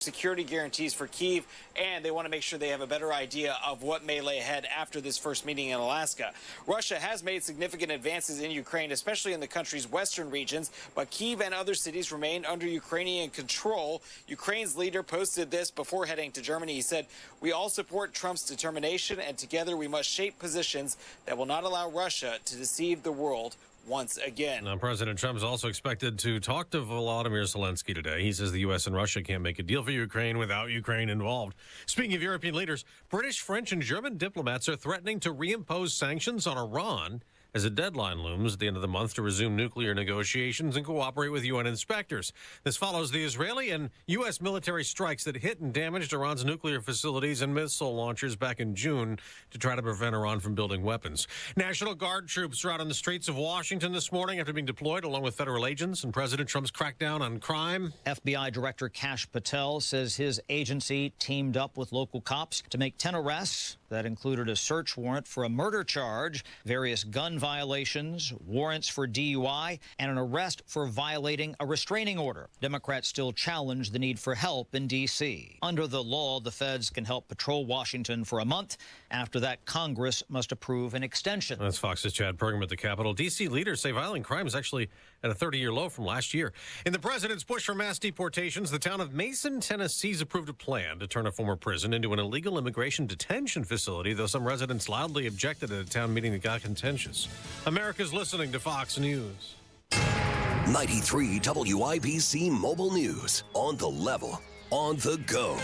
security guarantees for Kyiv, and they want to make sure they have a better idea of what may lay ahead after this first meeting in Alaska. Russia has made significant advances in Ukraine, especially in the country's western regions, but Kyiv and other cities remain under Ukrainian control. Ukraine's leader posted this before heading to Germany. He said, "We all support Trump's determination, and together we must shape positions that will not allow Russia to deceive the world once again." Now, President Trump is also expected to talk to Volodymyr Zelensky today. He says the U.S. and Russia can't make a deal for Ukraine without Ukraine involved. Speaking of European leaders, British, French, and German diplomats are threatening to reimpose sanctions on Iran as a deadline looms at the end of the month to resume nuclear negotiations and cooperate with UN inspectors. This follows the Israeli and U.S. military strikes that hit and damaged Iran's nuclear facilities and missile launchers back in June to try to prevent Iran from building weapons. National Guard troops are out on the streets of Washington this morning after being deployed along with federal agents and President Trump's crackdown on crime. FBI Director Kash Patel says his agency teamed up with local cops to make 10 arrests. That included a search warrant for a murder charge, various gun violations, warrants for DUI, and an arrest for violating a restraining order. Democrats still challenge the need for help in D.C. Under the law, the feds can help patrol Washington for a month. After that, Congress must approve an extension. That's Fox's Chad Pergram at the Capitol. D.C. leaders say violent crime is actually at a 30-year low from last year. In the president's push for mass deportations, the town of Mason, Tennessee's approved a plan to turn a former prison into an illegal immigration detention facility, though some residents loudly objected at a town meeting that got contentious. America's listening to Fox News. 93 WIBC Mobile News. On the level, on the go.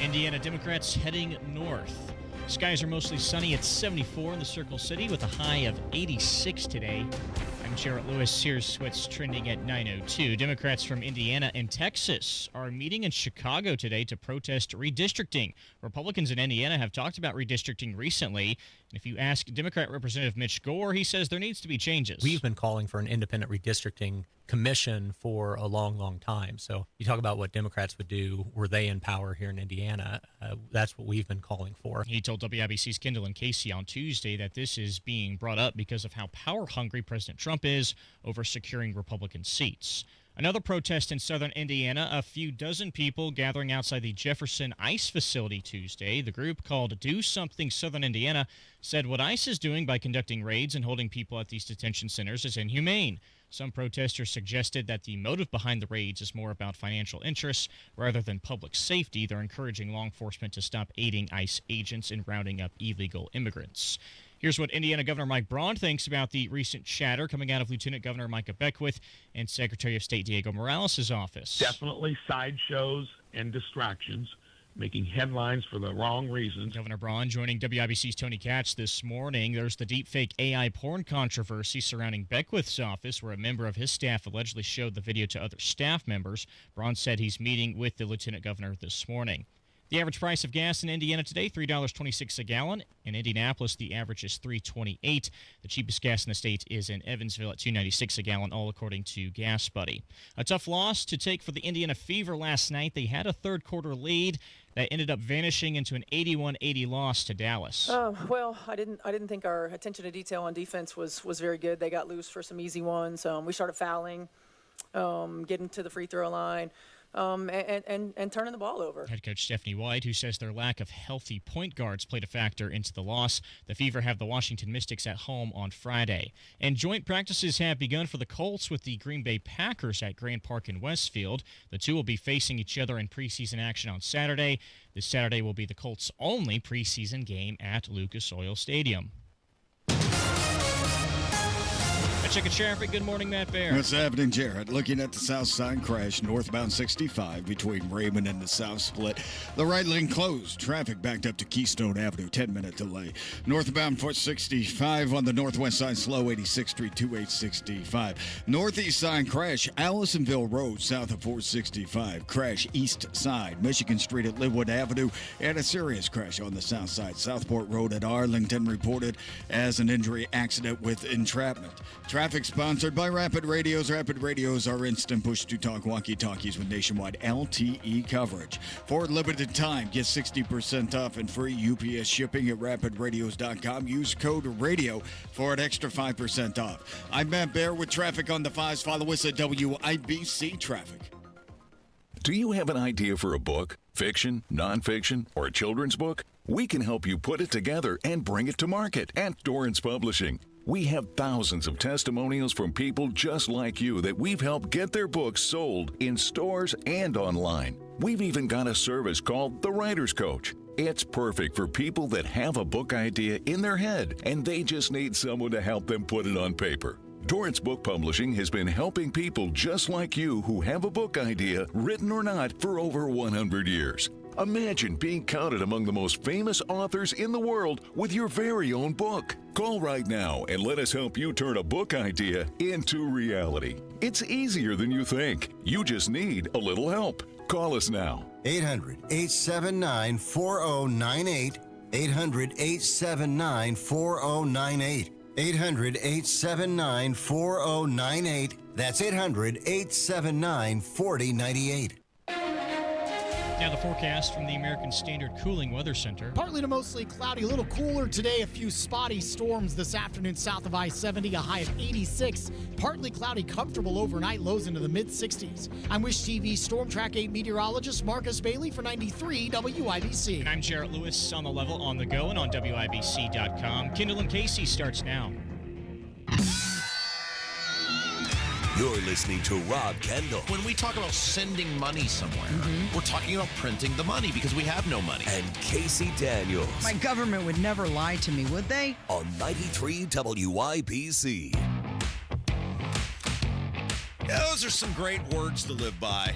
Indiana Democrats heading north. Skies are mostly sunny at 74 in the Circle City with a high of 86 today. I'm Jarrett Lewis. Here's what's trending at 9:02. Democrats from Indiana and Texas are meeting in Chicago today to protest redistricting. Republicans in Indiana have talked about redistricting recently. And if you ask Democrat Representative Mitch Gore, he says there needs to be changes. We've been calling for an independent redistricting commission for a long, long time. So you talk about what Democrats would do were they in power here in Indiana. That's what we've been calling for. He told WIBC's Kendall Casey on Tuesday that this is being brought up because of how power-hungry President Trump is over securing Republican seats. Another protest in southern Indiana, a few dozen people gathering outside the Jefferson ICE facility Tuesday. The group called Do Something Southern Indiana said what ICE is doing by conducting raids and holding people at these detention centers is inhumane. Some protesters suggested that the motive behind the raids is more about financial interests rather than public safety. They're encouraging law enforcement to stop aiding ICE agents in rounding up illegal immigrants. Here's what Indiana Governor Mike Braun thinks about the recent chatter coming out of Lieutenant Governor Micah Beckwith and Secretary of State Diego Morales' office. Definitely sideshows and distractions, making headlines for the wrong reasons. Governor Braun joining WIBC's Tony Katz this morning. There's the deepfake AI porn controversy surrounding Beckwith's office, where a member of his staff allegedly showed the video to other staff members. Braun said he's meeting with the Lieutenant Governor this morning. The average price of gas in Indiana today, $3.26 a gallon. In Indianapolis, the average is $3.28. The cheapest gas in the state is in Evansville at $2.96 a gallon, all according to Gas Buddy. A tough loss to take for the Indiana Fever last night. They had a third-quarter lead that ended up vanishing into an 81-80 loss to Dallas. Well, I didn't think our attention to detail on defense was very good. They got loose for some easy ones. We started fouling, getting to the free throw line. And turning the ball over. Head coach Stephanie White, who says their lack of healthy point guards played a factor into the loss. The Fever have the Washington Mystics at home on Friday. And joint practices have begun for the Colts with the Green Bay Packers at Grand Park in Westfield. The two will be facing each other in preseason action on Saturday. This Saturday will be the Colts' only preseason game at Lucas Oil Stadium. Check traffic. Good morning, Matt Bear. What's happening, Jared? Looking at the south side crash, northbound 65 between Raymond and the South Split. The right lane closed. Traffic backed up to Keystone Avenue, 10-minute delay. Northbound 465 on the northwest side, slow 86th Street, 2865. Northeast side crash, Allisonville Road, south of 465. Crash east side, Michigan Street at Linwood Avenue. And a serious crash on the south side. Southport Road at Arlington reported as an injury accident with entrapment. Traffic sponsored by Rapid Radios. Rapid Radios are instant push-to-talk walkie-talkies with nationwide LTE coverage. For a limited time, get 60% off and free UPS shipping at rapidradios.com. Use code RADIO for an extra 5% off. I'm Matt Bear with traffic on the 5s. Follow us at WIBC Traffic. Do you have an idea for a book? Fiction, nonfiction, or a children's book? We can help you put it together and bring it to market at Dorrance Publishing. We have thousands of testimonials from people just like you that we've helped get their books sold in stores and online. We've even got a service called The Writer's Coach. It's perfect for people that have a book idea in their head and they just need someone to help them put it on paper. Dorrance Book Publishing has been helping people just like you who have a book idea, written or not, for over 100 years. Imagine being counted among the most famous authors in the world with your very own book. Call right now and let us help you turn a book idea into reality. It's easier than you think. You just need a little help. Call us now. 800-879-4098. 800-879-4098. 800-879-4098. That's 800-879-4098. Now the forecast from the American Standard Cooling Weather Center. Partly to mostly cloudy, a little cooler today. A few spotty storms this afternoon south of I-70, a high of 86. Partly cloudy, comfortable overnight, lows into the mid-60s. I'm Wish TV Storm Track 8 meteorologist Marcus Bailey for 93 WIBC. And I'm Jarrett Lewis on the level, on the go, and on WIBC.com. Kendall and Casey starts now. You're listening to Rob Kendall. When we talk about sending money somewhere, we're talking about printing the money because we have no money. And Casey Daniels. My government would never lie to me, would they? On 93 WIBC. Yeah, those are some great words to live by.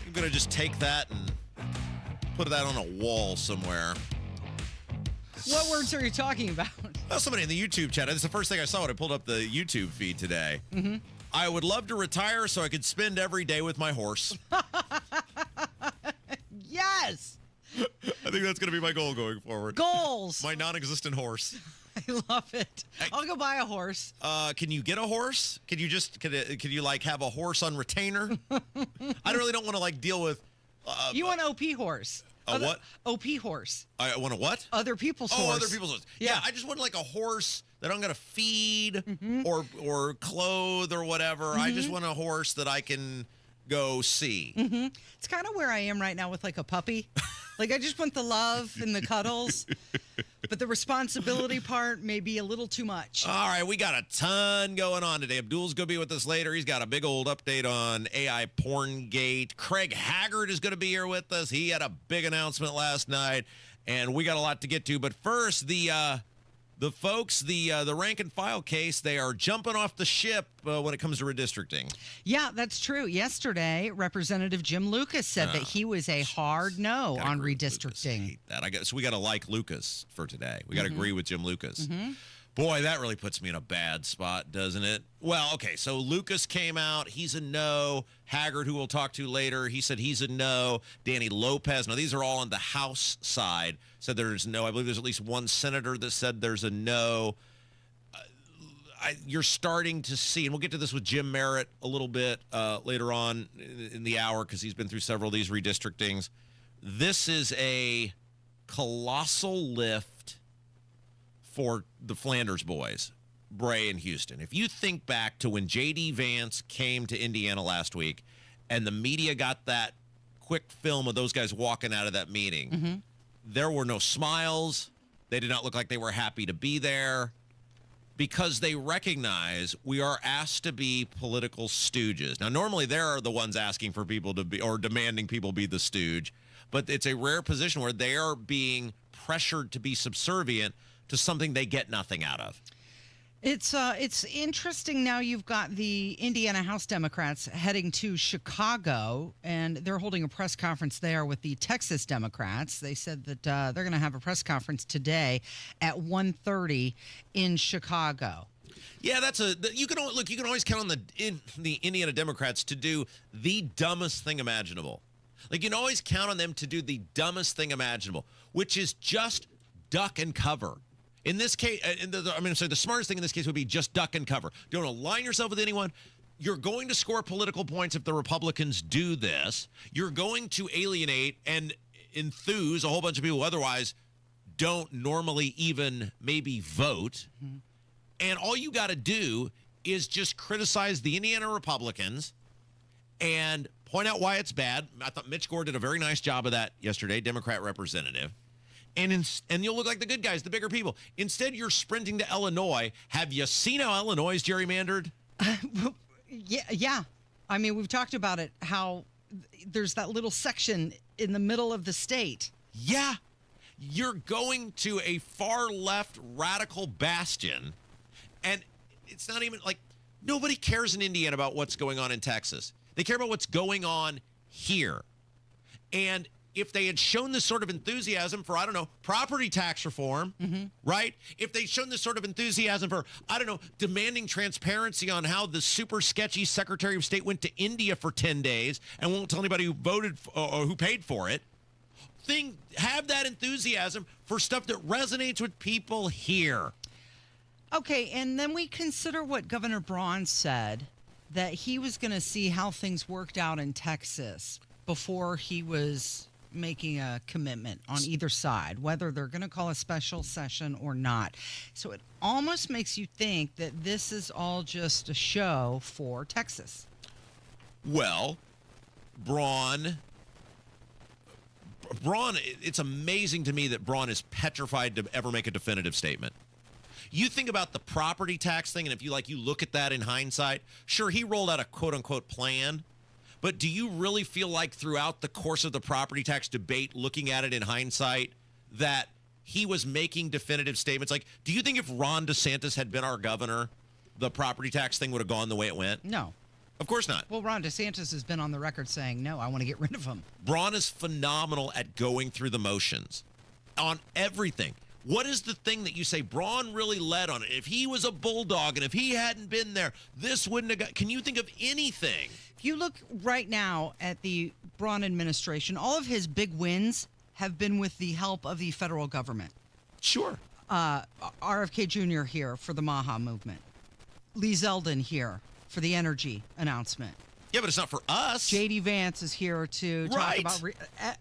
I'm going to just take that and put that on a wall somewhere. What words are you talking about? Well, somebody in the YouTube chat. That's the first thing I saw when I pulled up the YouTube feed today. I would love to retire so I could spend every day with my horse. Yes. I think that's going to be my goal going forward. Goals. My non-existent horse. I love it. I'll go buy a horse. Can you get a horse? Can you like have a horse on retainer? I really don't want to like deal with. You want OP horse? What? OP horse. I want a what? Other people's horse. Oh, other people's horse. Yeah, I just want like a horse that I'm going to feed or clothe or whatever. I just want a horse that I can go see. It's kind of where I am right now with like a puppy. Like I just want the love and the cuddles, but the responsibility part may be a little too much. All right, we got a ton going on today. Abdul's going to be with us later. He's got a big old update on AI porn gate. Craig Haggard is going to be here with us. He had a big announcement last night, and we got a lot to get to. But first, the folks, the rank and file case, they are jumping off the ship when it comes to redistricting. Yeah, that's true. Yesterday, Representative Jim Lucas said that he was a hard no on redistricting. Hate that. So we got to like Lucas for today. We got to agree with Jim Lucas. Boy, that really puts me in a bad spot, doesn't it? Well, okay, so Lucas came out. He's a no. Haggard, who we'll talk to later, he said he's a no. Danny Lopez. Now, these are all on the House side. Said there's no. I believe there's at least one senator that said there's a no. You're starting to see, and we'll get to this with Jim Merritt a little bit later on in the hour because he's been through several of these redistrictings. This is a colossal lift for the Flanders boys, Bray and Houston. If you think back to when J.D. Vance came to Indiana last week and the media got that quick film of those guys walking out of that meeting, there were no smiles. They did not look like they were happy to be there because they recognize we are asked to be political stooges. Now, normally they're the ones asking for people to be or demanding people be the stooge, but it's a rare position where they are being pressured to be subservient to something they get nothing out of. It's interesting now you've got the Indiana House Democrats heading to Chicago, and they're holding a press conference there with the Texas Democrats. They said that they're going to have a press conference today at 1:30 in Chicago. Yeah, you can always count on the Indiana Democrats to do the dumbest thing imaginable. Like you can always count on them to do the dumbest thing imaginable, which is just duck and cover. In this case, the smartest thing in this case would be just duck and cover. Don't align yourself with anyone. You're going to score political points if the Republicans do this. You're going to alienate and enthuse a whole bunch of people who otherwise don't normally even maybe vote. And all you got to do is just criticize the Indiana Republicans and point out why it's bad. I thought Mitch Gore did a very nice job of that yesterday, Democrat representative. And you'll look like the good guys, the bigger people. Instead, you're sprinting to Illinois. Have you seen how Illinois is gerrymandered? Yeah. I mean, we've talked about it, how there's that little section in the middle of the state. Yeah. You're going to a far left radical bastion, and it's not even like nobody cares in Indiana about what's going on in Texas. They care about what's going on here. And if they had shown this sort of enthusiasm for, I don't know, property tax reform, right? If they'd shown this sort of enthusiasm for, I don't know, demanding transparency on how the super sketchy Secretary of State went to India for 10 days and won't tell anybody who voted or who paid for it, have that enthusiasm for stuff that resonates with people here. Okay, and then we consider what Governor Braun said, that he was going to see how things worked out in Texas before he was making a commitment on either side, whether they're going to call a special session or not. So it almost makes you think that this is all just a show for Texas. Well, Braun, it's amazing to me that Braun is petrified to ever make a definitive statement. You think about the property tax thing, and if you look at that in hindsight, sure, he rolled out a quote-unquote plan, but do you really feel like throughout the course of the property tax debate, looking at it in hindsight, that he was making definitive statements? Like, do you think if Ron DeSantis had been our governor, the property tax thing would have gone the way it went? No. Of course not. Well, Ron DeSantis has been on the record saying, no, I want to get rid of him. Braun is phenomenal at going through the motions on everything. What is the thing that you say Braun really led on it? If he was a bulldog and if he hadn't been there, this wouldn't have got... Can you think of anything? If you look right now at the Braun administration, all of his big wins have been with the help of the federal government. Sure. RFK Jr. here for the Maha movement. Lee Zeldin here for the energy announcement. Yeah, but it's not for us. J.D. Vance is here to talk Right. about...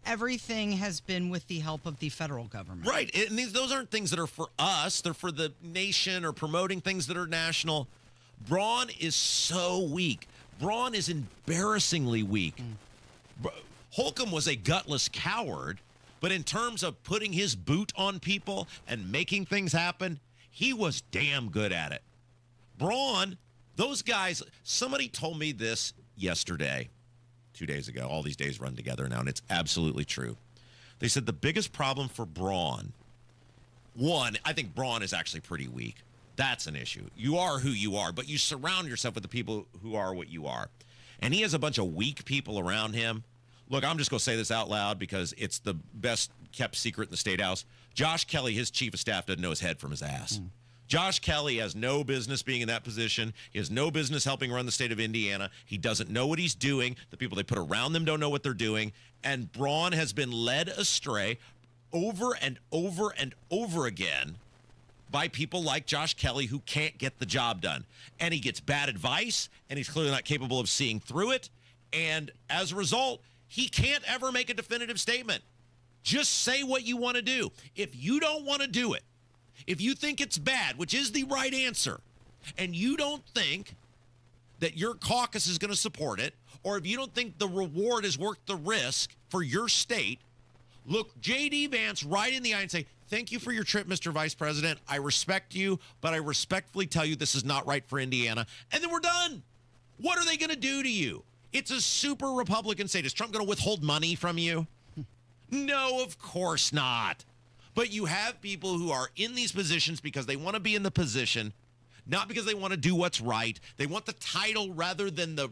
everything has been with the help of the federal government. Right. And those aren't things that are for us. They're for the nation or promoting things that are national. Braun is so weak. Braun is embarrassingly weak. Holcomb was a gutless coward, but in terms of putting his boot on people and making things happen, he was damn good at it. Braun, those guys, somebody told me this yesterday, 2 days ago. All these days run together now, and it's absolutely true. They said the biggest problem for Braun, one, I think Braun is actually pretty weak. That's an issue. You are who you are, but you surround yourself with the people who are what you are. And he has a bunch of weak people around him. Look, I'm just going to say this out loud because it's the best kept secret in the State House. Josh Kelly, his chief of staff, doesn't know his head from his ass. Josh Kelly has no business being in that position. He has no business helping run the state of Indiana. He doesn't know what he's doing. The people they put around them don't know what they're doing. And Braun has been led astray over and over and over again by people like Josh Kelly who can't get the job done. And he gets bad advice, and he's clearly not capable of seeing through it. And as a result, he can't ever make a definitive statement. Just say what you want to do. If you don't want to do it, if you think it's bad, which is the right answer, and you don't think that your caucus is going to support it, or if you don't think the reward is worth the risk for your state, look J.D. Vance right in the eye and say, thank you for your trip, Mr. Vice President. I respect you, but I respectfully tell you this is not right for Indiana. And then we're done. What are they going to do to you? It's a super Republican state. Is Trump going to withhold money from you? No, of course not. But you have people who are in these positions because they want to be in the position, not because they want to do what's right. They want the title rather than the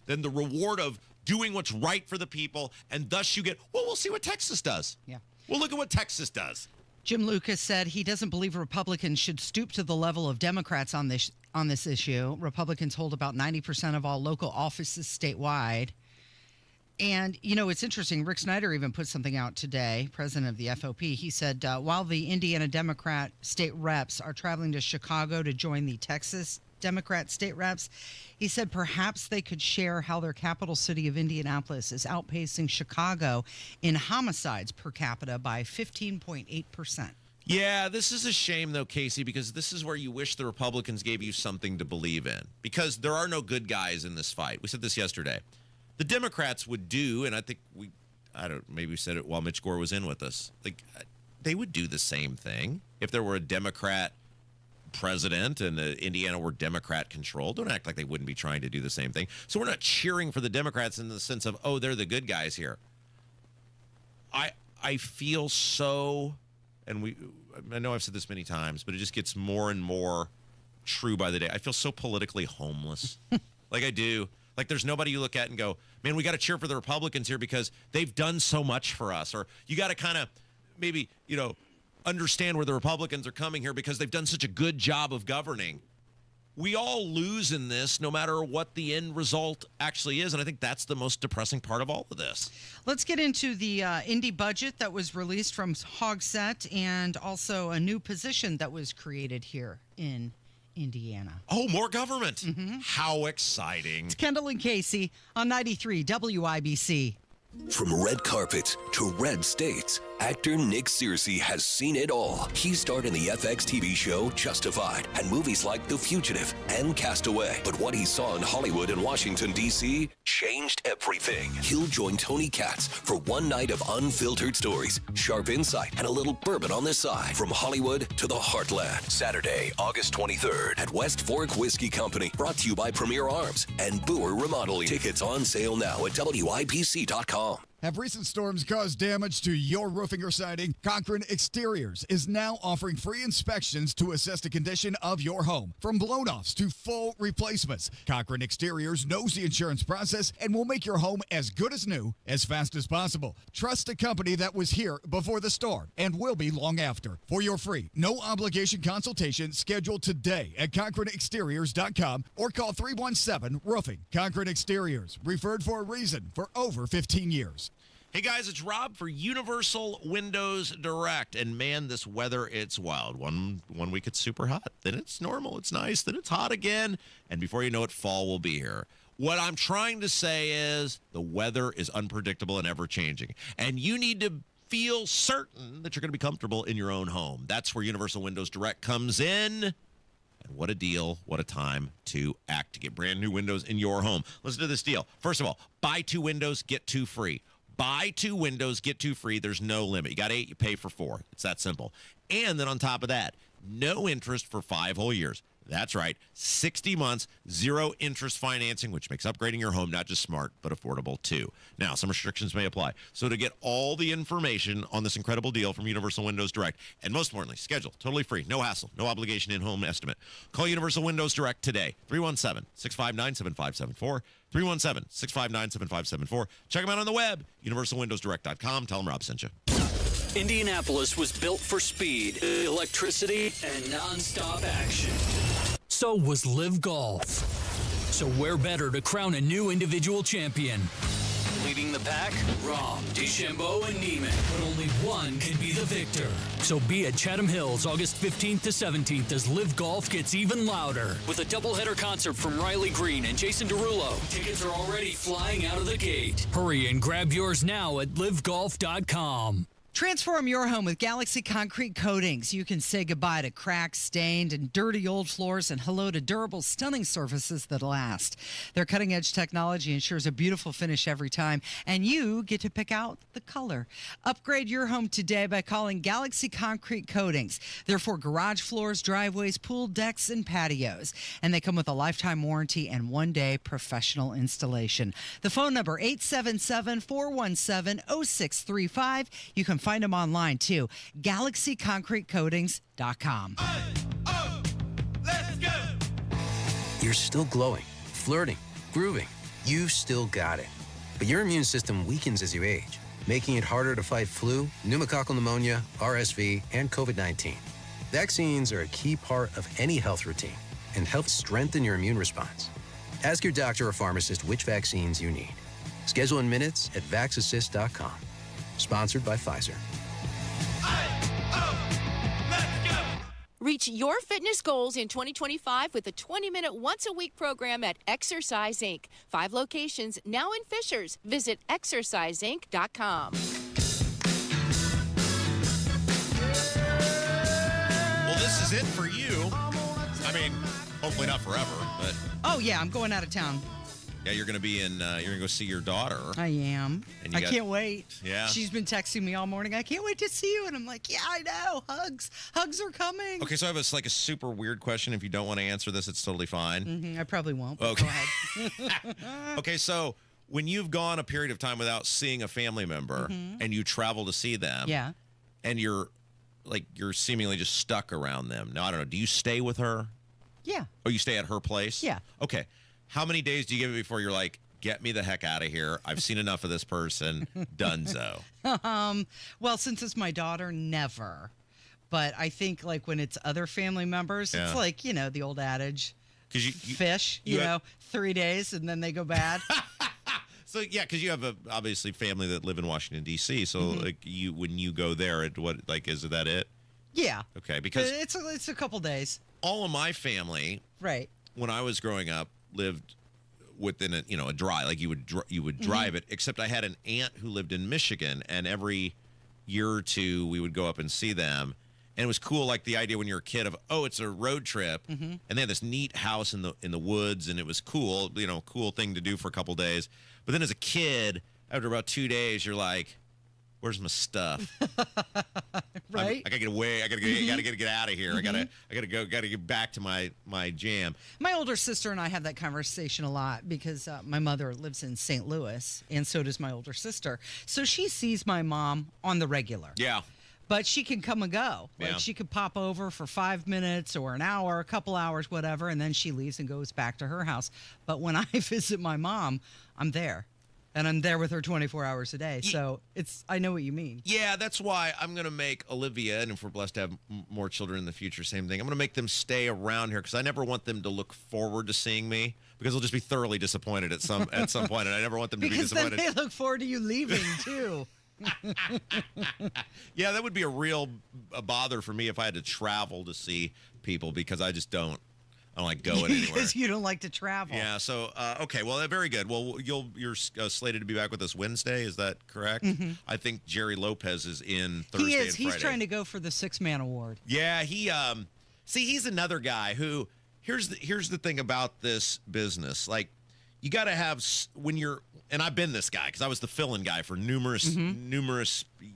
reward of doing what's right for the people. And thus you get, well, we'll see what Texas does. Yeah. Well, look at what Texas does. Jim Lucas said he doesn't believe Republicans should stoop to the level of Democrats on this issue. Republicans hold about 90% of all local offices statewide. And, you know, it's interesting. Rick Snyder even put something out today, president of the FOP. He said, while the Indiana Democrat state reps are traveling to Chicago to join the Texas Democrat state reps, he said perhaps they could share how their capital city of Indianapolis is outpacing Chicago in homicides per capita by 15.8%. Yeah, this is a shame, though, Casey, because this is where you wish the Republicans gave you something to believe in, because there are no good guys in this fight. We said this yesterday. the Democrats would do, and I think maybe we said it while Mitch Gore was in with us, like they would do the same thing if there were a Democrat president and Indiana were Democrat controlled. Don't act like they wouldn't be trying to do the same thing. So we're not cheering for the Democrats in the sense of, oh, they're the good guys here. I feel so, and I know I've said this many times, but it just gets more and more true by the day. I feel so politically homeless. Like I do. Like there's nobody you look at and go, man, we got to cheer for the Republicans here because they've done so much for us. Or you got to kind of maybe, understand where the Republicans are coming here because they've done such a good job of governing. We all lose in this no matter what the end result actually is. And I think that's the most depressing part of all of this. Let's get into the Indy budget that was released from Hogsett and also a new position that was created here in Indiana. Oh, more government. Mm-hmm. How exciting. It's Kendall and Casey on 93 WIBC. From red carpets to red states, actor Nick Searcy has seen it all. He starred in the FX TV show Justified and movies like The Fugitive and Castaway. But what he saw in Hollywood and Washington, D.C. changed everything. He'll join Tony Katz for one night of unfiltered stories, sharp insight, and a little bourbon on the side. From Hollywood to the heartland. Saturday, August 23rd at West Fork Whiskey Company. Brought to you by Premier Arms and Boer Remodeling. Tickets on sale now at WIPC.com. Have recent storms caused damage to your roofing or siding? Cochran Exteriors is now offering free inspections to assess the condition of your home. From blown-offs to full replacements, Cochran Exteriors knows the insurance process and will make your home as good as new as fast as possible. Trust a company that was here before the storm and will be long after. For your free, no-obligation consultation, schedule today at CochranExteriors.com or call 317-ROOFING. Cochran Exteriors, referred for a reason for over 15 years. Hey guys, it's Rob for Universal Windows Direct. And man, this weather, it's wild. One week it's super hot, then it's normal, it's nice, then it's hot again. And before you know it, fall will be here. What I'm trying to say is the weather is unpredictable and ever-changing. And you need to feel certain that you're going to be comfortable in your own home. That's where Universal Windows Direct comes in. And what a deal, what a time to act to get brand new windows in your home. Listen to this deal. First of all, buy 2 windows, get 2 free. Buy 2 windows, get 2 free. There's no limit. You got 8, you pay for 4. It's that simple. And then on top of that, no interest for 5 whole years. That's right, 60 months, 0 interest financing, which makes upgrading your home not just smart, but affordable too. Now, some restrictions may apply. So to get all the information on this incredible deal from Universal Windows Direct, and most importantly, schedule, totally free, no hassle, no obligation in-home estimate. Call Universal Windows Direct today, 317-659-7574, 317-659-7574. Check them out on the web, universalwindowsdirect.com. Tell them Rob sent you. Indianapolis was built for speed, electricity, and nonstop action. So was Live Golf. So where better to crown a new individual champion? Leading the pack, Rahm, DeChambeau, and Neiman. But only one can be the victor. So be at Chatham Hills August 15th to 17th as Live Golf gets even louder. With a doubleheader concert from Riley Green and Jason Derulo. Tickets are already flying out of the gate. Hurry and grab yours now at livegolf.com. Transform your home with Galaxy Concrete Coatings. You can say goodbye to cracked, stained, and dirty old floors and hello to durable, stunning surfaces that last. Their cutting-edge technology ensures a beautiful finish every time, and you get to pick out the color. Upgrade your home today by calling Galaxy Concrete Coatings. They're for garage floors, driveways, pool decks, and patios. And they come with a lifetime warranty and one-day professional installation. The phone number, 877-417-0635. You can find them online, too. GalaxyConcreteCoatings.com. Let's go! You're still glowing, flirting, grooving. You've still got it. But your immune system weakens as you age, making it harder to fight flu, pneumococcal pneumonia, RSV, and COVID-19. Vaccines are a key part of any health routine and help strengthen your immune response. Ask your doctor or pharmacist which vaccines you need. Schedule in minutes at vaxassist.com. Sponsored by Pfizer. Reach your fitness goals in 2025 with a 20-minute once-a-week program at Exercise Inc. 5 locations, now in Fishers. Visit exerciseinc.com. Well, this is it for you. I mean, hopefully not forever, but... Oh, yeah, I'm going out of town. Yeah, you're going to be in. You're going to go see your daughter. I am. And you I can't wait. Yeah. She's been texting me all morning. I can't wait to see you. And I'm like, yeah, I know. Hugs are coming. Okay, so I have a super weird question. If you don't want to answer this, it's totally fine. I probably won't. Okay. Go ahead. Okay, so when you've gone a period of time without seeing a family member and you travel to see them, Yeah. and you're seemingly just stuck around them. Now, I don't know. Do you stay with her? Yeah. Oh, you stay at her place? Yeah. Okay. How many days do you give it before you're like, get me the heck out of here? I've seen enough of this person. Dunzo. Well, since it's my daughter, never. But I think like when it's other family members, Yeah. it's like, the old adage. 'Cause you fish, you have- 3 days and then they go bad. So yeah, because you have obviously family that live in Washington D.C. So like when you go there, is that it? Yeah. Okay, because it's a couple days. all of my family, Right. when I was growing up, lived within a drive. Like you would drive it. Except I had an aunt who lived in Michigan, and every year or two we would go up and see them. And it was cool, like the idea when you're a kid of, it's a road trip, and they had this neat house in the woods, and it was cool, cool thing to do for a couple days. But then as a kid, after about 2 days, you're like, "Where's my stuff? Right? I gotta get away. I gotta get out of here. I gotta get back to my jam." My older sister and I have that conversation a lot because my mother lives in St. Louis, and so does my older sister. So she sees my mom on the regular. Yeah. But she can come and go. Like Yeah. she could pop over for 5 minutes or an hour, a couple hours, whatever, and then she leaves and goes back to her house. But when I visit my mom, I'm there. And I'm there with her 24 hours a day. So I know what you mean. Yeah, that's why I'm going to make Olivia, and if we're blessed to have more children in the future, same thing. I'm going to make them stay around here because I never want them to look forward to seeing me because they'll just be thoroughly disappointed at some point, and I never want them to be disappointed. Because then they look forward to you leaving, too. Yeah, that would be a bother for me if I had to travel to see people because I just don't like going anywhere. Because you don't like to travel. Yeah. So okay. Well, very good. Well, you're slated to be back with us Wednesday. Is that correct? I think Jerry Lopez is in Thursday. He is. And Friday. He's trying to go for the 6-man award. Yeah. He's another guy who. Here's the thing about this business. Like, you got to have and I've been this guy because I was the fill-in guy for numerous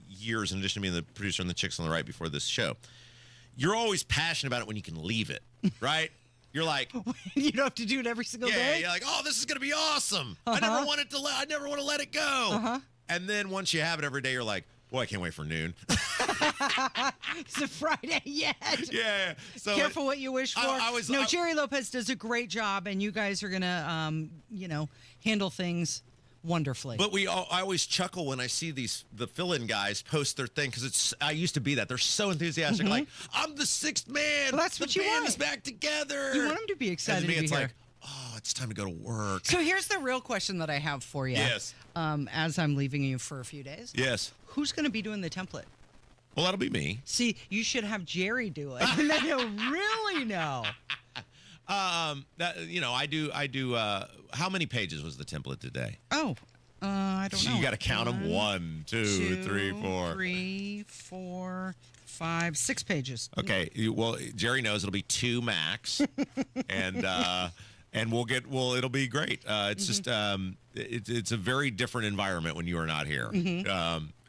years in addition to being the producer on the Chicks on the Right before this show. You're always passionate about it when you can leave it, right? You're like, you don't have to do it every single day. You're like, this is gonna be awesome. I never want to let it go. And then once you have it every day, you're like, boy, I can't wait for noon. Is it Friday yet? Yeah. So careful what you wish for. Jerry Lopez does a great job, and you guys are gonna, handle things wonderfully. But I always chuckle when I see the fill-in guys post their thing because I used to be that. They're so enthusiastic, like I'm the 6th man. Well, that's what you want. The band is back together. You want them to be excited and to me, to be it's here. like, it's time to go to work. So here's the real question that I have for you. Yes. As I'm leaving you for a few days. Yes. Who's going to be doing the template? Well, that'll be me. See, you should have Jerry do it, and then he'll really know. I do. How many pages was the template today? Oh, I don't know. You got to count them. 1, 2, 3, 4. 3, 4, 5, 6 pages. Okay. Well, Jerry knows it'll be 2 max, and it'll be great. It's just it's a very different environment when you are not here.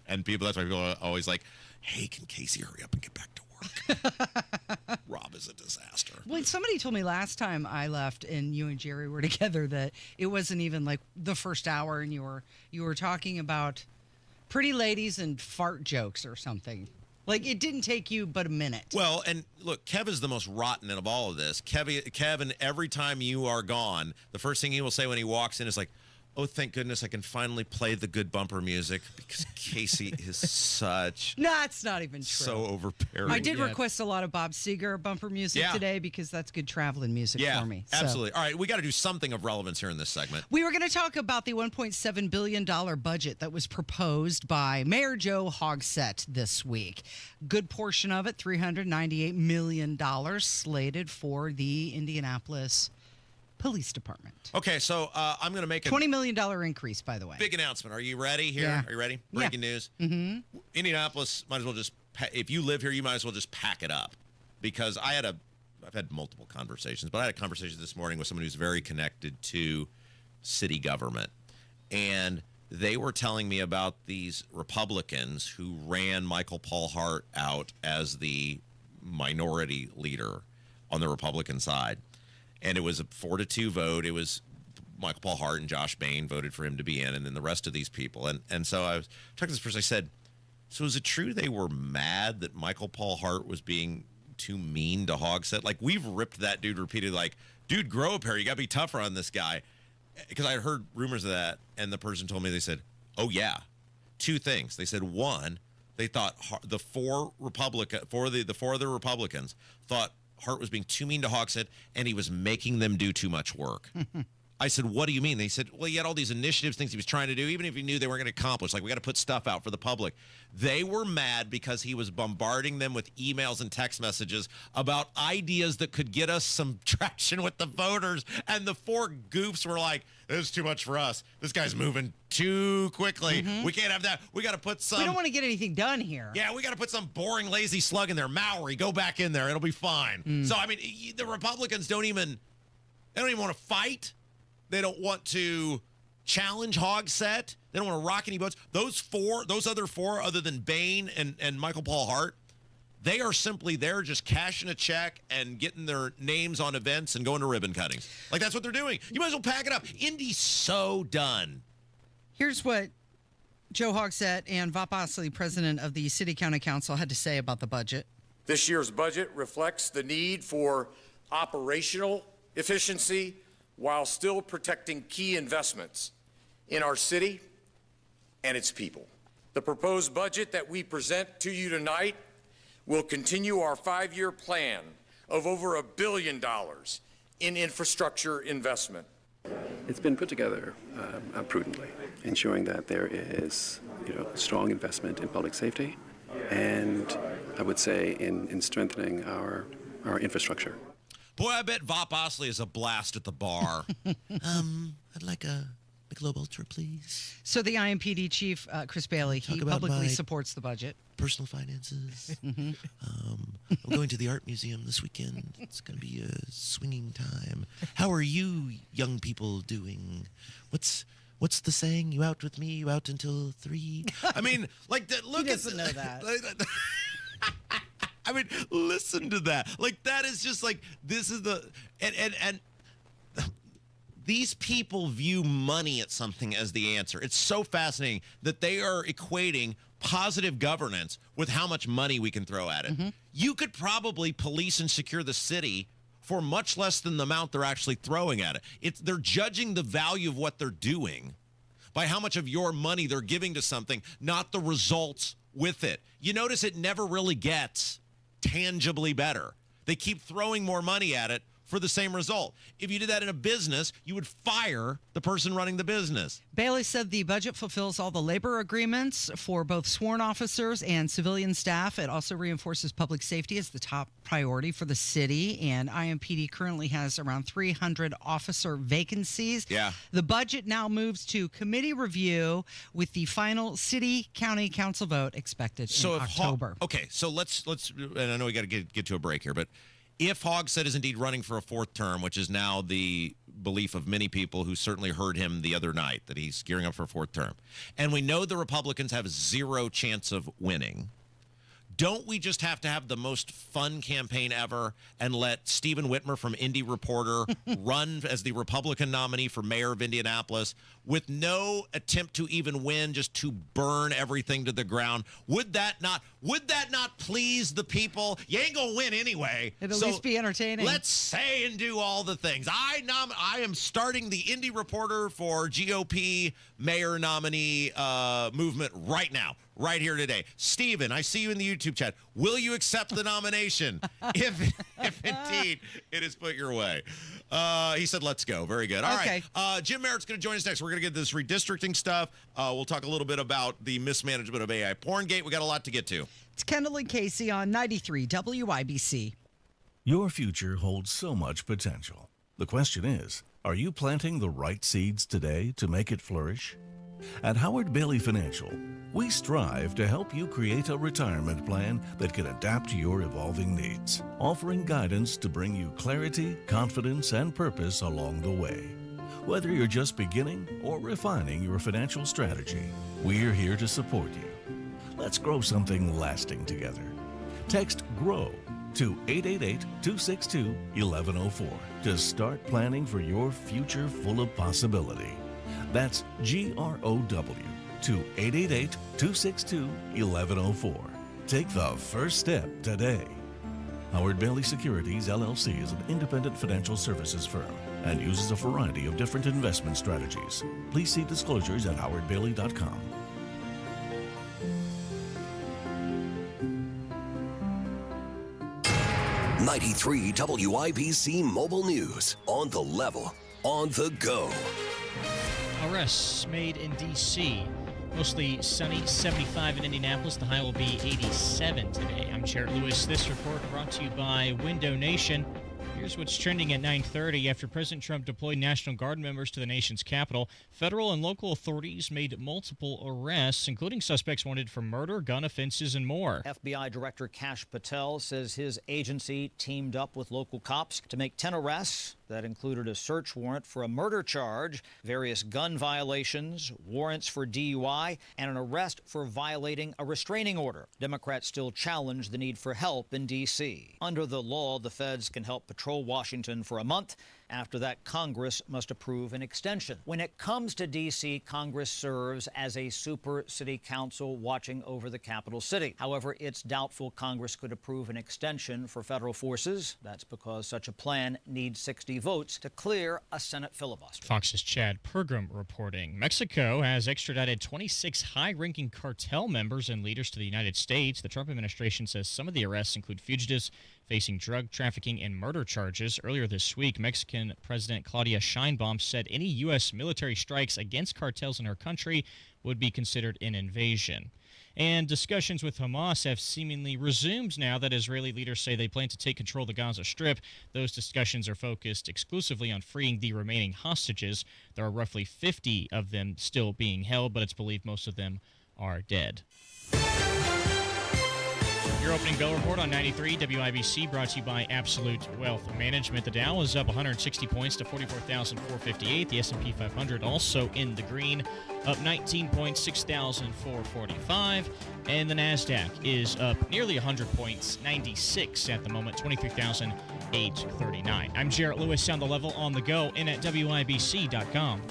And that's why people are always like, "Hey, can Casey hurry up and get back to work?" Rob is a disaster. Well, somebody told me last time I left and you and Jerry were together that it wasn't even like the first hour, and you were talking about pretty ladies and fart jokes or something. Like, it didn't take you but a minute. Well, and look, Kev is the most rotten of all of this. Kevin, every time you are gone, the first thing he will say when he walks in is like, "Oh, thank goodness I can finally play the good bumper music," because Casey is such... No, it's not even true. So overbearing. I did request a lot of Bob Seger bumper music today because that's good traveling music for me. So. Absolutely. All right, we got to do something of relevance here in this segment. We were going to talk about the $1.7 billion budget that was proposed by Mayor Joe Hogsett this week. Good portion of it, $398 million, slated for the Indianapolis Police Department. Okay, so I'm going to make a $20 million increase, by the way. big announcement. Are you ready here? Yeah. Are you ready? Breaking news. Indianapolis, might as well just, if you live here, you might as well just pack it up. Because I've had multiple conversations, but I had a conversation this morning with someone who's very connected to city government. And they were telling me about these Republicans who ran Michael Paul Hart out as the minority leader on the Republican side. And it was a 4-2 vote. It was Michael Paul Hart and Josh Bain voted for him to be in, and then the rest of these people. And so I was talking to this person. I said, so is it true they were mad that Michael Paul Hart was being too mean to Hogsett? Like, we've ripped that dude repeatedly, like, dude, grow up here. You got to be tougher on this guy. Because I had heard rumors of that, and the person told me, they said, oh, yeah. Two things. They said, one, they thought the four other Republicans thought Hart was being too mean to Hogsett, and he was making them do too much work. I said, what do you mean? They said, well, he had all these initiatives, things he was trying to do, even if he knew they weren't going to accomplish. Like, we got to put stuff out for the public. They were mad because he was bombarding them with emails and text messages about ideas that could get us some traction with the voters. And the four goofs were like, this is too much for us. This guy's moving too quickly. We can't have that. We got to put some. We don't want to get anything done here. Yeah, we got to put some boring, lazy slug in there. Maori, go back in there. It'll be fine. So, I mean, the Republicans don't even want to fight. They don't want to challenge Hogsett. They don't want to rock any boats. Those other four, other than Bain and Michael Paul Hart, they are simply there just cashing a check and getting their names on events and going to ribbon cuttings. Like, that's what they're doing. You might as well pack it up. Indy's so done. Here's what Joe Hogsett and Vop Osley, president of the City County Council, had to say about the budget. This year's budget reflects the need for operational efficiency while still protecting key investments in our city and its people. The proposed budget that we present to you tonight will continue our 5-year plan of over $1 billion in infrastructure investment. It's been put together prudently, ensuring that there is strong investment in public safety and, I would say, in strengthening our infrastructure. Boy, I bet Vop Osley is a blast at the bar. I'd like a Michelob Ultra, please. So the IMPD chief, Chris Bailey, he publicly supports the budget. Personal finances. I'm going to the art museum this weekend. It's going to be a swinging time. How are you young people doing? What's the saying? You out with me? You out until 3? I mean, like, look, he doesn't know that. I mean, listen to that. Like, that is just like, this is the, and these people view money at something as the answer. It's so fascinating that they are equating positive governance with how much money we can throw at it. You could probably police and secure the city for much less than the amount they're actually throwing at it. They're judging the value of what they're doing by how much of your money they're giving to something, not the results with it. You notice it never really gets tangibly better. They keep throwing more money at it for the same result. If you did that in a business, you would fire the person running the business. Bailey said the budget fulfills all the labor agreements for both sworn officers and civilian staff. It also reinforces public safety as the top priority for the city, and IMPD currently has around 300 officer vacancies. Yeah. The budget now moves to committee review with the final city county council vote expected in October. Okay, so let's and I know we got to get to a break here, but if Hogsett is indeed running for a 4th term, which is now the belief of many people who certainly heard him the other night, that he's gearing up for a 4th term, and we know the Republicans have 0 chance of winning, don't we just have to have the most fun campaign ever and let Stephen Whitmer from Indy Reporter run as the Republican nominee for mayor of Indianapolis with no attempt to even win, just to burn everything to the ground? Would that not please the people? You ain't gonna win anyway. It'll at least be entertaining. Let's say and do all the things. I am starting the Indy Reporter for GOP mayor nominee movement right now. Right here today. Stephen, I see you in the YouTube chat. Will you accept the nomination if indeed it is put your way? He said, let's go. Very good. All right. Jim Merritt's going to join us next. We're going to get this redistricting stuff. We'll talk a little bit about the mismanagement of AI Porngate. We got a lot to get to. It's Kendall and Casey on 93 WIBC. Your future holds so much potential. The question is, are you planting the right seeds today to make it flourish? At Howard Bailey Financial, we strive to help you create a retirement plan that can adapt to your evolving needs, offering guidance to bring you clarity, confidence, and purpose along the way. Whether you're just beginning or refining your financial strategy, we're here to support you. Let's grow something lasting together. Text GROW to 888-262-1104 to start planning for your future full of possibility. That's GROW to 888-262-1104. Take the first step today. Howard Bailey Securities, LLC is an independent financial services firm and uses a variety of different investment strategies. Please see disclosures at howardbailey.com. '93 WIBC Mobile News. On the level, on the go. Arrests made in D.C. Mostly sunny, 75 in Indianapolis. The high will be 87 today. I'm Merritt Lewis. This report brought to you by Window Nation. Here's what's trending at 9:30. After President Trump deployed National Guard members to the nation's capital, federal and local authorities made multiple arrests, including suspects wanted for murder, gun offenses, and more. FBI Director Kash Patel says his agency teamed up with local cops to make 10 arrests. That included a search warrant for a murder charge, various gun violations, warrants for DUI, and an arrest for violating a restraining order. Democrats still challenge the need for help in D.C. Under the law, the feds can help patrol Washington for a month. After that, Congress must approve an extension. When it comes to D.C., Congress serves as a super city council watching over the capital city. However, it's doubtful Congress could approve an extension for federal forces. That's because such a plan needs 60 votes to clear a Senate filibuster. Fox's Chad Pergram reporting. Mexico has extradited 26 high-ranking cartel members and leaders to the United States. The Trump administration says some of the arrests include fugitives facing drug trafficking and murder charges. Earlier this week, Mexican President Claudia Sheinbaum said any U.S. military strikes against cartels in her country would be considered an invasion. And discussions with Hamas have seemingly resumed now that Israeli leaders say they plan to take control of the Gaza Strip. Those discussions are focused exclusively on freeing the remaining hostages. There are roughly 50 of them still being held, but it's believed most of them are dead. Your opening bell report on 93 WIBC brought to you by Absolute Wealth Management. The Dow is up 160 points to 44,458. The S&P 500 also in the green, up 19 points, 6,445. And the NASDAQ is up nearly 100 points, 96 at the moment, 23,839. I'm Merritt Lewis, on the level, on the go, and at WIBC.com.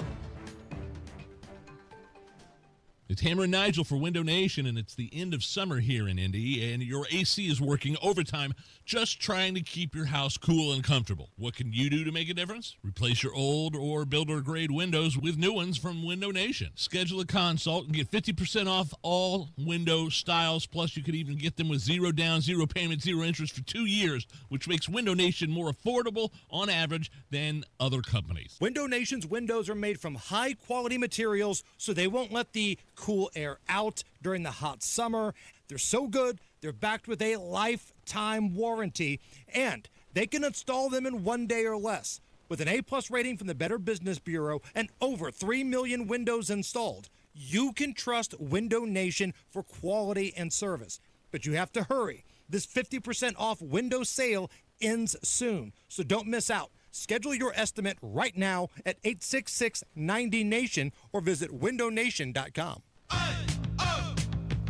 It's Hammer and Nigel for Window Nation, and it's the end of summer here in Indy, and your AC is working overtime just trying to keep your house cool and comfortable. What can you do to make a difference? Replace your old or builder-grade windows with new ones from Window Nation. Schedule a consult and get 50% off all window styles, plus you could even get them with zero down, zero payment, zero interest for 2 years, which makes Window Nation more affordable on average than other companies. Window Nation's windows are made from high-quality materials, so they won't let the cool air out during the hot summer. They're so good, they're backed with a lifetime warranty, and they can install them in 1 day or less. With an A-plus rating from the Better Business Bureau and over 3 million windows installed, you can trust Window Nation for quality and service. But you have to hurry. This 50% off window sale ends soon, so don't miss out. Schedule your estimate right now at 866-90-NATION or visit windownation.com.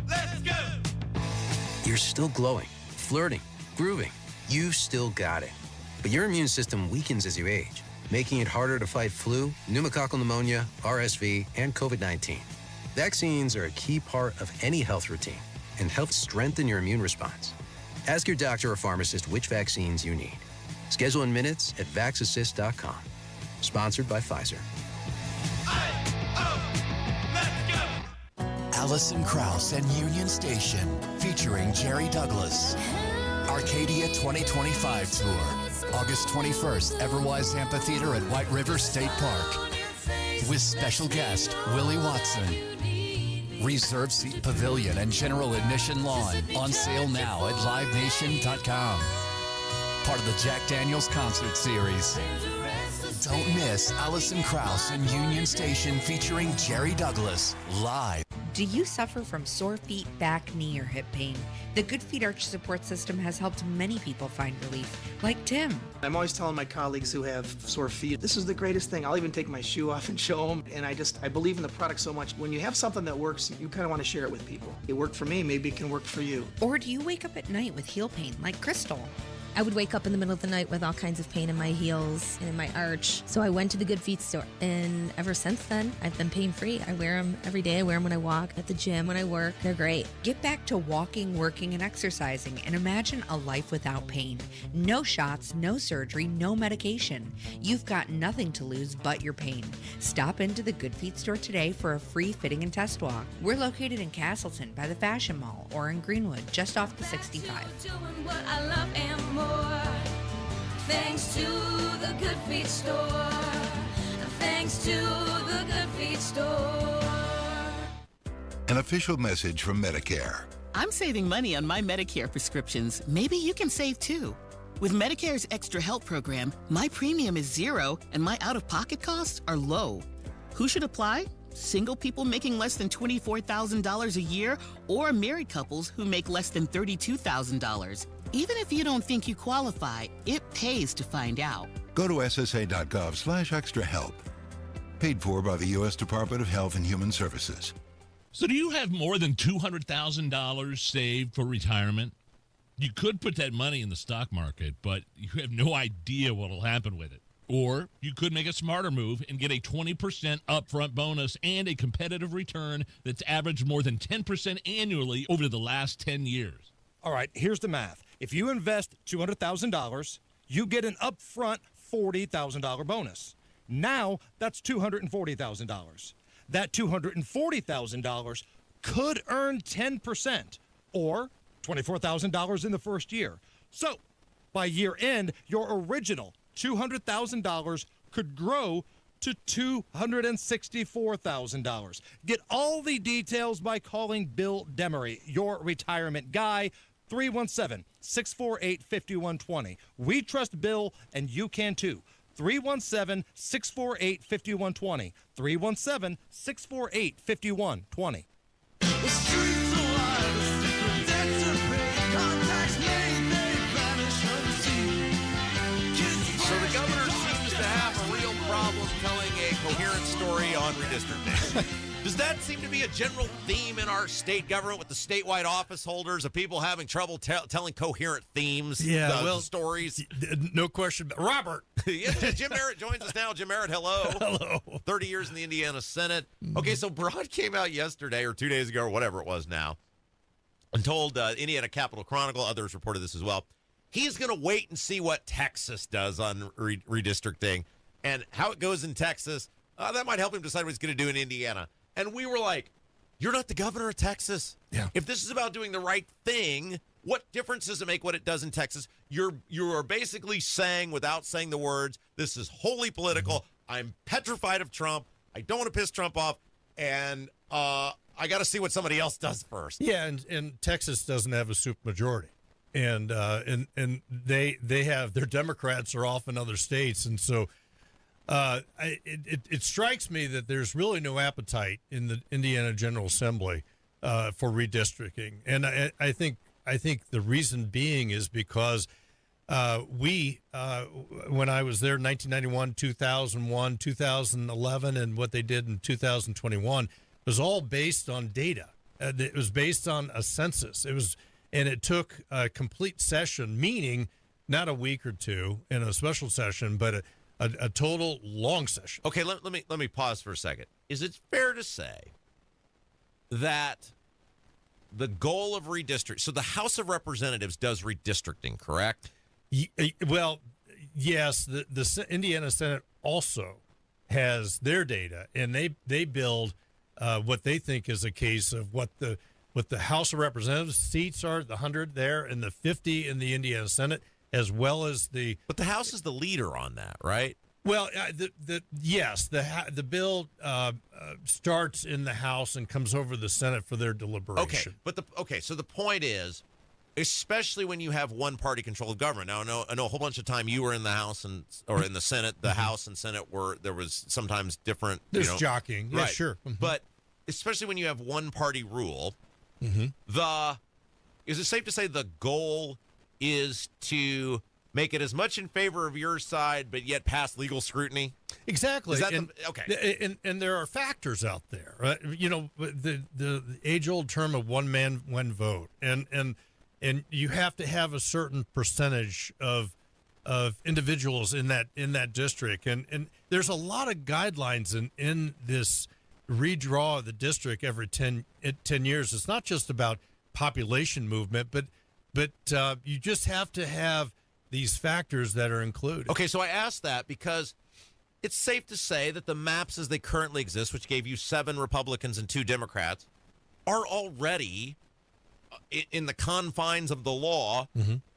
Let's go! You're still glowing, flirting, grooving. You've still got it. But your immune system weakens as you age, making it harder to fight flu, pneumococcal pneumonia, RSV, and COVID-19. Vaccines are a key part of any health routine and help strengthen your immune response. Ask your doctor or pharmacist which vaccines you need. Schedule in minutes at vaxassist.com. Sponsored by Pfizer. Allison Krauss and Union Station, featuring Jerry Douglas. Arcadia 2025 Tour, August 21st, Everwise Amphitheater at White River State Park. With special guest, Willie Watson. Reserve seat pavilion and general admission lawn on sale now at livenation.com. Part of the Jack Daniels Concert Series. Don't miss Allison Krauss and Union Station featuring Jerry Douglas live. Do you suffer from sore feet, back, knee, or hip pain? The Good Feet Arch Support System has helped many people find relief, like Tim. I'm always telling my colleagues who have sore feet, this is the greatest thing. I'll even take my shoe off and show them. And I believe in the product so much. When you have something that works, you kind of want to share it with people. It worked for me, maybe it can work for you. Or do you wake up at night with heel pain, like Crystal? I would wake up in the middle of the night with all kinds of pain in my heels and in my arch. So I went to the Good Feet store, and ever since then, I've been pain-free. I wear them every day. I wear them when I walk, at the gym, when I work. They're great. Get back to walking, working, and exercising, and imagine a life without pain. No shots, no surgery, no medication. You've got nothing to lose but your pain. Stop into the Good Feet store today for a free fitting and test walk. We're located in Castleton by the Fashion Mall or in Greenwood, just off the 65. Thanks to the Good Feet store. Thanks to the Good Feet store. An official message from Medicare. I'm saving money on my Medicare prescriptions. Maybe you can save too. With Medicare's Extra Help program, my premium is $0 and my out-of-pocket costs are low. Who should apply? Single people making less than $24,000 a year, or married couples who make less than $32,000. Even if you don't think you qualify, it pays to find out. Go to ssa.gov/extrahelp. Paid for by the U.S. Department of Health and Human Services. So do you have more than $200,000 saved for retirement? You could put that money in the stock market, but you have no idea what will happen with it. Or you could make a smarter move and get a 20% upfront bonus and a competitive return that's averaged more than 10% annually over the last 10 years. All right, here's the math. If you invest $200,000, you get an upfront $40,000 bonus. Now that's $240,000. That $240,000 could earn 10% or $24,000 in the first year. So by year end, your original $200,000 could grow to $264,000. Get all the details by calling Bill Demery, your retirement guy, 317-648-5120. We trust Bill, and you can too. 317-648-5120. 317-648-5120. So the governor seems to have a real problem telling a coherent story on redistricting. Does that seem to be a general theme in our state government with the statewide office holders of people having trouble telling coherent themes, stories? No question. Robert. Yeah, Jim Merritt joins us now. Jim Merritt, hello. Hello. 30 years in the Indiana Senate. Okay, so Braun came out yesterday or 2 days ago or whatever it was now and told Indiana Capitol Chronicle, others reported this as well, he's going to wait and see what Texas does on redistricting and how it goes in Texas. That might help him decide what he's going to do in Indiana. And we were like, you're not the governor of Texas. Yeah. If this is about doing the right thing, what difference does it make what it does in Texas? You are basically saying, without saying the words, this is wholly political. I'm petrified of Trump. I don't want to piss Trump off. And I got to see what somebody else does first. Yeah, and Texas doesn't have a supermajority. And they have, their Democrats are off in other states. And so it strikes me that there's really no appetite in the Indiana General Assembly for redistricting, and I think the reason being is because when I was there in 1991, 2001, 2011, and what they did in 2021 was all based on data. It was based on a census. And it took a complete session, meaning not a week or two in a special session, but a total long session. Okay, let me pause for a second. Is it fair to say that the goal of redistricting, so the House of Representatives does redistricting, correct? Well, yes. The Indiana Senate also has their data, and they build what they think is a case of what the House of Representatives seats are, the 100 there and the 50 in the Indiana Senate, as well as the. But the House is the leader on that, right? Well, the bill starts in the House and comes over the Senate for their deliberation. Okay, so the point is, especially when you have one party control of government. Now, I know a whole bunch of time you were in the House or in the Senate. The House and Senate there was sometimes different. There's jockeying, yeah, right. Sure. But especially when you have one-party rule, Mm-hmm. is it safe to say the goal is to make it as much in favor of your side, but yet pass legal scrutiny? Exactly. Is that okay. And there are factors out there, right? You know, the age-old term of one man, one vote, and you have to have a certain percentage of individuals in that district, and there's a lot of guidelines in this redraw of the district every 10 years. It's not just about population movement, but you just have to have these factors that are included. Okay, so I asked that because it's safe to say that the maps as they currently exist, which gave you 7 Republicans and 2 Democrats, are already in the confines of the law,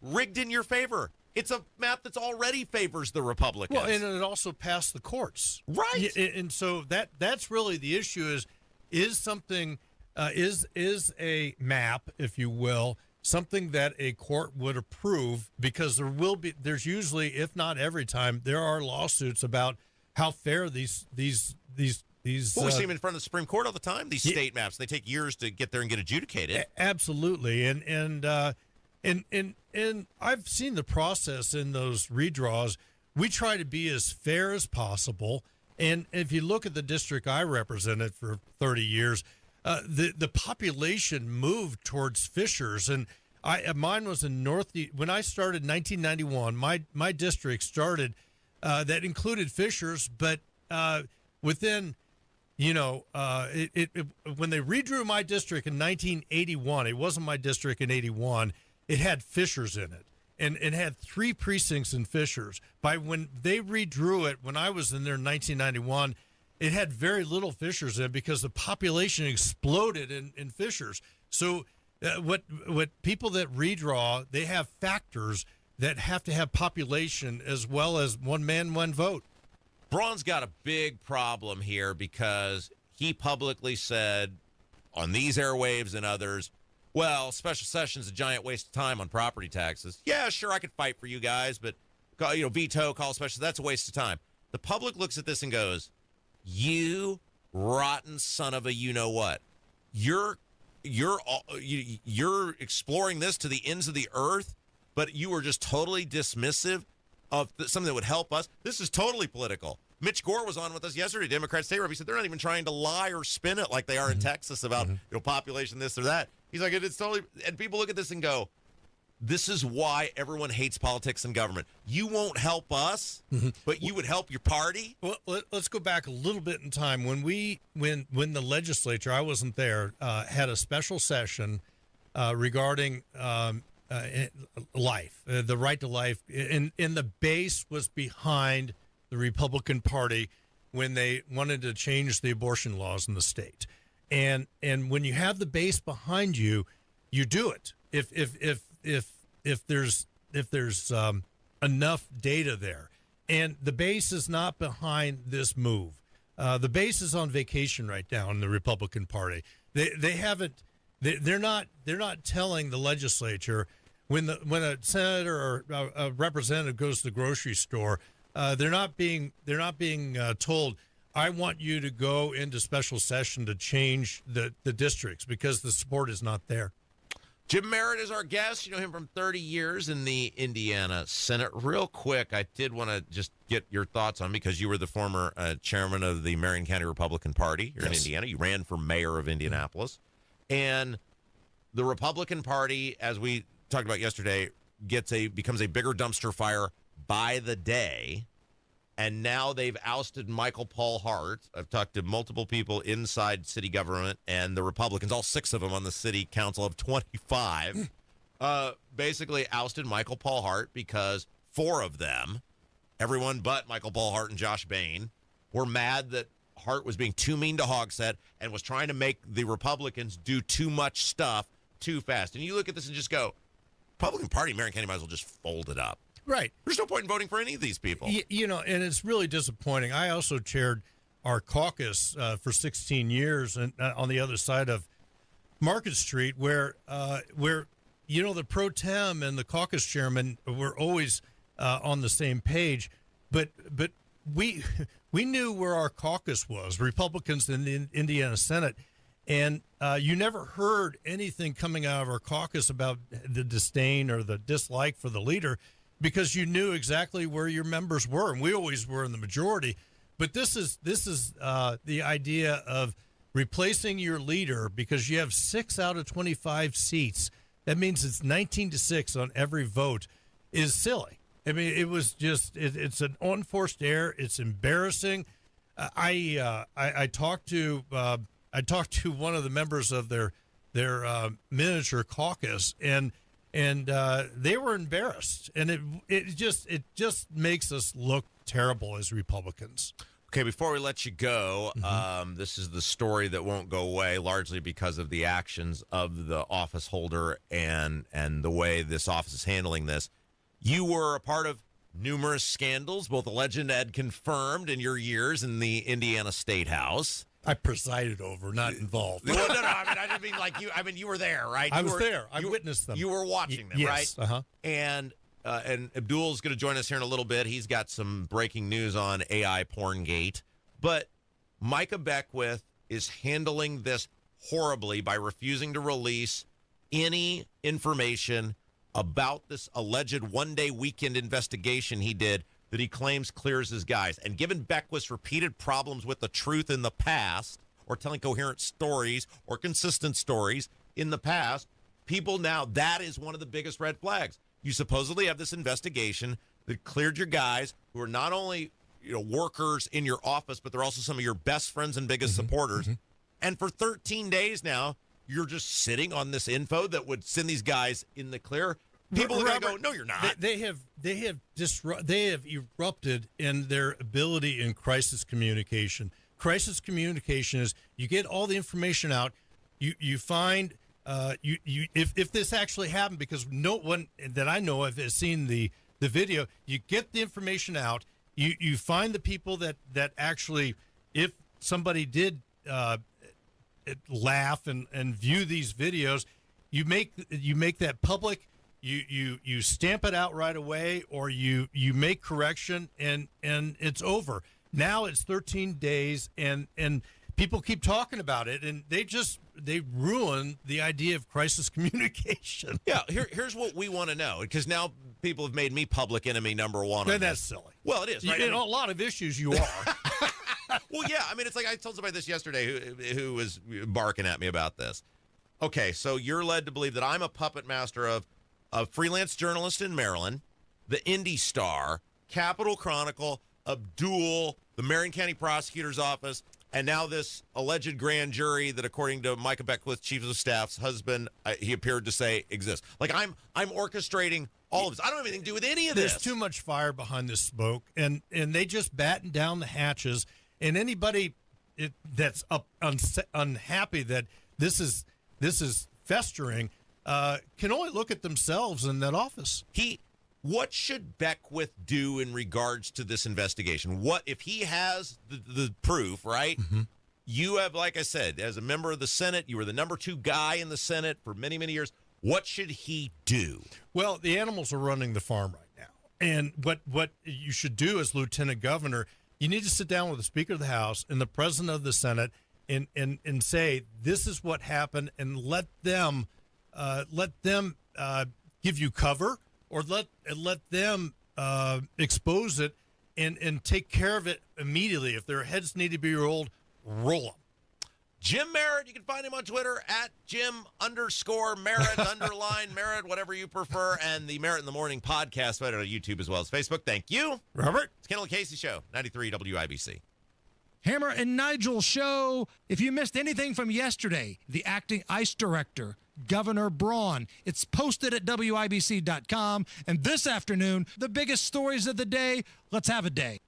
rigged in your favor. It's a map that's already favors the Republicans. Well, and it also passed the courts, right? And so that's really the issue: is something is a map, if you will, something that a court would approve? Because there's usually, if not every time, there are lawsuits about how fair these. Well, we see them in front of the Supreme Court all the time. These state maps, they take years to get there and get adjudicated. Absolutely, and I've seen the process in those redraws. We try to be as fair as possible, and if you look at the district I represented for 30 years, the population moved towards Fishers, and mine was in Northeast. When I started in 1991, my district started that included Fishers, but within. You know, when they redrew my district in 1981, it wasn't my district in 81. It had Fishers in it, and it had 3 precincts in Fishers. By when they redrew it, when I was in there in 1991, it had very little Fishers in it because the population exploded in Fishers. So what people that redraw, they have factors that have to have population as well as one man, one vote. Braun's got a big problem here because he publicly said on these airwaves and others, well, special session's a giant waste of time on property taxes. Yeah, sure, I could fight for you guys, but veto, call special, that's a waste of time. The public looks at this and goes, you rotten son of a you-know-what. You're exploring this to the ends of the earth, but you were just totally dismissive of something that would help us. This is totally political. Mitch Gore was on with us yesterday, Democrat state rep. He said they're not even trying to lie or spin it like they are in Texas about population this or that. He's like, it's totally, and people look at this and go, this is why everyone hates politics and government. You won't help us, but you would help your party. Well, let's go back a little bit in time. When the legislature, I wasn't there, had a special session regarding life, the right to life, and the base was behind the Republican Party when they wanted to change the abortion laws in the state, and when you have the base behind you, you do it. If there's enough data there, and the base is not behind this move. The base is on vacation right now in the Republican Party. They haven't. They're not telling the legislature when a senator or a representative goes to the grocery store, they're not being told, I want you to go into special session to change the districts, because the support is not there. Jim Merritt is our guest. You know him from 30 years in the Indiana Senate. Real quick, I did want to just get your thoughts on, because you were the former chairman of the Marion County Republican Party here in Indiana. You ran for mayor of Indianapolis. And the Republican Party, as we talked about yesterday, becomes a bigger dumpster fire by the day. And now they've ousted Michael Paul Hart. I've talked to multiple people inside city government, and the Republicans, all 6 of them on the city council of 25, basically ousted Michael Paul Hart because 4 of them, everyone but Michael Paul Hart and Josh Bain, were mad that Hart was being too mean to Hogsett and was trying to make the Republicans do too much stuff too fast. And you look at this and just go, Republican Party, Marion County might as well just fold it up. Right. There's no point in voting for any of these people. And it's really disappointing. I also chaired our caucus for 16 years and on the other side of Market Street, where the pro tem and the caucus chairman were always on the same page, but we knew where our caucus was, Republicans in the Indiana Senate, And you never heard anything coming out of our caucus about the disdain or the dislike for the leader, because you knew exactly where your members were, and we always were in the majority. But this is the idea of replacing your leader because you have 6 out of 25 seats. That means it's 19-6 on every vote. Is silly. I mean, it was just it's an unforced error. It's embarrassing. I talked to one of the members of their miniature caucus, and they were embarrassed, and it just makes us look terrible as Republicans. Okay, before we let you go, this is the story that won't go away, largely because of the actions of the office holder and the way this office is handling this. You were a part of numerous scandals, both alleged and confirmed, in your years in the Indiana State House. I presided over, not involved. Well, no, I didn't mean like you. I mean, you were there, right? I was there. I witnessed them. You were watching them, yes, right? And Abdul's going to join us here in a little bit. He's got some breaking news on AI Porngate. But Micah Beckwith is handling this horribly by refusing to release any information about this alleged one-day weekend investigation he did that he claims clears his guys. And given Beckwith's repeated problems with the truth in the past, or telling coherent stories or consistent stories in the past, people now, that is one of the biggest red flags. You supposedly have this investigation that cleared your guys who are not only workers in your office, but they're also some of your best friends and biggest supporters. And for 13 days now, you're just sitting on this info that would send these guys in the clear. People are going to go, no, you're not. They have erupted in their ability in crisis communication. Crisis communication is you get all the information out. You find if this actually happened, because no one that I know of has seen the video. You get the information out. You find the people that actually, if somebody did laugh and view these videos, you make that public. You stamp it out right away, or you make correction, and it's over. Now it's 13 days, and people keep talking about it, and they ruin the idea of crisis communication. Yeah, here's what we want to know, because now people have made me public enemy number one. And that's silly. Well, it is, right? In a lot of issues, you are. Well, yeah. I mean, it's like I told somebody this yesterday who was barking at me about this. Okay, so you're led to believe that I'm a puppet master of a freelance journalist in Maryland, the Indy Star, Capitol Chronicle, Abdul, the Marion County Prosecutor's Office, and now this alleged grand jury that, according to Micah Beckwith, Chief of Staff's husband, he appeared to say exists. Like I'm orchestrating all of this. I don't have anything to do with any of this. There's too much fire behind this smoke, and they just batten down the hatches. And anybody that's unhappy that this is festering can only look at themselves in that office. What should Beckwith do in regards to this investigation? What if he has the proof, right? You have, like I said, as a member of the Senate, you were the number 2 guy in the Senate for many, many years. What should he do? Well, the animals are running the farm right now. And what you should do as Lieutenant Governor, you need to sit down with the Speaker of the House and the President of the Senate and say, this is what happened, and let them give you cover, or let them expose it and take care of it immediately. If their heads need to be rolled, roll them. Jim Merritt, you can find him on Twitter at Jim_Merritt, Merritt, whatever you prefer, and the Merritt in the Morning podcast, right on YouTube as well as Facebook. Thank you, Robert. It's Kendall Casey Show, 93 WIBC. Hammer and Nigel Show. If you missed anything from yesterday, the acting ICE director, Governor Braun. It's posted at WIBC.com. And this afternoon, the biggest stories of the day. Let's have a day.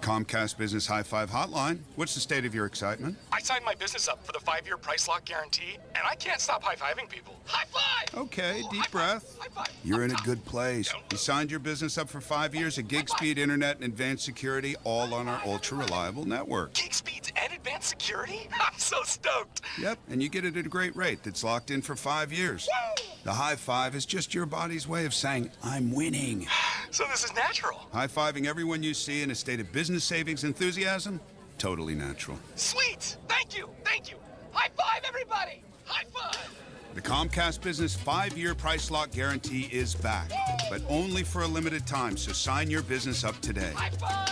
Comcast Business High Five Hotline. What's the state of your excitement? I signed my business up for the 5-year price lock guarantee, and I can't stop high-fiving people. High five! Okay, deep high breath. High five. You're in a good place. You signed your business up for 5 years of gig speed internet and advanced security, all on our ultra-reliable network. Gig speeds and advanced security? I'm so stoked. Yep, and you get it at a great rate that's locked in for 5 years. Woo! The high five is just your body's way of saying, I'm winning. So this is natural. High-fiving everyone you see in a state of business savings enthusiasm? Totally natural. Sweet! Thank you! Thank you! High five, everybody! High five! The Comcast Business 5-year price lock guarantee is back, but only for a limited time, so sign your business up today. High five!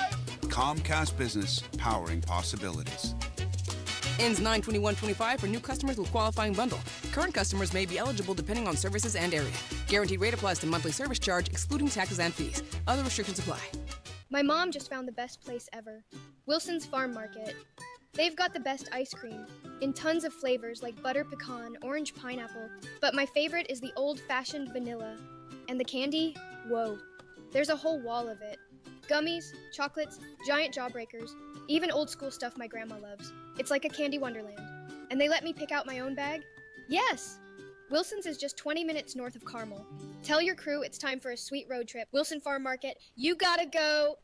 Comcast Business, powering possibilities. Ends 9/21/25 for new customers with qualifying bundle. Current customers may be eligible depending on services and area. Guaranteed rate applies to monthly service charge, excluding taxes and fees. Other restrictions apply. My mom just found the best place ever, Wilson's Farm Market. They've got the best ice cream, in tons of flavors like butter pecan, orange pineapple, but my favorite is the old-fashioned vanilla. And the candy, whoa, there's a whole wall of it. Gummies, chocolates, giant jawbreakers, even old school stuff my grandma loves. It's like a candy wonderland. And they let me pick out my own bag? Yes! Wilson's is just 20 minutes north of Carmel. Tell your crew it's time for a sweet road trip. Wilson Farm Market, you gotta go!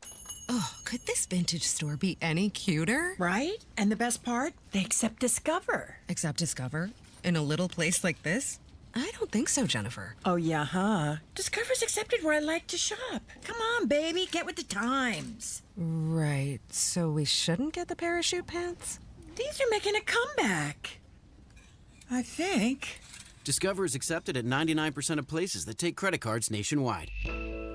Oh, could this vintage store be any cuter? Right? And the best part? They accept Discover. Accept Discover? In a little place like this? I don't think so, Jennifer. Oh, yeah, huh? Discover's accepted where I like to shop. Come on, baby, get with the times. Right, so we shouldn't get the parachute pants? These are making a comeback. I think. Discover is accepted at 99% of places that take credit cards nationwide.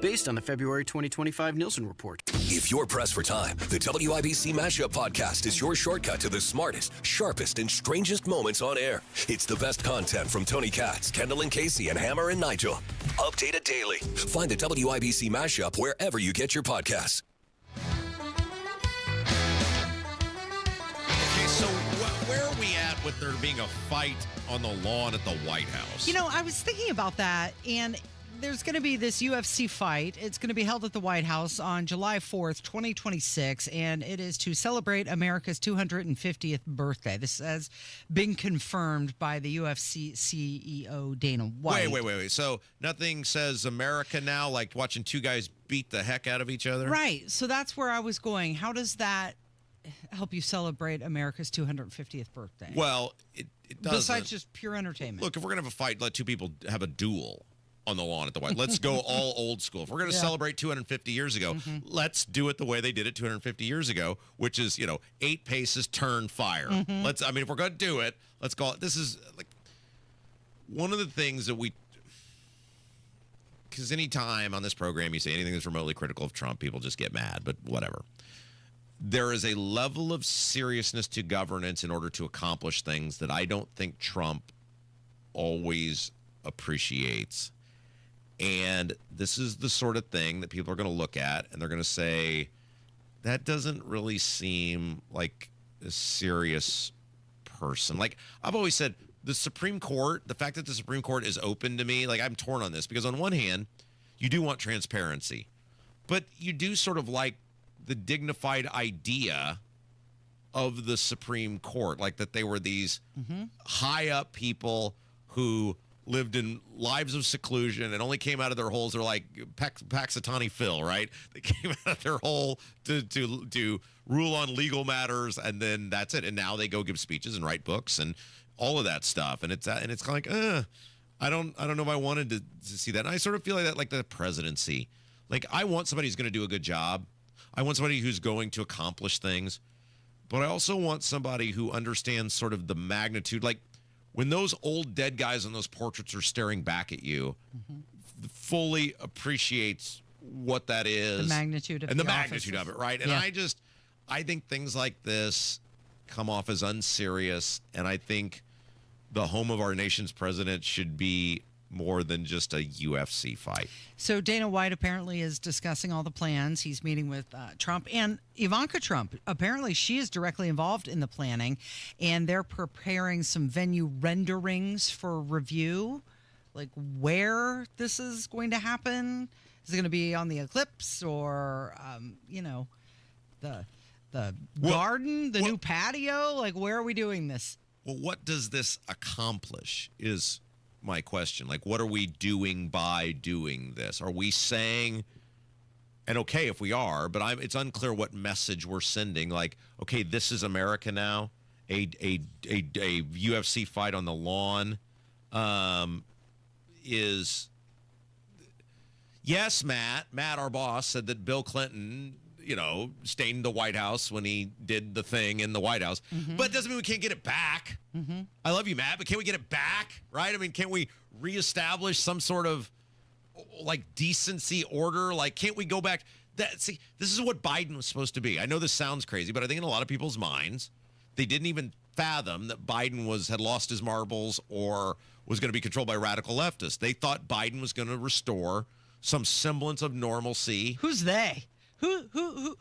Based on the February 2025 Nielsen report. If you're pressed for time, the WIBC Mashup Podcast is your shortcut to the smartest, sharpest, and strangest moments on air. It's the best content from Tony Katz, Kendall and Casey, and Hammer and Nigel. Updated daily. Find the WIBC Mashup wherever you get your podcasts. Okay, so where are we at with there being a fight on the lawn at the White House? You know, I was thinking about that, and there's going to be this UFC fight. It's going to be held at the White House on July 4th, 2026, and it is to celebrate America's 250th birthday. This has been confirmed by the UFC CEO, Dana White. Wait. So nothing says America now, like watching two guys beat the heck out of each other? Right. So that's where I was going. How does that help you celebrate America's 250th birthday? Well, it doesn't. Besides just pure entertainment. Look, if we're going to have a fight, let two people have a duel on the lawn at the White. Let's go all old school. If we're going to celebrate 250 years ago, let's do it the way they did it 250 years ago, which is, 8 paces, turn, fire. If we're going to do it, let's call it. This is like one of the things that because any time on this program you say anything that's remotely critical of Trump, people just get mad, but whatever. There is a level of seriousness to governance in order to accomplish things that I don't think Trump always appreciates. And this is the sort of thing that people are going to look at and they're going to say, that doesn't really seem like a serious person. Like I've always said, the Supreme Court, the fact that the Supreme Court is open to me, like I'm torn on this because on one hand, you do want transparency, but you do sort of like the dignified idea of the Supreme Court, like that they were these high up people who lived in lives of seclusion and only came out of their holes. They're like Paxitani Phil, right? They came out of their hole to rule on legal matters, and then that's it. And now they go give speeches and write books and all of that stuff. And it's kind of like, I don't know if I wanted to see that. And I sort of feel like that, like the presidency. Like I want somebody who's going to do a good job. I want somebody who's going to accomplish things, but I also want somebody who understands sort of the magnitude. Like when those old dead guys on those portraits are staring back at you, fully appreciates what that is. The magnitude of and the the magnitude offices. of it, right? And I think things like this come off as unserious, and I think the home of our nation's president should be more than just a UFC fight. So Dana White apparently is discussing all the plans. He's meeting with Trump and Ivanka Trump. Apparently she is directly involved in the planning, and they're preparing some venue renderings for review, like where this is going to happen. Is it going to be on the Eclipse or, the garden, the new patio? Like, where are we doing this? Well, what does this accomplish is my question. Like, what are we doing by doing this? Are we saying, and okay if we are, but it's unclear what message we're sending. Like, okay, this is America now. A UFC fight on the lawn is. Yes, Matt, our boss, said that Bill Clinton, stained the White House when he did the thing in the White House. But it doesn't mean we can't get it back. I love you, Matt, but can't we get it back, right? I mean, can't we reestablish some sort of, decency, order? Can't we go back? This is what Biden was supposed to be. I know this sounds crazy, but I think in a lot of people's minds, they didn't even fathom that Biden had lost his marbles or was going to be controlled by radical leftists. They thought Biden was going to restore some semblance of normalcy. Who's they? Who?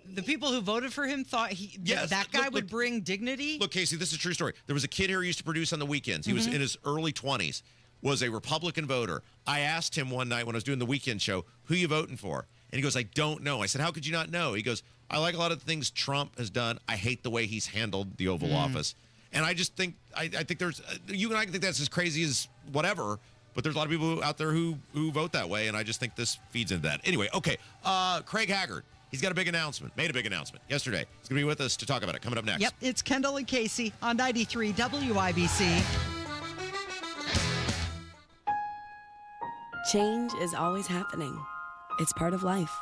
The people who voted for him thought that guy would bring dignity? Look, Casey, this is a true story. There was a kid here who used to produce on the weekends. He was in his early 20s, was a Republican voter. I asked him one night when I was doing the weekend show, who you voting for? And he goes, I don't know. I said, how could you not know? He goes, I like a lot of the things Trump has done. I hate the way he's handled the Oval Office. And I just think, I think there's, you and I think that's as crazy as whatever, but there's a lot of people out there who vote that way, and I just think this feeds into that. Anyway, okay, Craig Haggard. He's got made a big announcement yesterday. He's going to be with us to talk about it. Coming up next. Yep, it's Kendall and Casey on 93 WIBC. Change is always happening. It's part of life.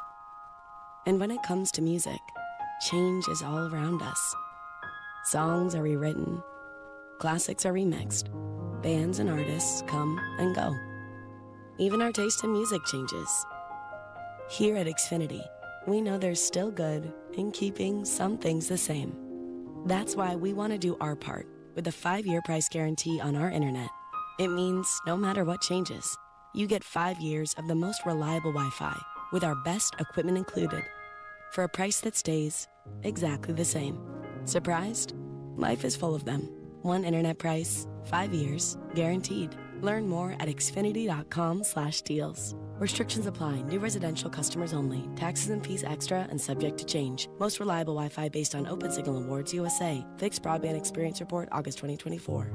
And when it comes to music, change is all around us. Songs are rewritten. Classics are remixed. Bands and artists come and go. Even our taste in music changes. Here at Xfinity, we know there's still good in keeping some things the same. That's why we want to do our part with a 5-year price guarantee on our internet. It means no matter what changes, you get 5 years of the most reliable Wi-Fi with our best equipment included for a price that stays exactly the same. Surprised? Life is full of them. One internet price, 5 years, guaranteed. Learn more at xfinity.com/deals. Restrictions apply. New residential customers only. Taxes and fees extra and subject to change. Most reliable Wi-Fi based on Open Signal Awards USA. Fixed Broadband Experience Report, August 2024.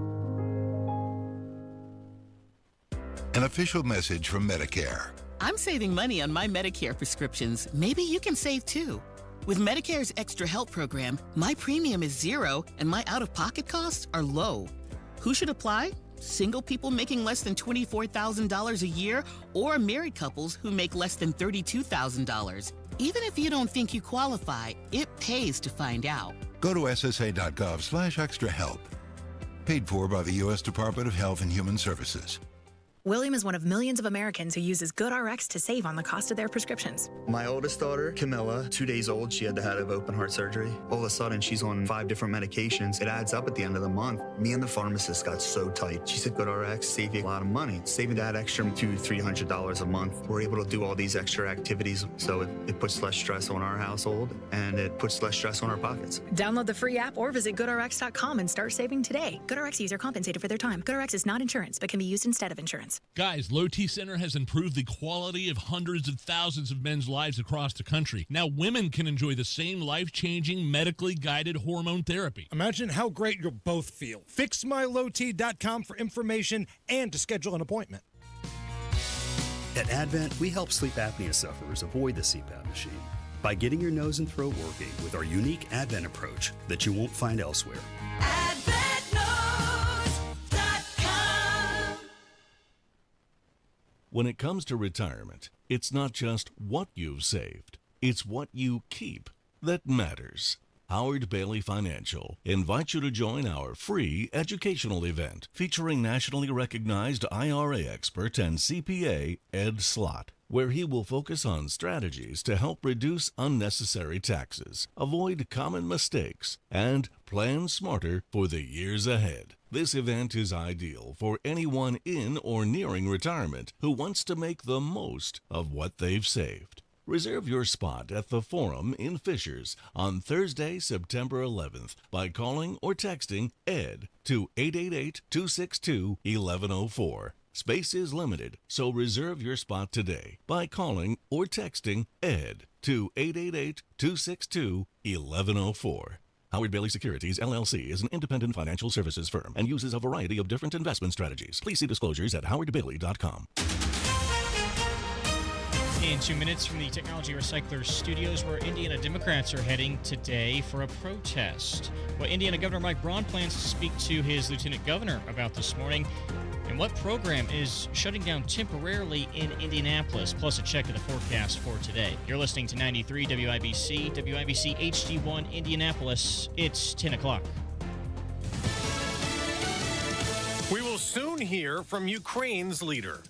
An official message from Medicare. I'm saving money on my Medicare prescriptions. Maybe you can save too. With Medicare's Extra Help program, my premium is zero and my out-of-pocket costs are low. Who should apply? Single people making less than $24,000 a year or married couples who make less than $32,000. Even if you don't think you qualify, it pays to find out. Go to ssa.gov/extrahelp. Paid for by the U.S. Department of Health and Human Services. William is one of millions of Americans who uses GoodRx to save on the cost of their prescriptions. My oldest daughter, Camilla, 2 days old, she had to have open heart surgery. All of a sudden, she's on 5 different medications. It adds up at the end of the month. Me and the pharmacist got so tight. She said, GoodRx save you a lot of money. Saving that extra $200-300 a month. We're able to do all these extra activities, so it puts less stress on our household, and it puts less stress on our pockets. Download the free app or visit GoodRx.com and start saving today. GoodRx user compensated for their time. GoodRx is not insurance, but can be used instead of insurance. Guys, Low T Center has improved the quality of hundreds of thousands of men's lives across the country. Now women can enjoy the same life-changing, medically guided hormone therapy. Imagine how great you'll both feel. FixMyLowT.com for information and to schedule an appointment. At Advent, we help sleep apnea sufferers avoid the CPAP machine by getting your nose and throat working with our unique Advent approach that you won't find elsewhere. When it comes to retirement, it's not just what you've saved, it's what you keep that matters. Howard Bailey Financial invites you to join our free educational event featuring nationally recognized IRA expert and CPA Ed Slott, where he will focus on strategies to help reduce unnecessary taxes, avoid common mistakes, and plan smarter for the years ahead. This event is ideal for anyone in or nearing retirement who wants to make the most of what they've saved. Reserve your spot at the Forum in Fishers on Thursday, September 11th by calling or texting ED to 888-262-1104. Space is limited, so reserve your spot today by calling or texting ED to 888-262-1104. Howard Bailey Securities, LLC is an independent financial services firm and uses a variety of different investment strategies. Please see disclosures at howardbailey.com. In 2 minutes from the Technology Recycler Studios, where Indiana Democrats are heading today for a protest. Well, Indiana Governor Mike Braun plans to speak to his lieutenant governor about this morning. And And what program is shutting down temporarily in Indianapolis? Plus a check of the forecast for today. You're listening to 93 WIBC, WIBC HD1 Indianapolis. It's 10 o'clock. We will soon hear from Ukraine's leader.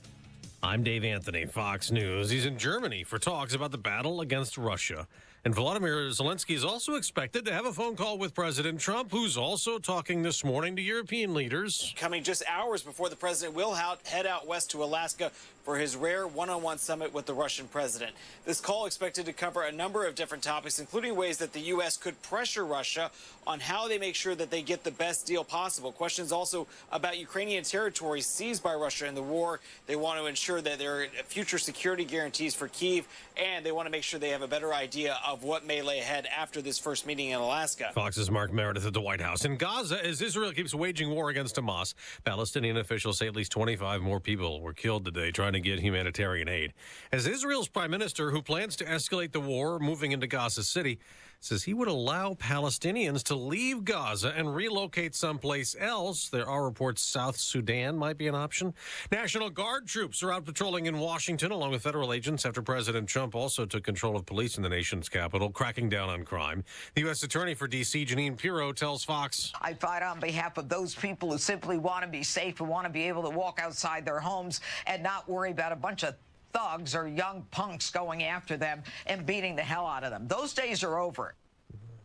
I'm Dave Anthony, Fox News. He's in Germany for talks about the battle against Russia. And Volodymyr Zelensky is also expected to have a phone call with President Trump, who's also talking this morning to European leaders. Coming just hours before the president will head out west to Alaska for his rare one-on-one summit with the Russian president. This call expected to cover a number of different topics, including ways that the U.S. could pressure Russia on how they make sure that they get the best deal possible. Questions also about Ukrainian territory seized by Russia in the war. They want to ensure that there are future security guarantees for Kyiv, and they want to make sure they have a better idea of what may lay ahead after this first meeting in Alaska. Fox's Mark Meredith at the White House. In Gaza, as Israel keeps waging war against Hamas, Palestinian officials say at least 25 more people were killed today trying to get humanitarian aid. As Israel's prime minister, who plans to escalate the war moving into Gaza City, says he would allow Palestinians to leave Gaza and relocate someplace else. There are reports South Sudan might be an option. National Guard troops are out patrolling in Washington along with federal agents after President Trump also took control of police in the nation's capital, cracking down on crime. The U.S. Attorney for D.C., Janine Pirro, tells Fox, I fight on behalf of those people who simply want to be safe and want to be able to walk outside their homes and not worry about a bunch of thugs or young punks going after them and beating the hell out of them. Those days are over.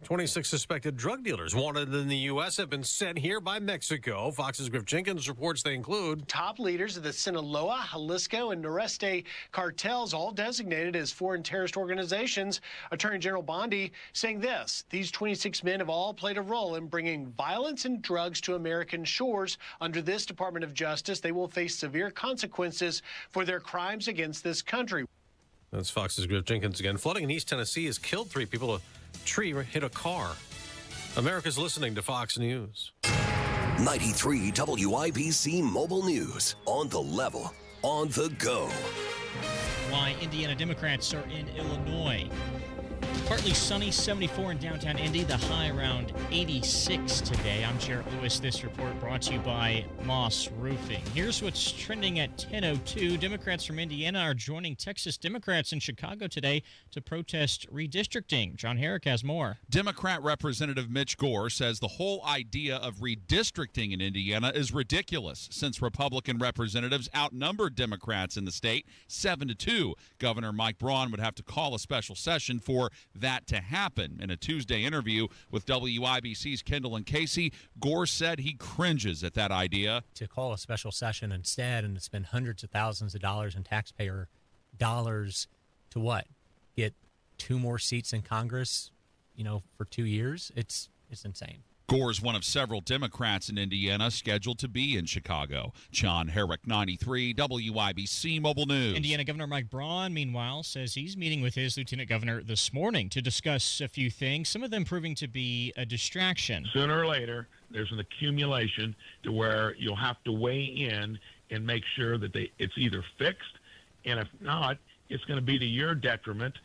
26 suspected drug dealers wanted in the U.S. have been sent here by Mexico. Fox's Griff Jenkins reports they include top leaders of the Sinaloa, Jalisco, and Noreste cartels, all designated as foreign terrorist organizations. Attorney General Bondi saying this: these 26 men have all played a role in bringing violence and drugs to American shores. Under this Department of Justice, they will face severe consequences for their crimes against this country. That's Fox's Griff Jenkins again. Flooding in East Tennessee has killed 3 people. A tree hit a car. America's listening to Fox News. 93 WIBC Mobile News. On the level, on the go. Why Indiana Democrats are in Illinois. Partly sunny, 74 in downtown Indy, the high around 86 today. I'm Jarrett Lewis. This report brought to you by Moss Roofing. Here's what's trending at 10:02. Democrats from Indiana are joining Texas Democrats in Chicago today to protest redistricting. John Herrick has more. Democrat Representative Mitch Gore says the whole idea of redistricting in Indiana is ridiculous since Republican representatives outnumbered Democrats in the state 7-2. Governor Mike Braun would have to call a special session for that to happen. In a Tuesday interview with WIBC's Kendall and Casey, Gore said he cringes at that idea. To call a special session instead and to spend hundreds of thousands of dollars in taxpayer dollars to what? Get 2 more seats in Congress, for 2 years? It's insane. Gore is one of several Democrats in Indiana scheduled to be in Chicago. John Herrick, 93 WIBC Mobile News. Indiana Governor Mike Braun, meanwhile, says he's meeting with his lieutenant governor this morning to discuss a few things, some of them proving to be a distraction. Sooner or later, there's an accumulation to where you'll have to weigh in and make sure that it's either fixed, and if not, it's going to be to your detriment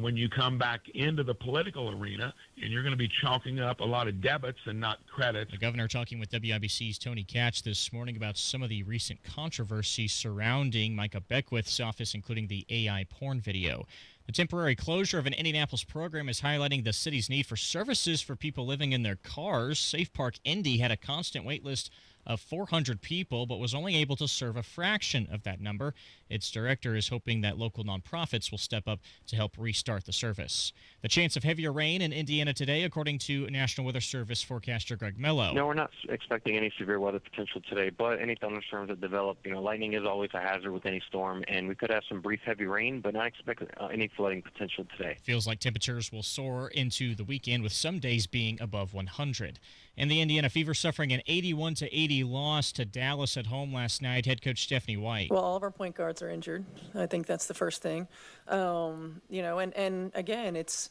when you come back into the political arena, and you're going to be chalking up a lot of debits and not credits. The governor talking with WIBC's Tony Katz this morning about some of the recent controversies surrounding Micah Beckwith's office, including the AI porn video. The temporary closure of an Indianapolis program is highlighting the city's need for services for people living in their cars. Safe Park Indy had a constant wait list of 400 people, but was only able to serve a fraction of that number. Its director is hoping that local nonprofits will step up to help restart the service. The chance of heavier rain in Indiana today, according to National Weather Service forecaster Greg Mello. No, we're not expecting any severe weather potential today, but any thunderstorms that develop, lightning is always a hazard with any storm, and we could have some brief heavy rain, but not expect any flooding potential today. Feels like temperatures will soar into the weekend, with some days being above 100. And the Indiana Fever suffering an 81-80 loss to Dallas at home last night. Head coach Stephanie White. Well, all of our point guards are injured. I think that's the first thing. And again, it's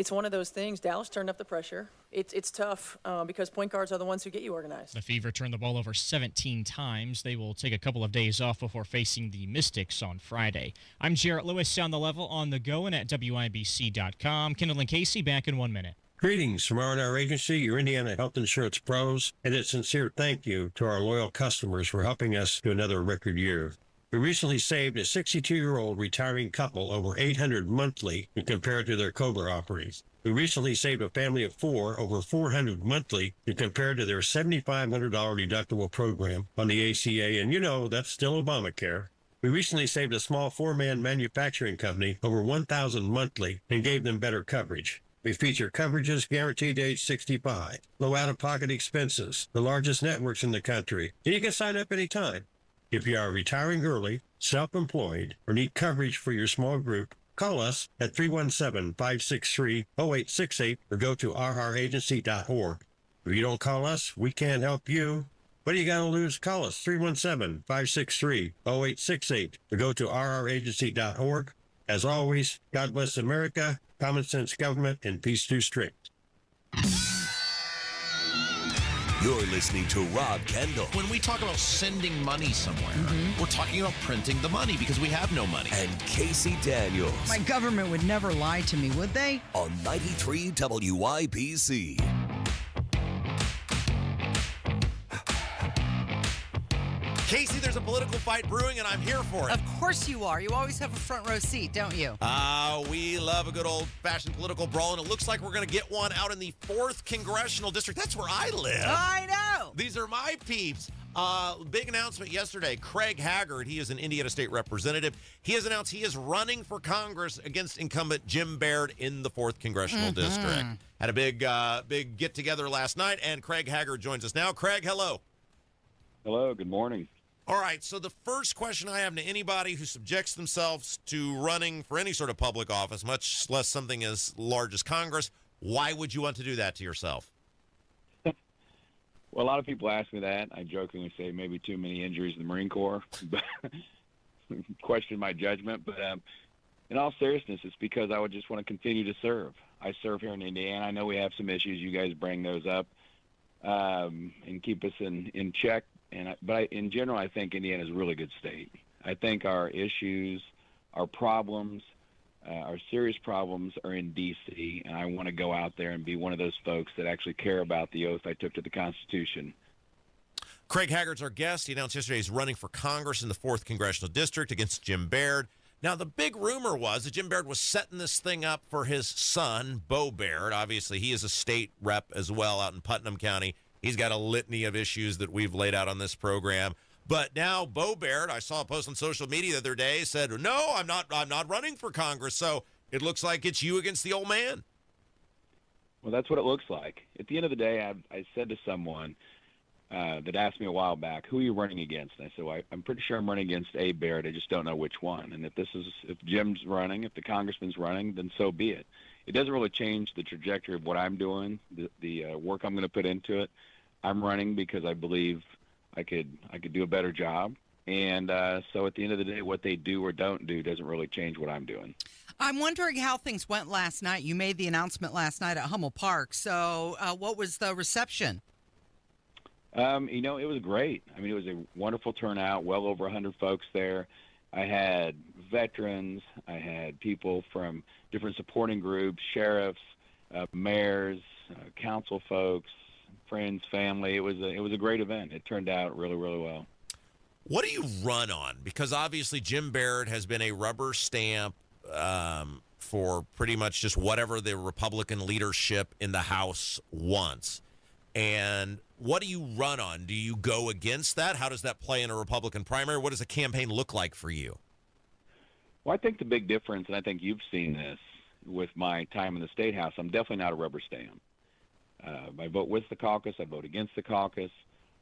one of those things. Dallas turned up the pressure. It's tough because point guards are the ones who get you organized. The Fever turned the ball over 17 times. They will take a couple of days off before facing the Mystics on Friday. I'm Jarrett Lewis on the level on the go and at WIBC.com. Kendall and Casey back in 1 minute. Greetings from R&R Agency, your Indiana health insurance pros, and a sincere thank you to our loyal customers for helping us to another record year. We recently saved a 62-year-old retiring couple over $800 monthly when compared to their COBRA offerings. We recently saved a family of 4 over $400 monthly when compared to their $7,500 deductible program on the ACA, and you know that's still Obamacare. We recently saved a small 4-man manufacturing company over $1,000 monthly and gave them better coverage. We feature coverages guaranteed to age 65, low out-of-pocket expenses, the largest networks in the country, and you can sign up anytime. If you are retiring early, self-employed, or need coverage for your small group, call us at 317-563-0868 or go to rragency.org. If you don't call us, we can't help you. What do you got to lose? Call us 317-563-0868 or go to rragency.org. As always, God bless America, common sense government, and peace through strength. You're listening to Rob Kendall. When we talk about sending money somewhere, we're talking about printing the money because we have no money. And Casey Daniels. My government would never lie to me, would they? On 93 WYPC. Casey, there's a political fight brewing, and I'm here for it. Of course you are. You always have a front row seat, don't you? We love a good old-fashioned political brawl, and it looks like we're going to get one out in the 4th Congressional District. That's where I live. I know. These are my peeps. Big announcement yesterday. Craig Haggard, he is an Indiana State Representative. He has announced he is running for Congress against incumbent Jim Baird in the 4th Congressional District. Had a big get-together last night, and Craig Haggard joins us now. Craig, hello. Hello, good morning. All right, so the first question I have to anybody who subjects themselves to running for any sort of public office, much less something as large as Congress, why would you want to do that to yourself? Well, a lot of people ask me that. I jokingly say maybe too many injuries in the Marine Corps, but question my judgment. But in all seriousness, it's because I would just want to continue to serve. I serve here in Indiana. I know we have some issues. You guys bring those up and keep us in check. But in general, I think Indiana is a really good state. I think our issues, our problems, our serious problems are in D.C., and I want to go out there and be one of those folks that actually care about the oath I took to the Constitution. Craig Haggard's our guest. He announced yesterday he's running for Congress in the 4th Congressional District against Jim Baird. Now, the big rumor was that Jim Baird was setting this thing up for his son, Bo Baird. Obviously, he is a state rep as well out in Putnam County. He's got a litany of issues that we've laid out on this program. But now Bo Baird, I saw a post on social media the other day, said, no, I'm not running for Congress. So it looks like it's you against the old man. Well, that's what it looks like. At the end of the day, I said to someone that asked me a while back, who are you running against? And I said, well, I'm pretty sure I'm running against A. Baird. I just don't know which one. And if Jim's running, if the congressman's running, then so be it. It doesn't really change the trajectory of what I'm doing, the work I'm going to put into it. I'm running because I believe I could do a better job. And so at the end of the day, what they do or don't do doesn't really change what I'm doing. I'm wondering how things went last night. You made the announcement last night at Hummel Park. So what was the reception? It was great. I mean, it was a wonderful turnout, well over 100 folks there. I had veterans. I had people from different supporting groups, sheriffs, mayors, council folks, friends, family. It was a great event. It turned out really, really well. What do you run on? Because obviously Jim Baird has been a rubber stamp for pretty much just whatever the Republican leadership in the House wants. And what do you run on? Do you go against that? How does that play in a Republican primary? What does a campaign look like for you? Well, I think the big difference, and I think you've seen this with my time in the State House, I'm definitely not a rubber stamp. I vote with the caucus. I vote against the caucus.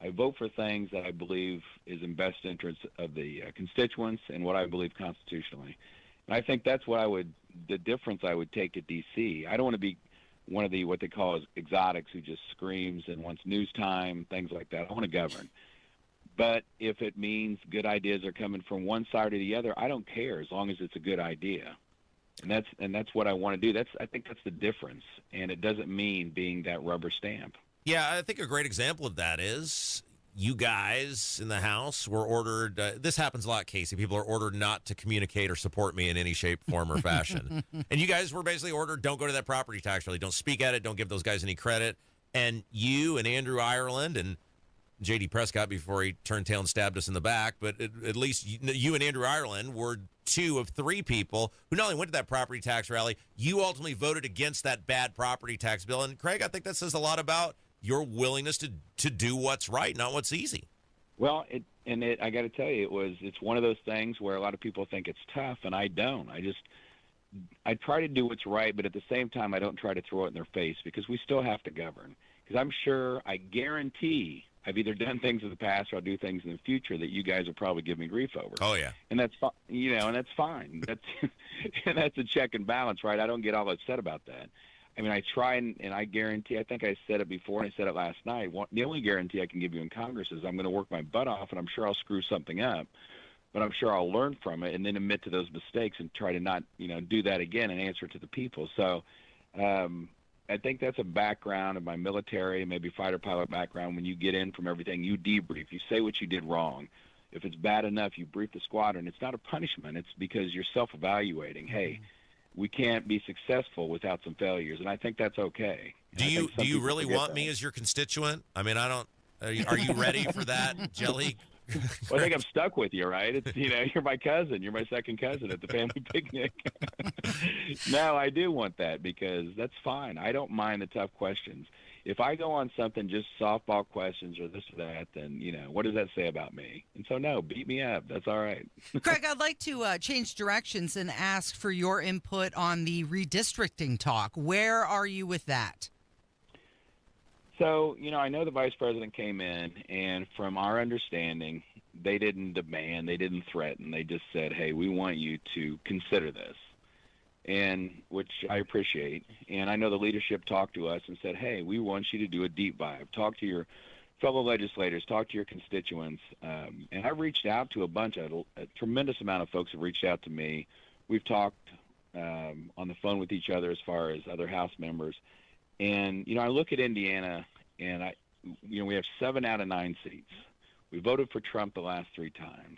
I vote for things that I believe is in best interest of the constituents and what I believe constitutionally. And I think that's the difference I would take at D.C. I don't want to be one of the what they call exotics who just screams and wants news time, things like that. I want to govern. But if it means good ideas are coming from one side or the other, I don't care as long as it's a good idea. And that's what I want to do. I think that's the difference, and it doesn't mean being that rubber stamp. Yeah, I think a great example of that is you guys in the House were ordered, this happens a lot, Casey. People are ordered not to communicate or support me in any shape, form, or fashion. And you guys were basically ordered, don't go to that property tax rally. Don't speak at it. Don't give those guys any credit. And you and Andrew Ireland and J.D. Prescott, before he turned tail and stabbed us in the back, but at least you and Andrew Ireland were 2 of 3 people who not only went to that property tax rally, you ultimately voted against that bad property tax bill. And, Craig, I think that says a lot about your willingness to do what's right, not what's easy. Well, I got to tell you, it's one of those things where a lot of people think it's tough, and I don't. I try to do what's right, but at the same time, I don't try to throw it in their face because we still have to govern. Because I guarantee I've either done things in the past or I'll do things in the future that you guys will probably give me grief over. Oh, yeah. And that's and that's fine. That's a check and balance, right? I don't get all upset about that. I mean, I try and I guarantee, I think I said it before and I said it last night, the only guarantee I can give you in Congress is I'm going to work my butt off, and I'm sure I'll screw something up, but I'm sure I'll learn from it and then admit to those mistakes and try to not, do that again and answer to the people. So I think that's a background of my military, maybe fighter pilot background. When you get in from everything, you debrief. You say what you did wrong. If it's bad enough, you brief the squadron. It's not a punishment. It's because you're self-evaluating. Hey, we can't be successful without some failures, and I think that's okay. Do you really want me as your constituent? I mean, I don't. Are you ready for that, Jelly? Well, I think I'm stuck with you, right? It's you're my cousin. You're my second cousin at the family picnic. No, I do want that because that's fine. I don't mind the tough questions. If I go on something just softball questions or this or that, then, what does that say about me? And so, no, beat me up. That's all right. Craig, I'd like to change directions and ask for your input on the redistricting talk. Where are you with that? So, I know the vice president came in, and from our understanding, they didn't demand, they didn't threaten. They just said, hey, we want you to consider this. And which I appreciate. And I know the leadership talked to us and said, hey, we want you to do a deep dive. Talk to your fellow legislators. Talk to your constituents. And I've reached out to a tremendous amount of folks have reached out to me. We've talked on the phone with each other as far as other House members. And, I look at Indiana, and we have 7 out of 9 seats. We voted for Trump the last 3 times.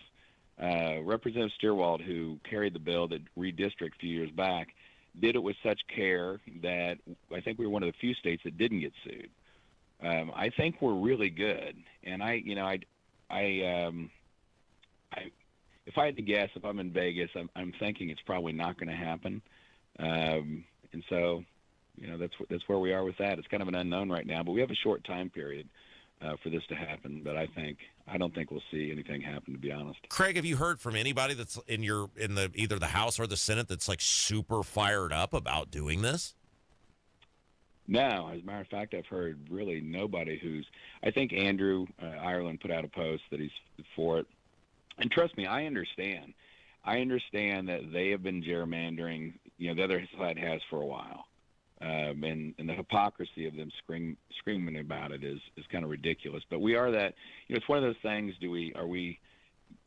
Representative Stierwald, who carried the bill that redistrict a few years back, did it with such care that I think we were one of the few states that didn't get sued. I think we're really good, and if I had to guess, if I'm in Vegas, I'm thinking it's probably not going to happen, and so that's where we are with that. It's kind of an unknown right now, but we have a short time period for this to happen, but I don't think we'll see anything happen, to be honest. Craig, have you heard from anybody that's in either the House or the Senate that's like super fired up about doing this? No, as a matter of fact, I've heard really nobody I think Andrew Ireland put out a post that he's for it. And trust me, I understand. I understand that they have been gerrymandering, the other side has for a while. And the hypocrisy of them screaming about it is kind of ridiculous. But we are that. It's one of those things. Are we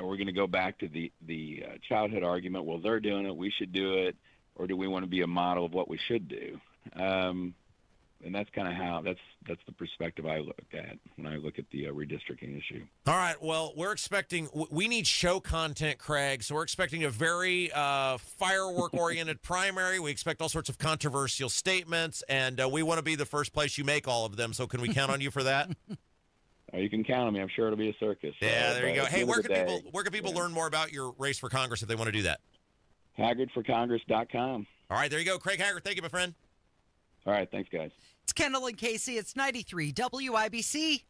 going to go back to the childhood argument? Well, they're doing it, we should do it, or do we want to be a model of what we should do? And that's kind of how that's the perspective I look at when I look at the redistricting issue. All right. Well, we need show content, Craig. So we're expecting a very firework-oriented primary. We expect all sorts of controversial statements, and we want to be the first place you make all of them. So can we count on you for that? You can count on me. I'm sure it'll be a circus. Yeah, there you go. Hey, where can people learn more about your race for Congress if they want to do that? HaggardForCongress.com. All right, there you go. Craig Haggard, thank you, my friend. All right, thanks, guys. It's Kendall and Casey. It's 93 WIBC.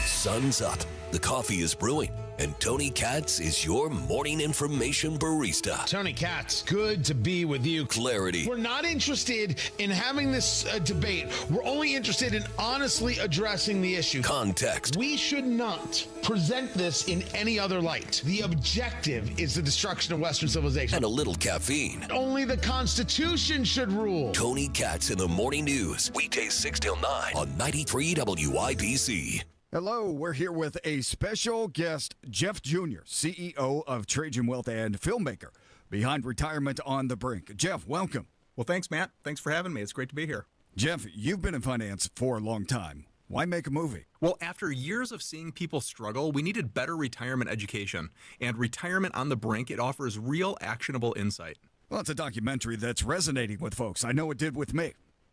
Sun's up, the coffee is brewing, and Tony Katz is your morning information barista. Tony Katz, good to be with you. Clarity. We're not interested in having this debate. We're only interested in honestly addressing the issue. Context. We should not present this in any other light. The objective is the destruction of Western civilization. And a little caffeine. Only the Constitution should rule. Tony Katz in the Morning News. Weekdays 6 till 9 on 93 WIBC. Hello, we're here with a special guest, Jeff Jr., CEO of Trajan Wealth and filmmaker, behind retirement on the brink. Jeff, welcome. Well, thanks, Matt. Thanks for having me. It's great to be here. Jeff, you've been in finance for a long time. Why make a movie? Well, after years of seeing people struggle, we needed better retirement education. And Retirement on the Brink, it offers real actionable insight. Well, it's a documentary that's resonating with folks. I know it did with me.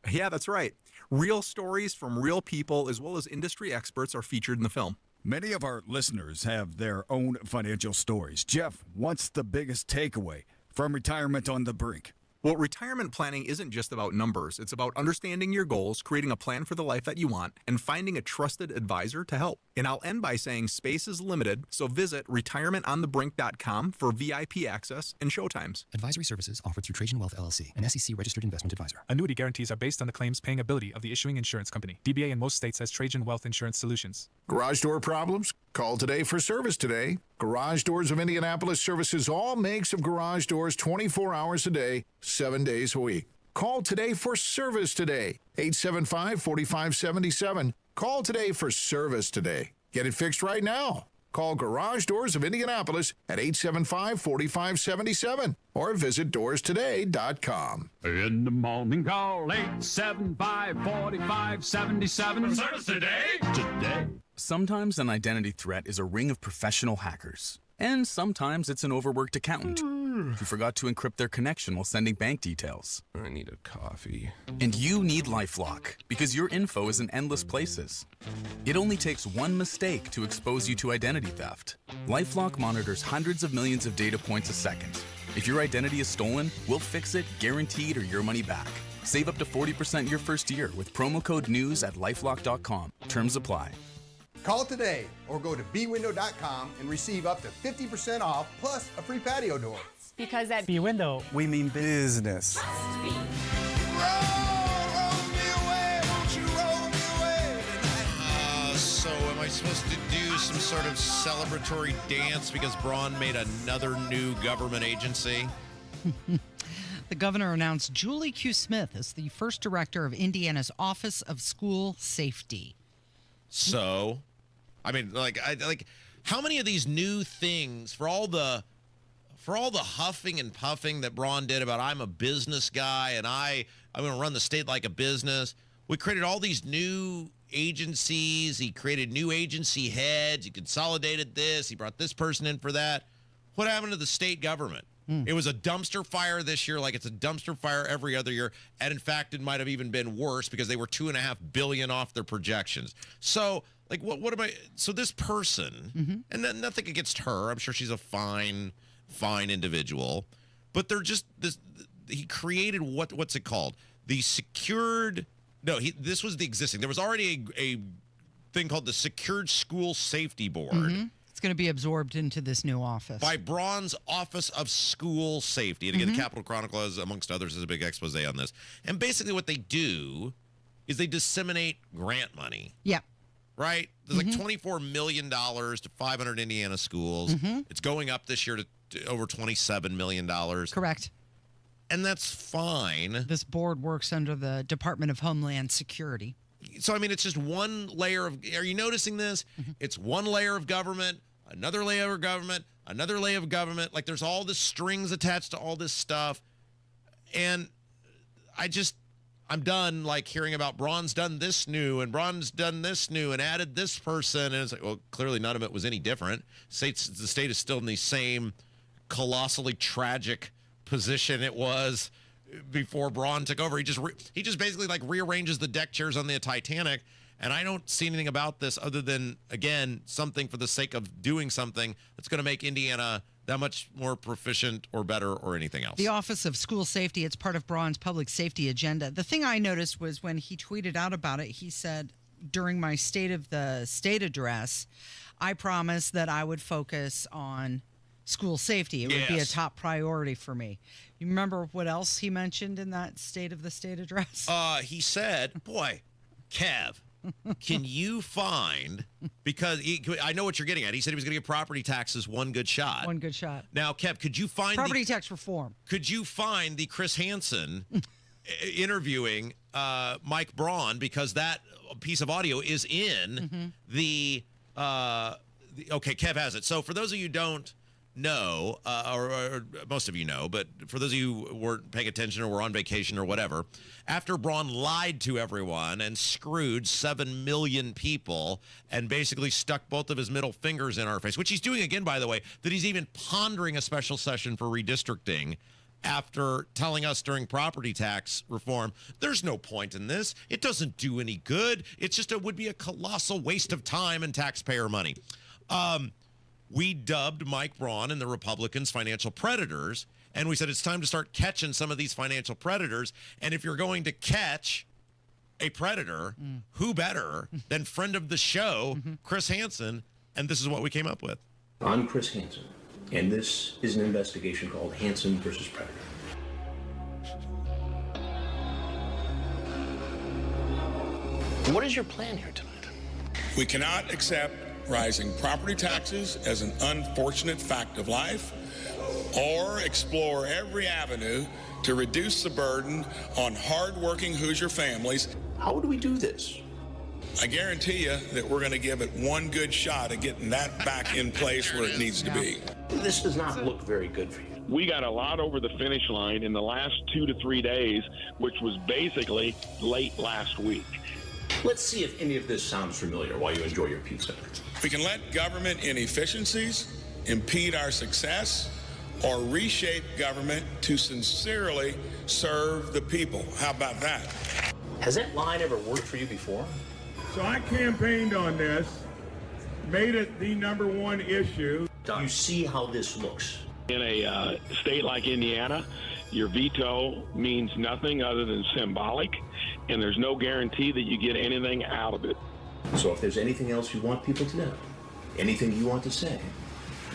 Yeah, that's right. Real stories from real people as well as industry experts are featured in the film. Many of our listeners have their own financial stories. Jeff, what's the biggest takeaway from Retirement on the Brink? Well, retirement planning isn't just about numbers. It's about understanding your goals, creating a plan for the life that you want, and finding a trusted advisor to help. And I'll end by saying space is limited, so visit retirementonthebrink.com for VIP access and showtimes. Advisory services offered through Trajan Wealth LLC, an SEC registered investment advisor. Annuity guarantees are based on the claims paying ability of the issuing insurance company. DBA in most states has Trajan Wealth Insurance Solutions. Garage door problems? Call today for service today. Garage Doors of Indianapolis services all makes of garage doors 24 hours a day, 7 days a week. Call today for service today. 875-4577. Call today for service today. Get it fixed right now. Call Garage Doors of Indianapolis at 875-4577 or visit doorstoday.com. In the morning, call 875-4577. Service today. Today. Sometimes an identity threat is a ring of professional hackers. And sometimes it's an overworked accountant who forgot to encrypt their connection while sending bank details. I need a coffee. And you need LifeLock because your info is in endless places. It only takes one mistake to expose you to identity theft. LifeLock monitors hundreds of millions of data points a second. If your identity is stolen, we'll fix it, guaranteed, or your money back. Save up to 40% your first year with promo code NEWS at LifeLock.com. Terms apply. Call today or go to bwindow.com and receive up to 50% off plus a free patio door. Because at B-Window, We mean business. So am I supposed to do some sort of celebratory dance because Braun made another new government agency? The governor announced Julie Q. Smith as the first director of Indiana's Office of School Safety. So, I mean, how many of these new things for all the huffing and puffing that Braun did about I'm a business guy and I'm going to run the state like a business? We created all these new agencies. He created new agency heads. He consolidated this. He brought this person in for that. What happened to the state government? It was a dumpster fire this year, like it's a dumpster fire every other year. And in fact, it might have even been worse because they were $2.5 billion off their projections. So, like, what am I? So this person, and then nothing against her. I'm sure she's a fine individual, but they're just this. He created what's it called? The secured. No, this was the existing. There was already a thing called the Secured School Safety Board. It's going to be absorbed into this new office. By Braun's Office of School Safety. And again, the Capitol Chronicle, amongst others, has a big expose on this. And basically what they do is they disseminate grant money. Yeah. Right? There's like $24 million to 500 Indiana schools. It's going up this year to over $27 million. Correct. And that's fine. This board works under the Department of Homeland Security. So, I mean, it's just one layer of, are you noticing this? It's one layer of government, another layer of government, another layer of government. Like there's all the strings attached to all this stuff. And I'm done like hearing about Braun's done this new and Braun's done this new and added this person. And it's like, well, clearly none of it was any different. The state is still in the same colossally tragic position it was before Braun took over. He just basically like rearranges the deck chairs on the Titanic, and I don't see anything about this other than, again, something for the sake of doing something that's going to make Indiana that much more proficient or better or anything else. The Office of School Safety, it's part of Braun's public safety agenda. The thing I noticed was when he tweeted out about it, he said, during my State of the State address, I promised that I would focus on school safety. It would be a top priority for me. You remember what else he mentioned in that State of the State address? He said, boy, Kev, can you find, because I know what you're getting at. He said he was going to give property taxes one good shot. One good shot. Now, Kev, could you find property tax reform? Could you find the Chris Hansen interviewing Mike Braun, because that piece of audio is in the okay, Kev has it. So for those of you who don't know, or most of you know, but for those of you who weren't paying attention or were on vacation or whatever, after Braun lied to everyone and screwed 7 million people and basically stuck both of his middle fingers in our face, which he's doing again, by the way, that he's even pondering a special session for redistricting after telling us during property tax reform, there's no point in this. It doesn't do any good. It's just, it would be a colossal waste of time and taxpayer money. We dubbed Mike Braun and the Republicans financial predators, and we said it's time to start catching some of these financial predators. And if you're going to catch a predator, who better than friend of the show, Chris Hansen? And this is what we came up with. I'm Chris Hansen, and this is an investigation called Hansen versus Predator. What is your plan here tonight? We cannot accept rising property taxes as an unfortunate fact of life, or explore every avenue to reduce the burden on hardworking Hoosier families. How would we do this? I guarantee you that we're going to give it one good shot at getting that back in place where it needs to be. This does not look very good for you. We got a lot over the finish line in the last 2 to 3 days, which was basically late last week. Let's see if any of this sounds familiar while you enjoy your pizza. We can let government inefficiencies impede our success, or reshape government to sincerely serve the people. How about that? Has that line ever worked for you before? So I campaigned on this, made it the #1 issue. You see how this looks. In a state like Indiana, your veto means nothing other than symbolic, and there's no guarantee that you get anything out of it. So if there's anything else you want people to know, anything you want to say,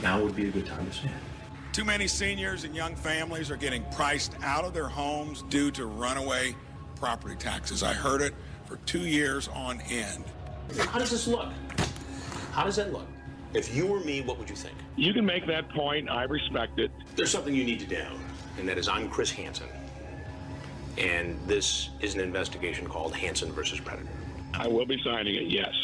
now would be a good time to say it. Too many seniors and young families are getting priced out of their homes due to runaway property taxes. I heard it for 2 years on end. How does this look? How does that look? If you were me, what would you think? You can make that point. I respect it. There's something you need to know, and that is I'm Chris Hansen. And this is an investigation called Hansen versus Predator. I will be signing it, yes.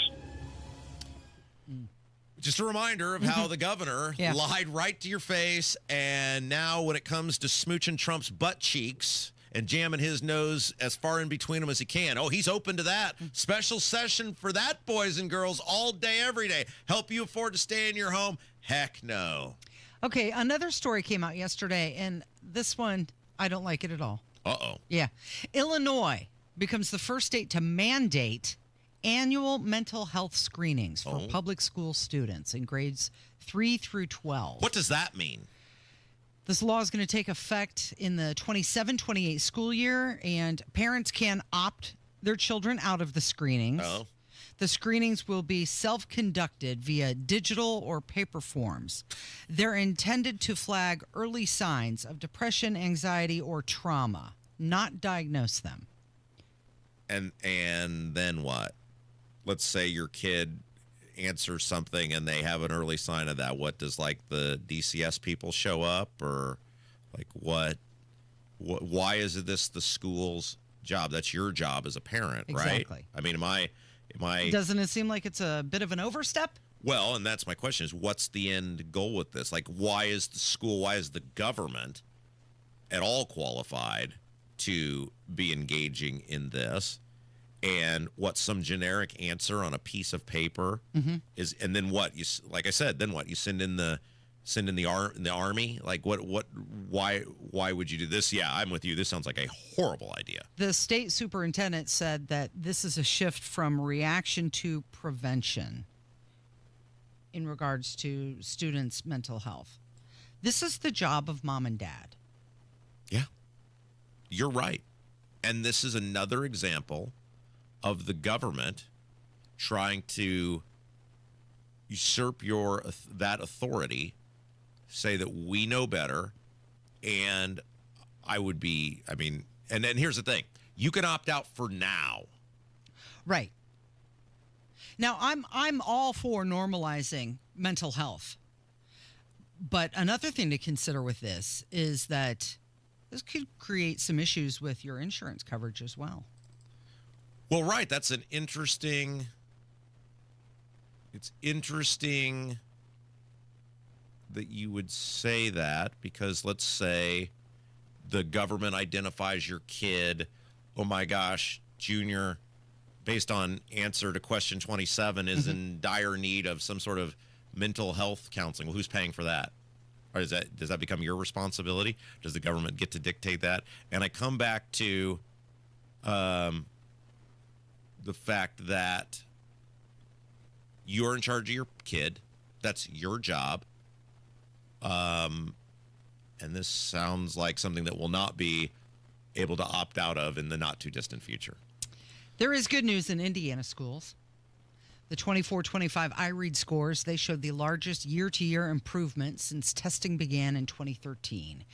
Just a reminder of how the governor lied right to your face, and now when it comes to smooching Trump's butt cheeks and jamming his nose as far in between them as he can, oh, he's open to that. Special session for that, boys and girls, all day, every day. Help you afford to stay in your home? Heck no. Okay, another story came out yesterday, and this one, I don't like it at all. Uh-oh. Yeah. Illinois becomes the first state to mandate annual mental health screenings for public school students in grades 3 through 12. What does that mean? This law is going to take effect in the 27-28 school year, and parents can opt their children out of the screenings. Oh. The screenings will be self-conducted via digital or paper forms. They're intended to flag early signs of depression, anxiety, or trauma, not diagnose them. And then what? Let's say your kid answers something and they have an early sign of that. What does, like, the DCS people show up, or like what why is this the school's job? That's your job as a parent, right? Exactly. I mean, am I Doesn't it seem like it's a bit of an overstep? Well, and that's my question, is what's the end goal with this? Like, why is the school, why is the government at all qualified to be engaging in this? And what's some generic answer on a piece of paper is, and then what? You, like I said, then what? You send in the army? Like, why would you do this? Yeah, I'm with you. This sounds like a horrible idea. The state superintendent said that this is a shift from reaction to prevention in regards to students' mental health. This is the job of mom and dad. Yeah, you're right. And this is another example of the government trying to usurp that authority, say that we know better. And and then here's the thing. You can opt out for now. Right. Now, I'm all for normalizing mental health. But another thing to consider with this is that this could create some issues with your insurance coverage as well. Well, right. That's an interesting that you would say that, because let's say the government identifies your kid, oh my gosh, Junior, based on answer to question 27, is in dire need of some sort of mental health counseling. Well, who's paying for that? Or does that become your responsibility? Does the government get to dictate that? And I come back to the fact that you're in charge of your kid. That's your job. And this sounds like something that will not be able to opt out of in the not too distant future. There is good news in Indiana schools. The 24-25 iRead scores, they showed the largest year-to-year improvement since testing began in 2013.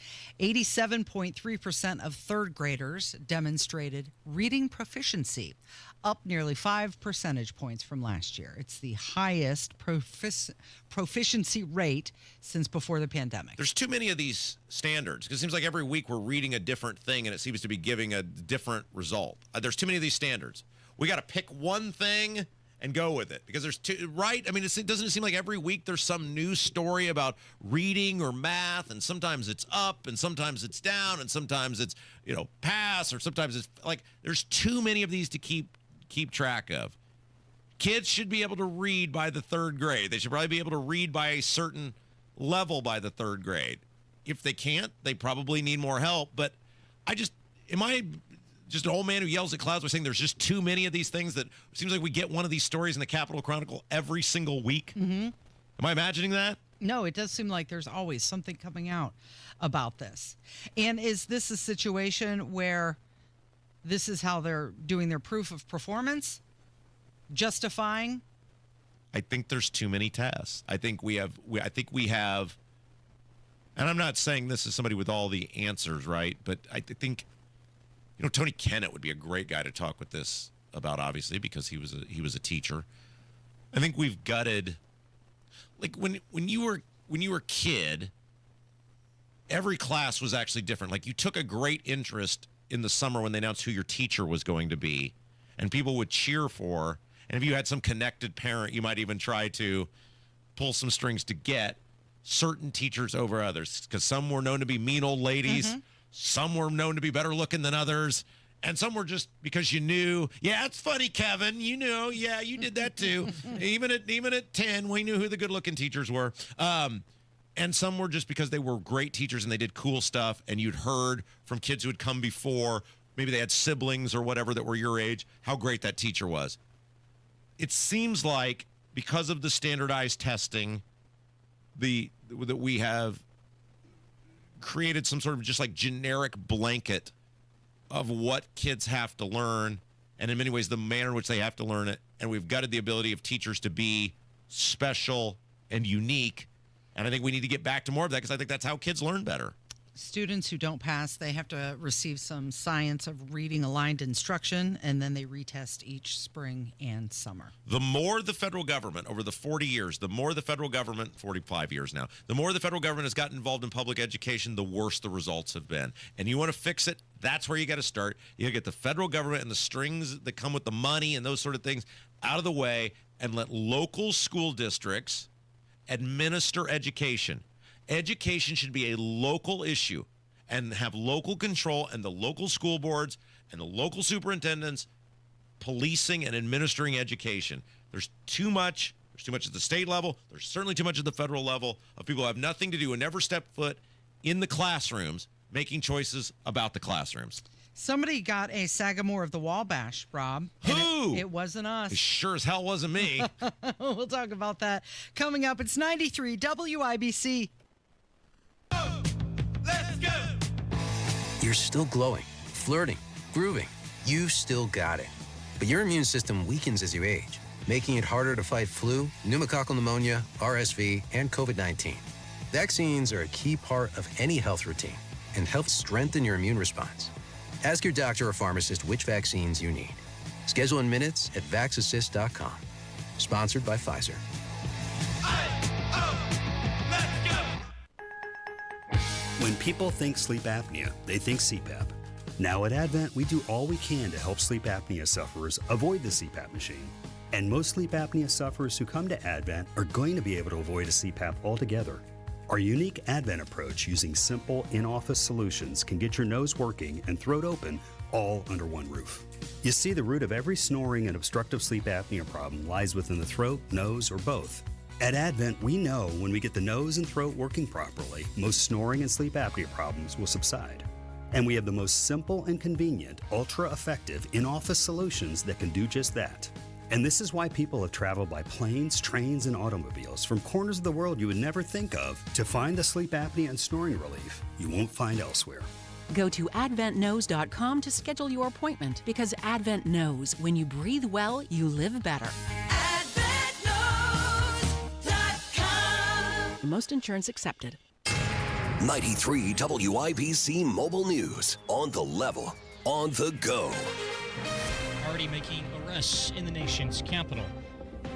87.3% of third graders demonstrated reading proficiency, up nearly 5 percentage points from last year. It's the highest proficiency rate since before the pandemic. There's too many of these standards, because it seems like every week we're reading a different thing and it seems to be giving a different result. There's too many of these standards. We got to pick one thing and go with it, because there's two, right? I mean, it doesn't seem like every week there's some news story about reading or math, and sometimes it's up and sometimes it's down and sometimes it's, pass, or sometimes it's like there's too many of these to keep track of. Kids should be able to read by the third grade. They should probably be able to read by a certain level by the third grade. If they can't, they probably need more help. But am I just an old man who yells at clouds by saying there's just too many of these things that it seems like we get one of these stories in the Capitol Chronicle every single week? Mm-hmm. Am I imagining that? No, it does seem like there's always something coming out about this. And is this a situation where this is how they're doing their proof of performance? Justifying? I think there's too many tests. I think we have, and I'm not saying this is somebody with all the answers, right? But I think, Tony Kennett would be a great guy to talk with this about, obviously, because he was a teacher. I think we've gutted, like when you were a kid, every class was actually different. Like you took a great interest in the summer when they announced who your teacher was going to be, and people would cheer for. And if you had some connected parent, you might even try to pull some strings to get certain teachers over others, because some were known to be mean old ladies. Mm-hmm. Some were known to be better looking than others. And some were just because you knew, yeah, it's funny, Kevin. You did that too. even at 10, we knew who the good looking teachers were. And some were just because they were great teachers and they did cool stuff. And you'd heard from kids who had come before, maybe they had siblings or whatever that were your age, how great that teacher was. It seems like because of the standardized testing, that we have created some sort of just like generic blanket of what kids have to learn, and in many ways the manner in which they have to learn it. And we've gutted the ability of teachers to be special and unique. And I think we need to get back to more of that, because I think that's how kids learn better. Students who don't pass, they have to receive some science of reading aligned instruction, and then they retest each spring and summer. The more the federal government, over the 40 years, 45 years now, the more the federal government has gotten involved in public education, the worse the results have been. And you want to fix it, that's where you got to start. You got to get the federal government and the strings that come with the money and those sort of things out of the way, and let local school districts administer education. Education should be a local issue and have local control, and the local school boards and the local superintendents policing and administering education. There's too much at the state level. There's certainly too much at the federal level of people who have nothing to do and never step foot in the classrooms making choices about the classrooms. Somebody got a Sagamore of the Wabash, Rob. Who? It wasn't us. It sure as hell wasn't me. We'll talk about that coming up. It's 93 WIBC. Let's go! You're still glowing, flirting, grooving. You still got it. But your immune system weakens as you age, making it harder to fight flu, pneumococcal pneumonia, RSV, and COVID-19. Vaccines are a key part of any health routine and help strengthen your immune response. Ask your doctor or pharmacist which vaccines you need. Schedule in minutes at vaxassist.com. Sponsored by Pfizer. When people think sleep apnea, they think CPAP. Now at Advent, we do all we can to help sleep apnea sufferers avoid the CPAP machine. And most sleep apnea sufferers who come to Advent are going to be able to avoid a CPAP altogether. Our unique Advent approach using simple in-office solutions can get your nose working and throat open all under one roof. You see, the root of every snoring and obstructive sleep apnea problem lies within the throat, nose, or both. At Advent, we know when we get the nose and throat working properly, most snoring and sleep apnea problems will subside. And we have the most simple and convenient, ultra-effective in-office solutions that can do just that. And this is why people have traveled by planes, trains, and automobiles from corners of the world you would never think of to find the sleep apnea and snoring relief you won't find elsewhere. Go to adventknows.com to schedule your appointment, because Advent knows when you breathe well, you live better. AdventKnows.com. Most insurance accepted. 93 WIBC Mobile News. On the level, on the go. Already making arrests in the nation's capital.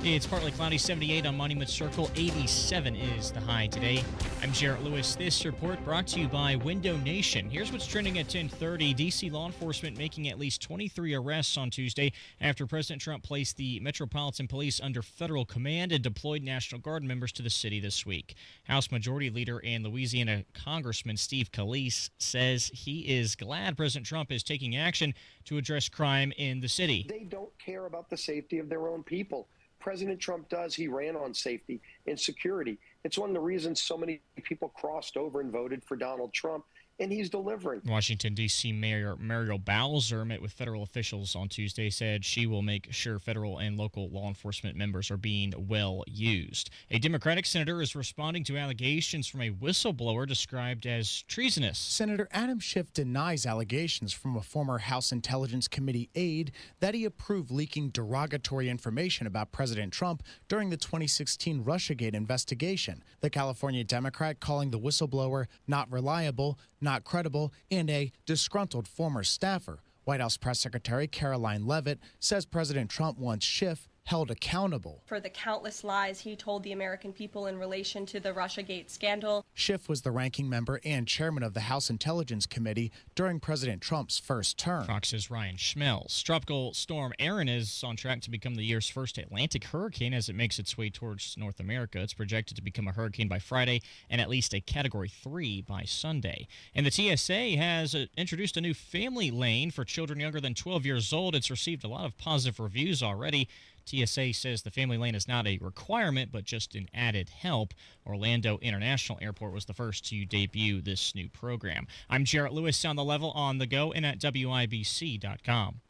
It's partly cloudy, 78 on Monument Circle, 87 is the high today. I'm Jarrett Lewis. This report brought to you by Window Nation. Here's what's trending at 10:30. D.C. law enforcement making at least 23 arrests on Tuesday after President Trump placed the Metropolitan Police under federal command and deployed National Guard members to the city this week. House Majority Leader and Louisiana Congressman Steve Scalise says he is glad President Trump is taking action to address crime in the city. They don't care about the safety of their own people. President Trump does. He ran on safety and security. It's one of the reasons so many people crossed over and voted for Donald Trump, and he's delivering. Washington, D.C. Mayor Muriel Bowser met with federal officials on Tuesday, said she will make sure federal and local law enforcement members are being well used. A Democratic senator is responding to allegations from a whistleblower described as treasonous. Senator Adam Schiff denies allegations from a former House Intelligence Committee aide that he approved leaking derogatory information about President Trump during the 2016 Russiagate investigation. The California Democrat calling the whistleblower not reliable, not credible, and a disgruntled former staffer. White House Press Secretary Caroline Leavitt says President Trump wants Schiff held accountable for the countless lies he told the American people in relation to the Russiagate scandal. Schiff was the ranking member and chairman of the House Intelligence Committee during President Trump's first term. Fox's Ryan Schmelz. Tropical storm Erin is on track to become the year's first Atlantic hurricane as it makes its way towards North America. It's projected to become a hurricane by Friday and at least a Category 3 by Sunday. And the TSA has introduced a new family lane for children younger than 12 years old. It's received a lot of positive reviews already. TSA says the family lane is not a requirement, but just an added help. Orlando International Airport was the first to debut this new program. I'm Jarrett Lewis on the level, on the go, and at WIBC.com.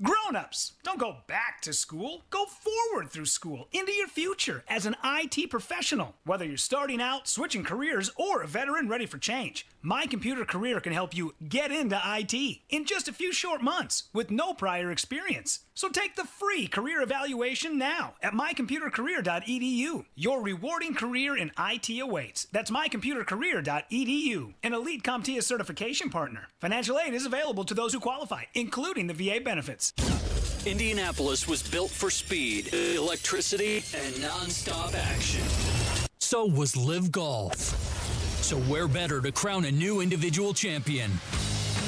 Grown-ups, don't go back to school. Go forward through school into your future as an IT professional. Whether you're starting out, switching careers, or a veteran ready for change, My Computer Career can help you get into IT in just a few short months with no prior experience. So take the free career evaluation now at mycomputercareer.edu. Your rewarding career in IT awaits. That's mycomputercareer.edu. An elite CompTIA certification partner. Financial aid is available to those who qualify, including the VA benefits. Indianapolis was built for speed, electricity, and non-stop action. So was Live Golf. So where better to crown a new individual champion?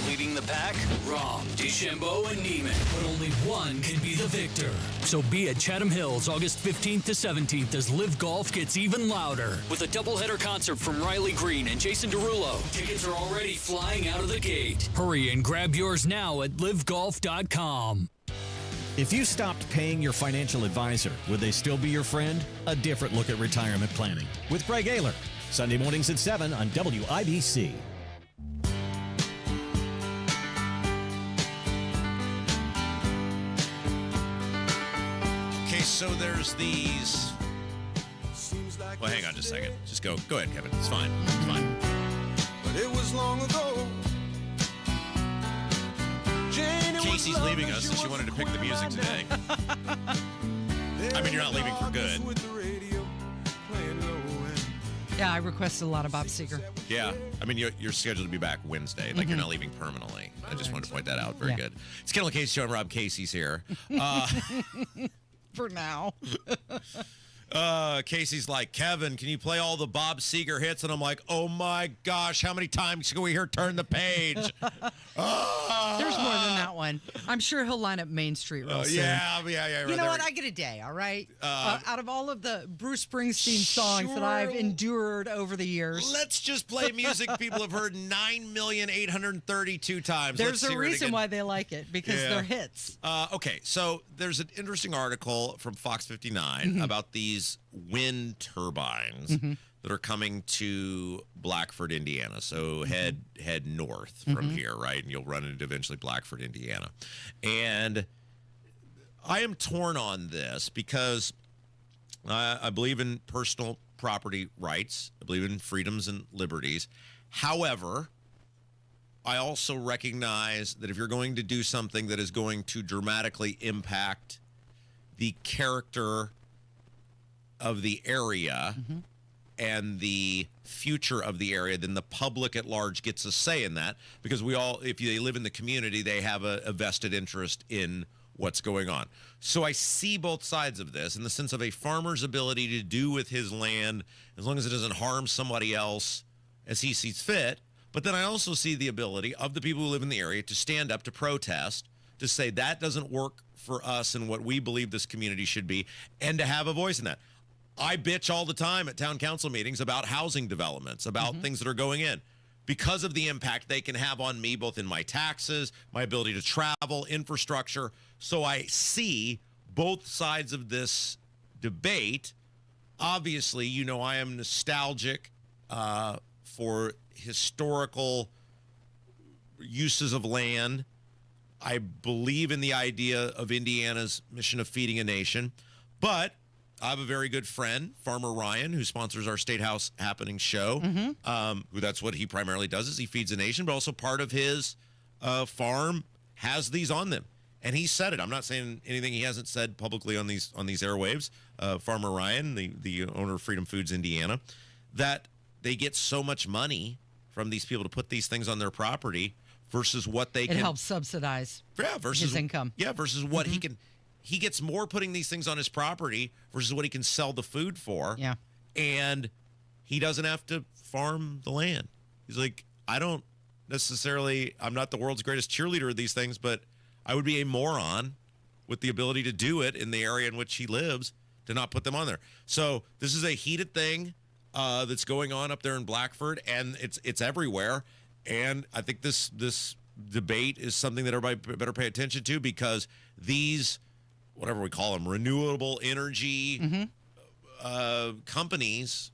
Leading the pack? Rahm, DeChambeau, and Neiman. But only one can be the victor. So be at Chatham Hills August 15th to 17th as Live Golf gets even louder. With a doubleheader concert from Riley Green and Jason Derulo. Tickets are already flying out of the gate. Hurry and grab yours now at livegolf.com. If you stopped paying your financial advisor, would they still be your friend? A different look at retirement planning with Greg Ayler. Sunday mornings at 7 on WIBC. Okay, so there's these. Well, hang on just a second. Just go ahead, Kevin. It's fine. It's fine. But it was long ago. Casey's leaving us, and she wanted to pick the music today. I mean, you're not leaving for good. Yeah, I requested a lot of Bob Seger. Yeah. I mean, you're scheduled to be back Wednesday. Like, you're not leaving permanently. I just wanted to point that out. Very good. It's Kendall Casey Show. I'm Rob Casey's here. For now. Casey's like, Kevin, can you play all the Bob Seger hits? And I'm like, oh my gosh, how many times can we hear Turn the Page? There's more than that one. I'm sure he'll line up Main Street real soon. Yeah. You know what? I get a day, all right? Out of all of the Bruce Springsteen songs that I've endured over the years. Let's just play music people have heard 9,832 times. There's a reason why they like it, because they're hits. Okay, so there's an interesting article from Fox 59 about these wind turbines that are coming to Blackford, Indiana. So head north from here, right? And you'll run into eventually Blackford, Indiana. And I am torn on this because I believe in personal property rights. I believe in freedoms and liberties. However, I also recognize that if you're going to do something that is going to dramatically impact the character of the area and the future of the area, then the public at large gets a say in that, because we all, if they live in the community, they have a vested interest in what's going on. So I see both sides of this in the sense of a farmer's ability to do with his land as long as it doesn't harm somebody else as he sees fit. But then I also see the ability of the people who live in the area to stand up, to protest, to say that doesn't work for us and what we believe this community should be, and to have a voice in that. I bitch all the time at town council meetings about housing developments, about things that are going in, because of the impact they can have on me, both in my taxes, my ability to travel, infrastructure. So I see both sides of this debate. Obviously, you know, I am nostalgic for historical uses of land. I believe in the idea of Indiana's mission of feeding a nation, but I have a very good friend, Farmer Ryan, who sponsors our State House Happening show. Who that's what he primarily does, is he feeds a nation, but also part of his farm has these on them. And he said it. I'm not saying anything he hasn't said publicly on these airwaves. Farmer Ryan, the owner of Freedom Foods Indiana, that they get so much money from these people to put these things on their property versus what they can. It helps subsidize his income. Yeah, versus what he can. He gets more putting these things on his property versus what he can sell the food for. Yeah. And he doesn't have to farm the land. He's like, I'm not the world's greatest cheerleader of these things, but I would be a moron with the ability to do it in the area in which he lives to not put them on there. So this is a heated thing that's going on up there in Blackford, and it's everywhere. And I think this debate is something that everybody better pay attention to, because these, whatever we call them, renewable energy companies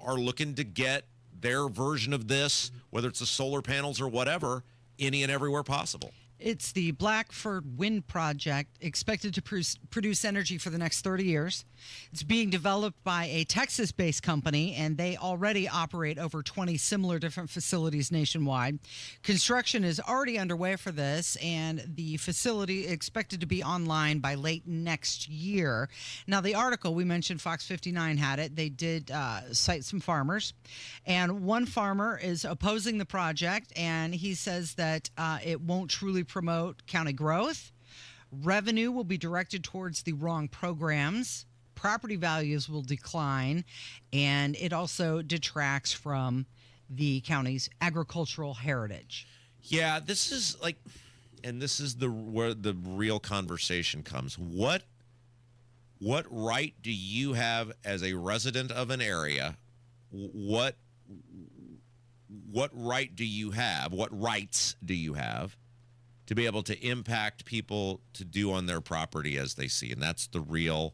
are looking to get their version of this, whether it's the solar panels or whatever, any and everywhere possible. It's the Blackford Wind Project, expected to produce energy for the next 30 years. It's being developed by a Texas-based company, and they already operate over 20 similar different facilities nationwide. Construction is already underway for this, and the facility is expected to be online by late next year. Now, the article we mentioned, Fox 59 had it. They did cite some farmers, and one farmer is opposing the project, and he says that it won't truly promote county growth. Revenue will be directed towards the wrong programs. Property values will decline, and it also detracts from the county's agricultural heritage. Yeah, this is where the real conversation comes. What right do you have as a resident of an area? What right do you have? What rights do you have to be able to impact people to do on their property as they see? And that's the real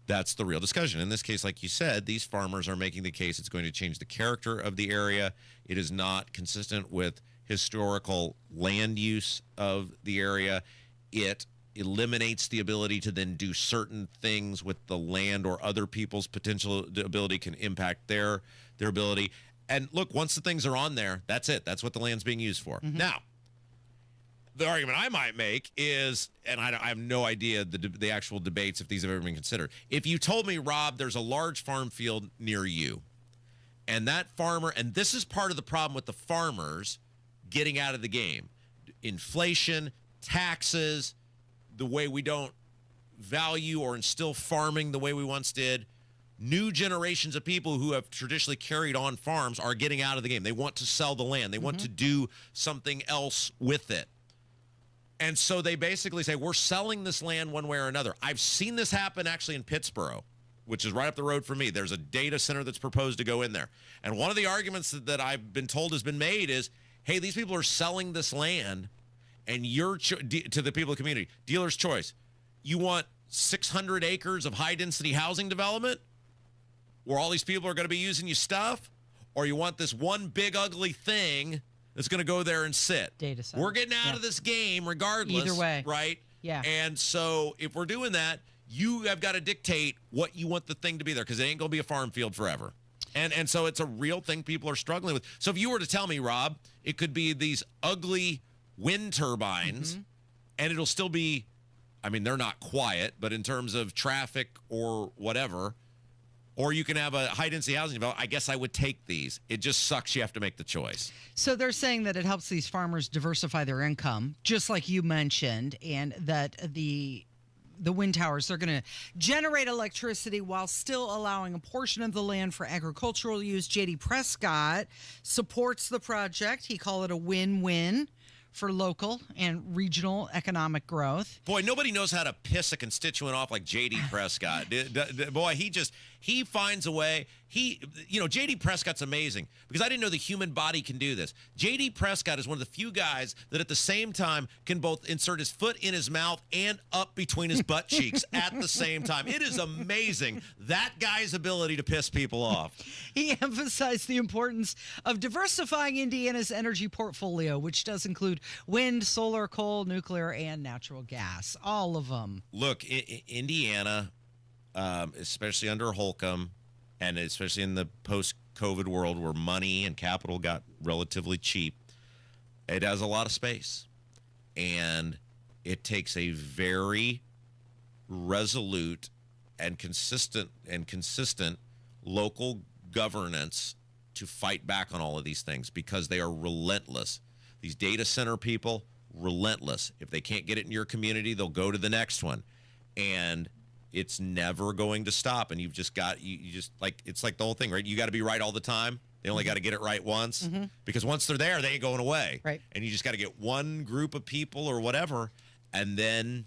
discussion. In this case, like you said, these farmers are making the case it's going to change the character of the area. It is not consistent with historical land use of the area. It eliminates the ability to then do certain things with the land, or other people's potential ability can impact their ability. And look, once the things are on there, that's it. That's what the land's being used for. Now, the argument I might make is, and I have no idea the actual debates, if these have ever been considered. If you told me, Rob, there's a large farm field near you, and that farmer, and this is part of the problem with the farmers getting out of the game, inflation, taxes, the way we don't value or instill farming the way we once did. New generations of people who have traditionally carried on farms are getting out of the game. They want to sell the land. They want to do something else with it. And so they basically say, we're selling this land one way or another. I've seen this happen actually in Pittsburgh, which is right up the road from me. There's a data center that's proposed to go in there. And one of the arguments that I've been told has been made is, hey, these people are selling this land, and you're to the people of the community, dealer's choice. You want 600 acres of high-density housing development where all these people are going to be using your stuff, or you want this one big ugly thing that's going to go there and sit. Data center. We're getting out of this game regardless. Either way. Right? Yeah. And so if we're doing that, you have got to dictate what you want the thing to be there, because it ain't going to be a farm field forever. And so it's a real thing people are struggling with. So if you were to tell me, Rob, it could be these ugly wind turbines, and it'll still be, I mean, they're not quiet, but in terms of traffic or whatever, or you can have a high-density housing development, I guess I would take these. It just sucks you have to make the choice. So they're saying that it helps these farmers diversify their income, just like you mentioned, and that the wind towers, they're going to generate electricity while still allowing a portion of the land for agricultural use. J.D. Prescott supports the project. He called it a win-win for local and regional economic growth. Boy, nobody knows how to piss a constituent off like J.D. Prescott. Boy, he finds a way. J.D. Prescott's amazing because I didn't know the human body can do this. J.D. Prescott is one of the few guys that at the same time can both insert his foot in his mouth and up between his butt cheeks at the same time. It is amazing, that guy's ability to piss people off. He emphasized the importance of diversifying Indiana's energy portfolio, which does include wind, solar, coal, nuclear, and natural gas. All of them. Look, Indiana, especially under Holcomb, and especially in the post-COVID world where money and capital got relatively cheap, it has a lot of space. And it takes a very resolute and consistent local governance to fight back on all of these things because they are relentless. These data center people, relentless. If they can't get it in your community, they'll go to the next one. And it's never going to stop. And you've just got, you just like, it's like the whole thing, right? You got to be right all the time. They only got to get it right once because once they're there, they ain't going away. Right. And you just got to get one group of people or whatever, and then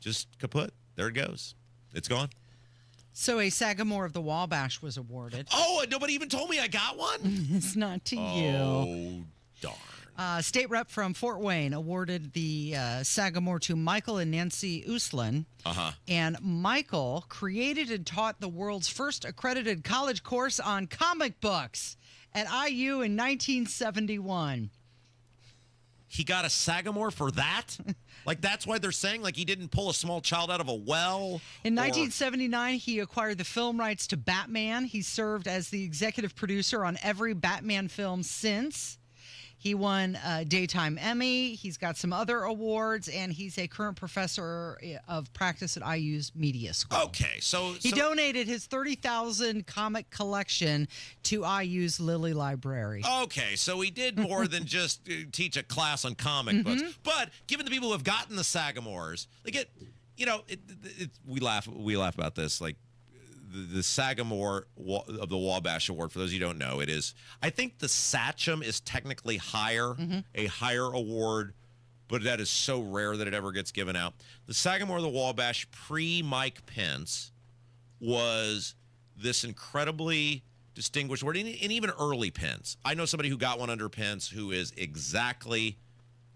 just kaput. There it goes. It's gone. So a Sagamore of the Wabash was awarded. Oh, nobody even told me I got one? It's not to you. Oh, darn. State rep from Fort Wayne awarded the Sagamore to Michael and Nancy Uslan. And Michael created and taught the world's first accredited college course on comic books at IU in 1971. He got a Sagamore for that? Like, that's why they're saying, like, he didn't pull a small child out of a well? In 1979, he acquired the film rights to Batman. He served as the executive producer on every Batman film since. He won a Daytime Emmy. He's got some other awards, and he's a current professor of practice at IU's Media School. Okay, so He donated his 30,000 comic collection to IU's Lilly Library. Okay, so he did more than just teach a class on comic books. But given the people who have gotten the Sagamores, like we laugh about this, like the Sagamore of the Wabash Award. For those of you who don't know, it is, I think the Sachem is technically higher, a higher award, but that is so rare that it ever gets given out. The Sagamore of the Wabash pre-Mike Pence was this incredibly distinguished award, and even early Pence. I know somebody who got one under Pence who is exactly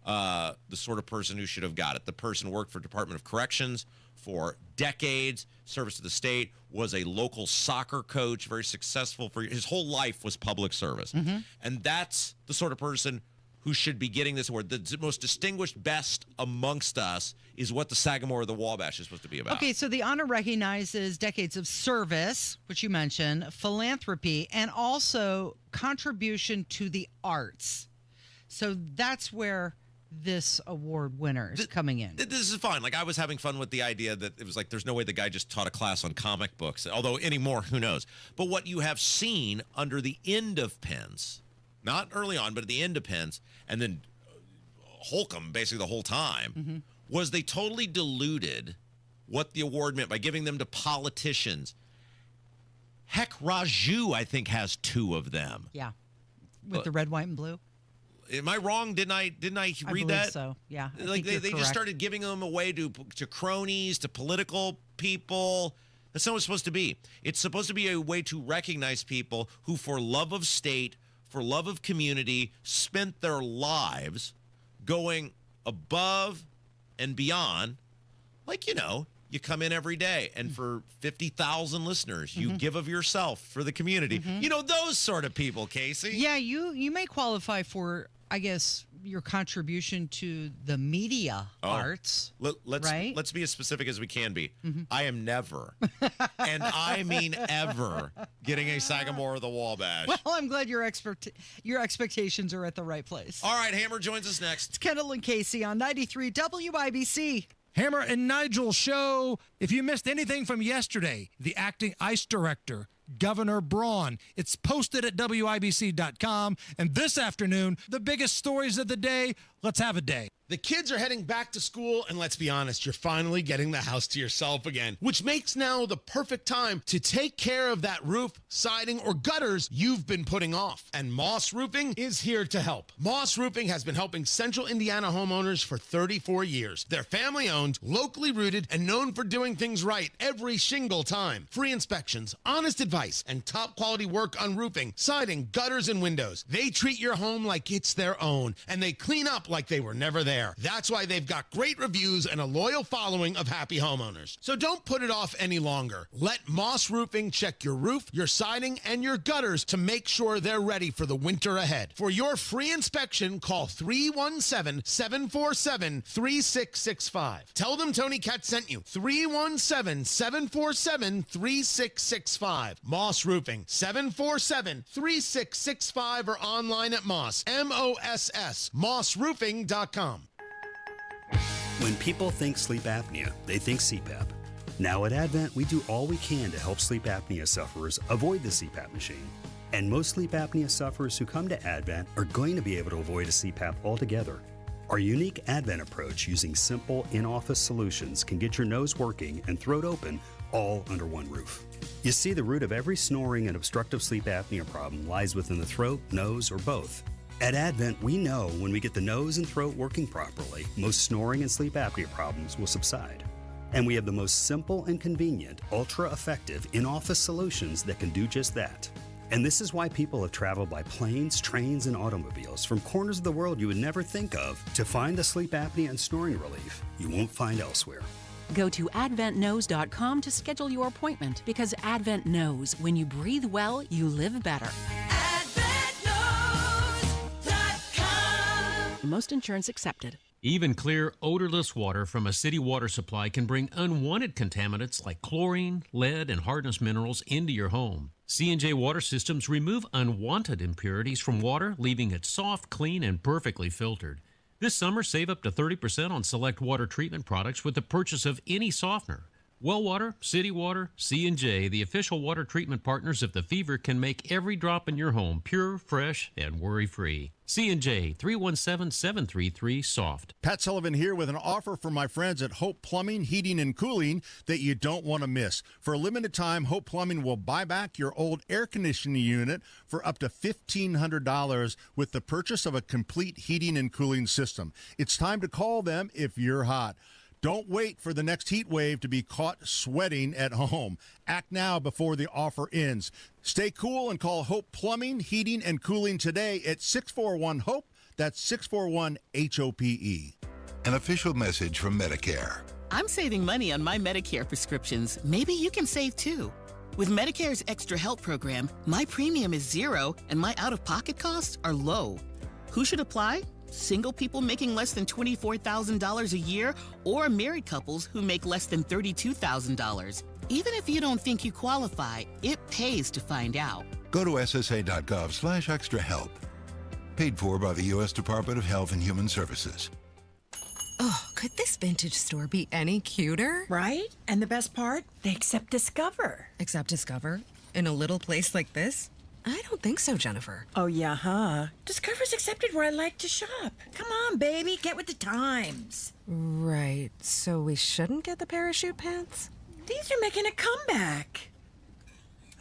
the sort of person who should have got it. The person worked for Department of Corrections for decades, service to the state, was a local soccer coach, very successful for his whole life was public service. And that's the sort of person who should be getting this award. The most distinguished best amongst us is what the Sagamore of the Wabash is supposed to be about. Okay, so the honor recognizes decades of service, which you mentioned, philanthropy, and also contribution to the arts. So that's where this award winner is coming in. This is fine. Like, I was having fun with the idea that it was like, there's no way the guy just taught a class on comic books, although anymore, who knows. But what you have seen under the end of Pence, not early on, but at the end of Pence, and then Holcomb basically the whole time, was they totally diluted what the award meant by giving them to politicians. Heck, Raju, I think, has 2 of them. Yeah. With the red, white, and blue. Am I wrong? Didn't I read that? So, yeah. Like they just started giving them away to cronies, to political people. That's not what it's supposed to be. It's supposed to be a way to recognize people who, for love of state, for love of community, spent their lives going above and beyond. Like, you come in every day, and for 50,000 listeners, you give of yourself for the community. Those sort of people, Casey. Yeah, you may qualify for, I guess, your contribution to the media arts. Let's be as specific as we can be. I am never, and I mean ever, getting a Sagamore of the Wabash. Well, I'm glad your expectations are at the right place. All right, Hammer joins us next. It's Kendall and Casey on 93 WIBC. Hammer and Nigel show. If you missed anything from yesterday, the acting ICE director, Governor Braun. It's posted at WIBC.com. And this afternoon, the biggest stories of the day. Let's have a day. The kids are heading back to school, and let's be honest, you're finally getting the house to yourself again, which makes now the perfect time to take care of that roof, siding, or gutters you've been putting off. And Moss Roofing is here to help. Moss Roofing has been helping Central Indiana homeowners for 34 years. They're family-owned, locally rooted, and known for doing things right every single time. Free inspections, honest advice, and top-quality work on roofing, siding, gutters, and windows. They treat your home like it's their own, and they clean up like they were never there. That's why they've got great reviews and a loyal following of happy homeowners. So don't put it off any longer. Let Moss Roofing check your roof, your siding, and your gutters to make sure they're ready for the winter ahead. For your free inspection, call 317-747-3665. Tell them Tony Cat sent you. 317-747-3665. Moss Roofing, 747-3665, or online at Moss, M-O-S-S, mossroofing.com. When people think sleep apnea, they think CPAP. Now at Advent, we do all we can to help sleep apnea sufferers avoid the CPAP machine. And most sleep apnea sufferers who come to Advent are going to be able to avoid a CPAP altogether. Our unique Advent approach using simple in-office solutions can get your nose working and throat open all under one roof. You see, the root of every snoring and obstructive sleep apnea problem lies within the throat, nose, or both. At Advent, we know when we get the nose and throat working properly, most snoring and sleep apnea problems will subside. And we have the most simple and convenient, ultra-effective in-office solutions that can do just that. And this is why people have traveled by planes, trains, and automobiles from corners of the world you would never think of to find the sleep apnea and snoring relief you won't find elsewhere. Go to adventknows.com to schedule your appointment, because Advent knows when you breathe well, you live better. Most insurance accepted. Even clear, odorless water from a city water supply can bring unwanted contaminants like chlorine, lead, and hardness minerals into your home. C&J Water Systems remove unwanted impurities from water, leaving it soft, clean, and perfectly filtered. This summer, save up to 30% on select water treatment products with the purchase of any softener. Well Water, City Water, C&J, the official water treatment partners of the Fever, can make every drop in your home pure, fresh, and worry-free. C&J, 317-733-SOFT. Pat Sullivan here with an offer for my friends at Hope Plumbing, Heating, and Cooling that you don't want to miss. For a limited time, Hope Plumbing will buy back your old air conditioning unit for up to $1,500 with the purchase of a complete heating and cooling system. It's time to call them if you're hot. Don't wait for the next heat wave to be caught sweating at home. Act now before the offer ends. Stay cool and call Hope Plumbing, Heating, and Cooling today at 641-HOPE. That's 641-HOPE. An official message from Medicare. I'm saving money on my Medicare prescriptions. Maybe you can save too. With Medicare's Extra Help program, my premium is zero and my out-of-pocket costs are low. Who should apply? Single people making less than $24,000 a year, or married couples who make less than $32,000. Even if you don't think you qualify, it pays to find out. Go to ssa.gov/extrahelp. Paid for by the U.S. Department of Health and Human Services. Oh, could this vintage store be any cuter? Right? And the best part? They accept Discover. Accept Discover? In a little place like this? I don't think so, Jennifer. Oh, yeah, huh? Discover's accepted where I like to shop. Come on, baby, get with the times. Right, so we shouldn't get the parachute pants? These are making a comeback.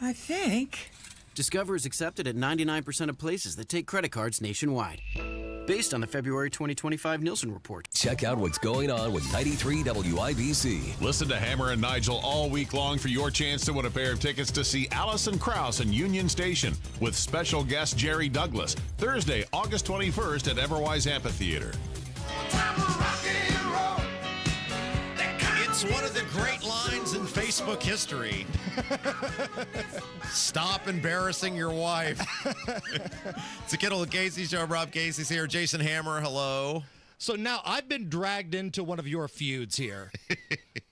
I think. Discover is accepted at 99% of places that take credit cards nationwide. Based on the February 2025 Nielsen report. Check out what's going on with 93 WIBC. Listen to Hammer and Nigel all week long for your chance to win a pair of tickets to see Allison Krauss in Union Station with special guest Jerry Douglas, Thursday, August 21st at Everwise Amphitheater. It's one of the great lines in Facebook history. Stop embarrassing your wife. It's the Kendall Casey Show. Rob Casey's here. Jason Hammer, hello. So now I've been dragged into one of your feuds here.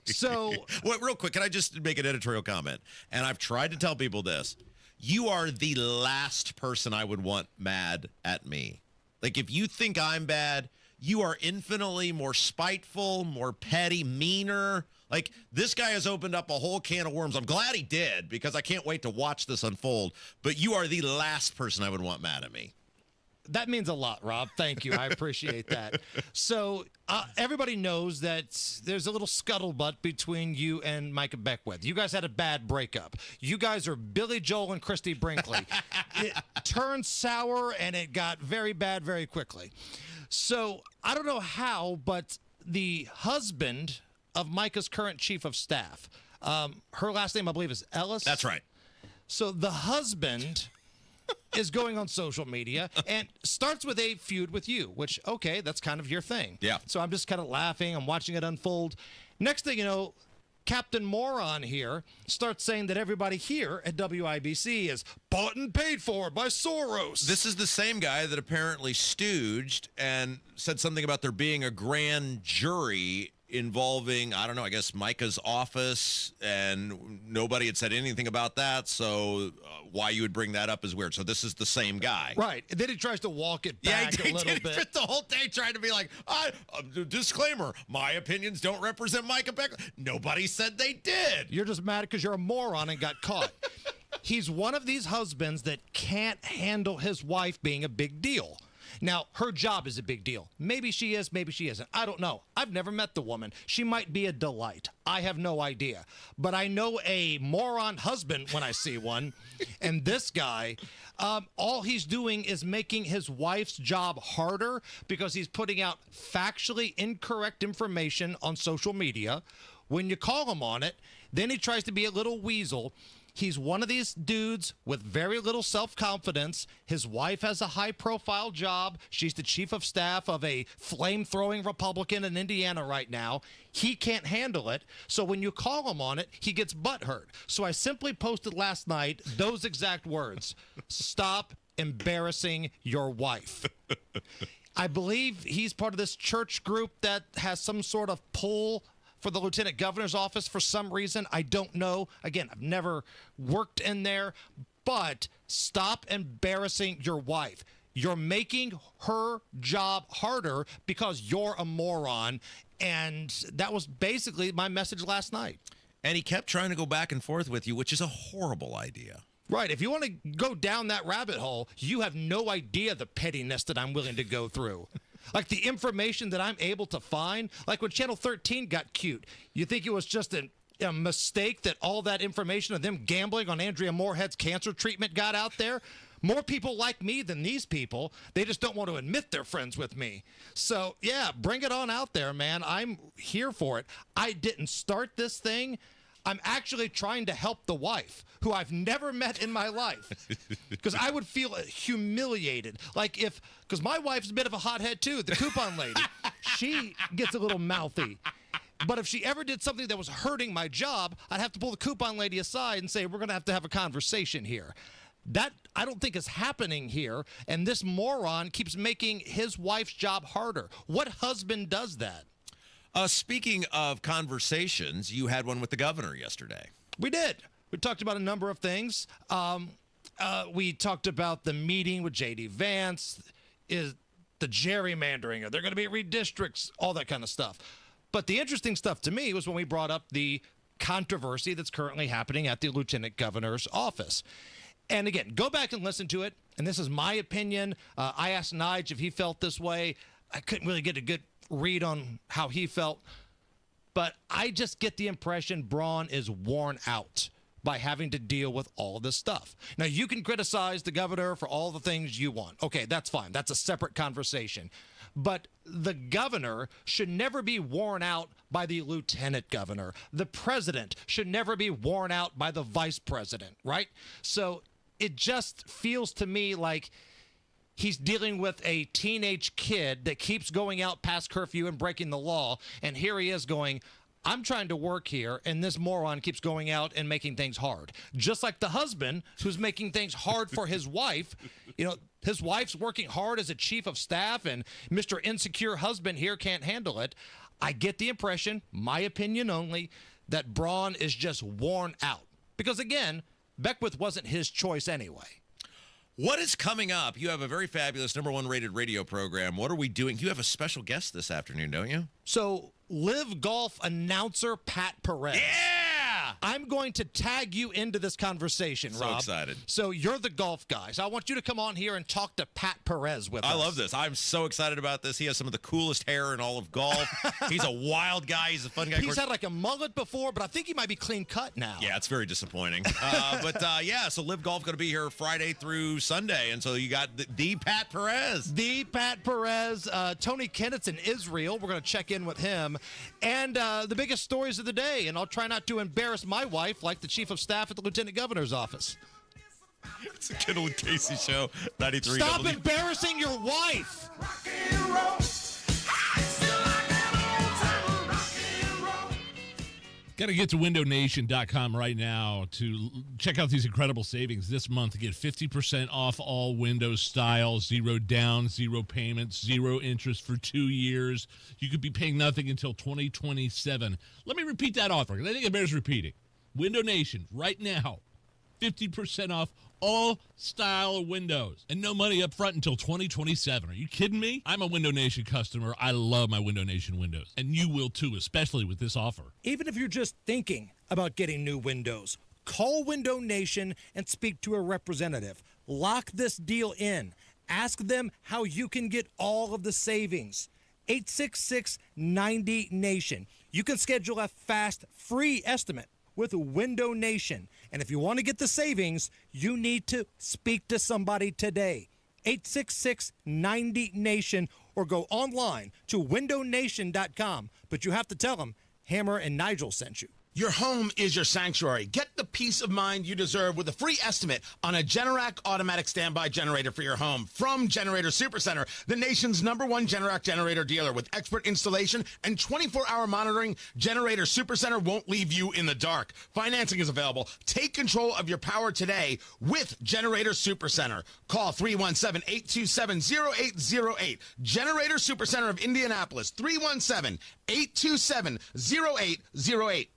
So, well, real quick, can I just make an editorial comment? And I've tried to tell people this. You are the last person I would want mad at me. Like, if you think I'm bad, you are infinitely more spiteful, more petty, meaner. Like, this guy has opened up a whole can of worms. I'm glad he did, because I can't wait to watch this unfold. But you are the last person I would want mad at me. That means a lot, Rob. Thank you. I appreciate that. So everybody knows that there's a little scuttlebutt between you and Micah Beckwith. You guys had a bad breakup. You guys are Billy Joel and Christy Brinkley. It turned sour, and it got very bad very quickly. So I don't know how, but the husband of Micah's current chief of staff, her last name, I believe, is Ellis. That's right. So the husband is going on social media and starts with a feud with you, which, okay, that's kind of your thing. Yeah. So I'm just kind of laughing. I'm watching it unfold. Next thing you know, Captain Moron here starts saying that everybody here at WIBC is bought and paid for by Soros. This is the same guy that apparently stooged and said something about there being a grand jury involving, I don't know, I guess Micah's office, and nobody had said anything about that, so why you would bring that up is weird. So this is the same guy. Right. And then he tries to walk it back a little bit. Spent the whole day trying to be like, disclaimer, my opinions don't represent Micah Beckwith. Nobody said they did. You're just mad because you're a moron and got caught. He's one of these husbands that can't handle his wife being a big deal. Now, her job is a big deal. Maybe she is, maybe she isn't. I don't know. I've never met the woman. She might be a delight. I have no idea. But I know a moron husband when I see one. And this guy, all he's doing is making his wife's job harder because he's putting out factually incorrect information on social media. When you call him on it, then he tries to be a little weasel. He's one of these dudes with very little self-confidence. His wife has a high-profile job. She's the chief of staff of a flame-throwing Republican in Indiana right now. He can't handle it. So when you call him on it, he gets butthurt. So I simply posted last night those exact words. Stop embarrassing your wife. I believe he's part of this church group that has some sort of pull for the lieutenant governor's office for some reason. I don't know. Again, I've never worked in there, but stop embarrassing your wife. You're making her job harder because you're a moron. And that was basically my message last night. And he kept trying to go back and forth with you, which is a horrible idea. Right. If you want to go down that rabbit hole, you have no idea the pettiness that I'm willing to go through. Like the information that I'm able to find, like when Channel 13 got cute, you think it was just a mistake that all that information of them gambling on Andrea Moorhead's cancer treatment got out there? More people like me than these people. They just don't want to admit they're friends with me. So, yeah, bring it on out there, man. I'm here for it. I didn't start this thing. I'm actually trying to help the wife, who I've never met in my life, because I would feel humiliated. Like because my wife's a bit of a hothead too, the coupon lady. She gets a little mouthy. But if she ever did something that was hurting my job, I'd have to pull the coupon lady aside and say, we're going to have a conversation here. That, I don't think, is happening here, and this moron keeps making his wife's job harder. What husband does that? Speaking of conversations, you had one with the governor yesterday. We did. We talked about a number of things. We talked about the meeting with J.D. Vance, is the gerrymandering, are there going to be redistricts, all that kind of stuff. But the interesting stuff to me was when we brought up the controversy that's currently happening at the lieutenant governor's office. And again, go back and listen to it. And this is my opinion. I asked Nige if he felt this way. I couldn't really get a good read on how he felt. But I just get the impression Braun is worn out by having to deal with all this stuff. Now, you can criticize the governor for all the things you want. Okay, that's fine. That's a separate conversation. But the governor should never be worn out by the lieutenant governor. The president should never be worn out by the vice president, right? So it just feels to me like he's dealing with a teenage kid that keeps going out past curfew and breaking the law. And here he is going, I'm trying to work here, and this moron keeps going out and making things hard. Just like the husband who's making things hard for his wife. You know, his wife's working hard as a chief of staff, and Mr. Insecure husband here can't handle it. I get the impression, my opinion only, that Braun is just worn out. Because, again, Beckwith wasn't his choice anyway. What is coming up? You have a very fabulous #1 rated radio program. What are we doing? You have a special guest this afternoon, don't you? So, Live Golf announcer Pat Perez. Yeah! I'm going to tag you into this conversation, Rob. So excited. So you're the golf guy. So I want you to come on here and talk to Pat Perez with us. I love this. I'm so excited about this. He has some of the coolest hair in all of golf. He's a wild guy. He's a fun guy. He's had like a mullet before, but I think he might be clean cut now. Yeah, it's very disappointing. Yeah, so Live Golf going to be here Friday through Sunday. And so you got the Pat Perez. The Pat Perez. Tony Kennett's in Israel. We're going to check in with him. And the biggest stories of the day. And I'll try not to embarrass my wife like the chief of staff at the lieutenant governor's office. It's a Kendall Casey show. 93. Stop embarrassing your wife. Got to get to windownation.com right now to check out these incredible savings this month. Get 50% off all Windows styles, 0 down, 0 payments, 0 interest for 2 years. You could be paying nothing until 2027. Let me repeat that offer, because I think it bears repeating. Window Nation, right now, 50% off all style of windows and no money up front until 2027. Are you kidding me? I'm a Window Nation customer. I love my Window Nation windows, and you will too, especially with this offer. Even if you're just thinking about getting new windows, call Window Nation and speak to a representative. Lock this deal in. Ask them how you can get all of the savings. 866-90-NATION. You can schedule a fast, free estimate with Window Nation. And if you want to get the savings, you need to speak to somebody today. 866-90-NATION or go online to windownation.com. But you have to tell them Hammer and Nigel sent you. Your home is your sanctuary. Get the peace of mind you deserve with a free estimate on a Generac automatic standby generator for your home from Generator Supercenter, the nation's #1 Generac generator dealer. With expert installation and 24-hour monitoring, Generator Supercenter won't leave you in the dark. Financing is available. Take control of your power today with Generator Supercenter. Call 317-827-0808. Generator Supercenter of Indianapolis, 317-827-0808.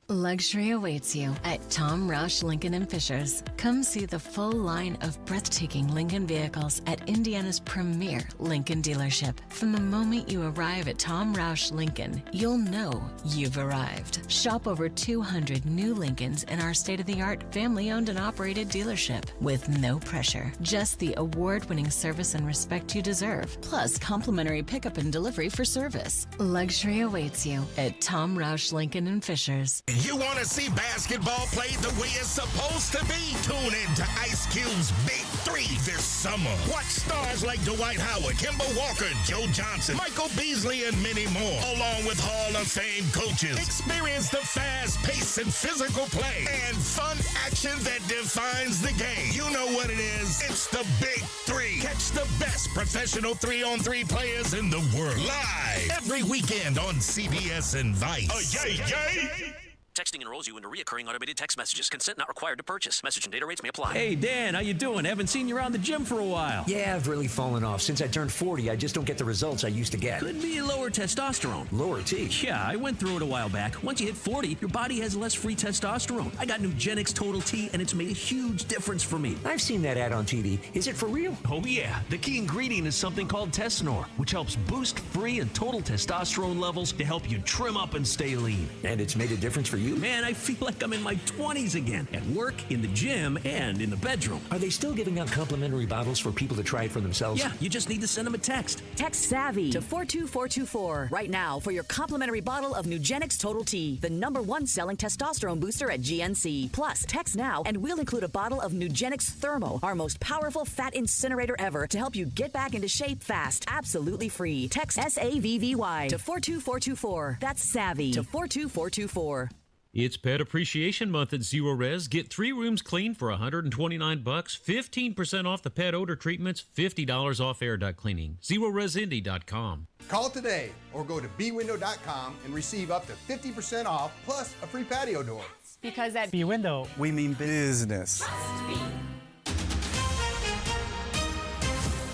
Luxury awaits you at Tom Roush Lincoln & Fishers. Come see the full line of breathtaking Lincoln vehicles at Indiana's premier Lincoln dealership. From the moment you arrive at Tom Roush Lincoln, you'll know you've arrived. Shop over 200 new Lincolns in our state-of-the-art family-owned and operated dealership with no pressure. Just the award-winning service and respect you deserve, plus complimentary pickup and delivery for service. Luxury awaits you at Tom Roush Lincoln & Fishers. You want to see basketball played the way it's supposed to be? Tune in to Ice Cube's Big 3 this summer. Watch stars like Dwight Howard, Kemba Walker, Joe Johnson, Michael Beasley, and many more, along with Hall of Fame coaches. Experience the fast pace and physical play and fun action that defines the game. You know what it is. It's the Big 3. Catch the best professional 3-on-3 players in the world live every weekend on CBS and Vice. Yay, yay! Texting enrolls you into reoccurring automated text messages. Consent not required to purchase. Message and data rates may apply. Hey, Dan, how you doing? Haven't seen you around the gym for a while. Yeah, I've really fallen off. Since I turned 40, I just don't get the results I used to get. Could be lower testosterone. Lower T? Yeah, I went through it a while back. Once you hit 40, your body has less free testosterone. I got Nugenix Total T, and it's made a huge difference for me. I've seen that ad on TV. Is it for real? Oh, yeah. The key ingredient is something called Tesnor, which helps boost free and total testosterone levels to help you trim up and stay lean. And it's made a difference for you? you? Man, I feel like I'm in my 20s again. At work, in the gym, and in the bedroom. Are they still giving out complimentary bottles for people to try it for themselves? Yeah, you just need to send them a text. Text SAVVY to 42424 right now for your complimentary bottle of Nugenix Total T, the #1 selling testosterone booster at GNC. Plus, text now and we'll include a bottle of Nugenix Thermo, our most powerful fat incinerator ever, to help you get back into shape fast, absolutely free. Text SAVVY to 42424. That's SAVVY to 42424. It's Pet Appreciation Month at Zero Res. Get 3 rooms clean for $129, 15% off the pet odor treatments, $50 off air duct cleaning. ZeroResIndy.com. Call today or go to bwindow.com and receive up to 50% off plus a free patio door. Because at B-Window, we mean business.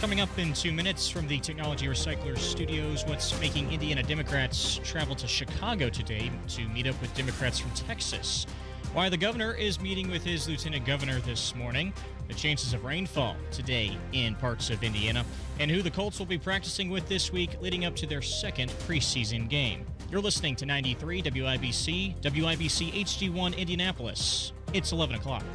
Coming up in 2 minutes from the Technology Recyclers Studios, what's making Indiana Democrats travel to Chicago today to meet up with Democrats from Texas. Why the governor is meeting with his lieutenant governor this morning, the chances of rainfall today in parts of Indiana, and who the Colts will be practicing with this week leading up to their second preseason game. You're listening to 93 WIBC, WIBC HD1 Indianapolis. It's 11 o'clock.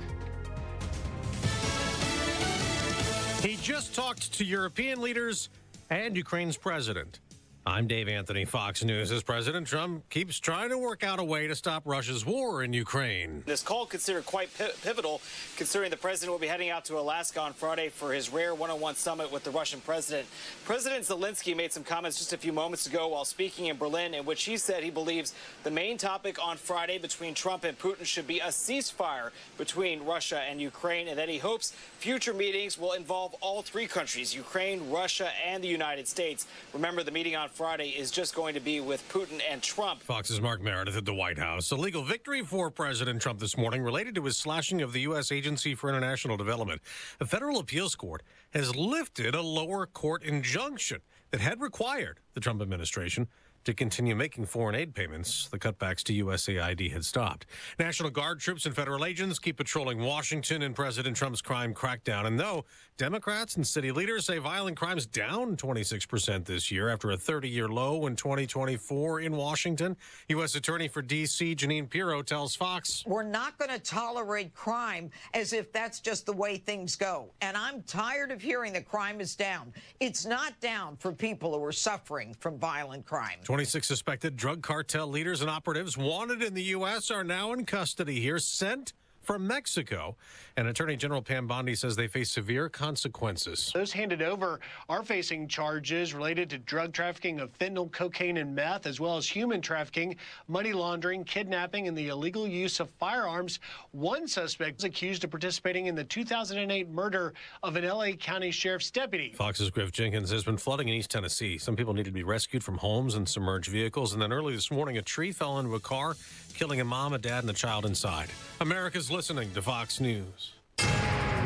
He just talked to European leaders and Ukraine's president. I'm Dave Anthony, Fox News. As President Trump keeps trying to work out a way to stop Russia's war in Ukraine. This call considered quite pivotal, considering the president will be heading out to Alaska on Friday for his rare one-on-one summit with the Russian president. President Zelensky made some comments just a few moments ago while speaking in Berlin, in which he said he believes the main topic on Friday between Trump and Putin should be a ceasefire between Russia and Ukraine, and that he hopes future meetings will involve all 3 countries, Ukraine, Russia, and the United States. Remember, the meeting on Friday is just going to be with Putin and Trump. Fox's Mark Merritt at the White House. A legal victory for President Trump this morning related to his slashing of the U.S. Agency for International Development. A federal appeals court has lifted a lower court injunction that had required the Trump administration to continue making foreign aid payments. The cutbacks to USAID had stopped. National Guard troops and federal agents keep patrolling Washington in President Trump's crime crackdown. And though Democrats and city leaders say violent crimes down 26% this year after a 30-year low in 2024 in Washington, U.S. Attorney for D.C. Janine Pirro tells Fox, "We're not going to tolerate crime as if that's just the way things go. And I'm tired of hearing that crime is down. It's not down for people who are suffering from violent crime." 26 suspected drug cartel leaders and operatives wanted in the U.S. are now in custody here, sent from Mexico. And Attorney General Pam Bondi says they face severe consequences. Those handed over are facing charges related to drug trafficking of fentanyl, cocaine, and meth, as well as human trafficking, money laundering, kidnapping, and the illegal use of firearms. One suspect is accused of participating in the 2008 murder of an L.A. County Sheriff's deputy. Fox's Griff Jenkins has been flooding in East Tennessee. Some people needed to be rescued from homes and submerged vehicles. And then early this morning, a tree fell into a car, killing a mom, a dad, and a child inside. America's listening to Fox News.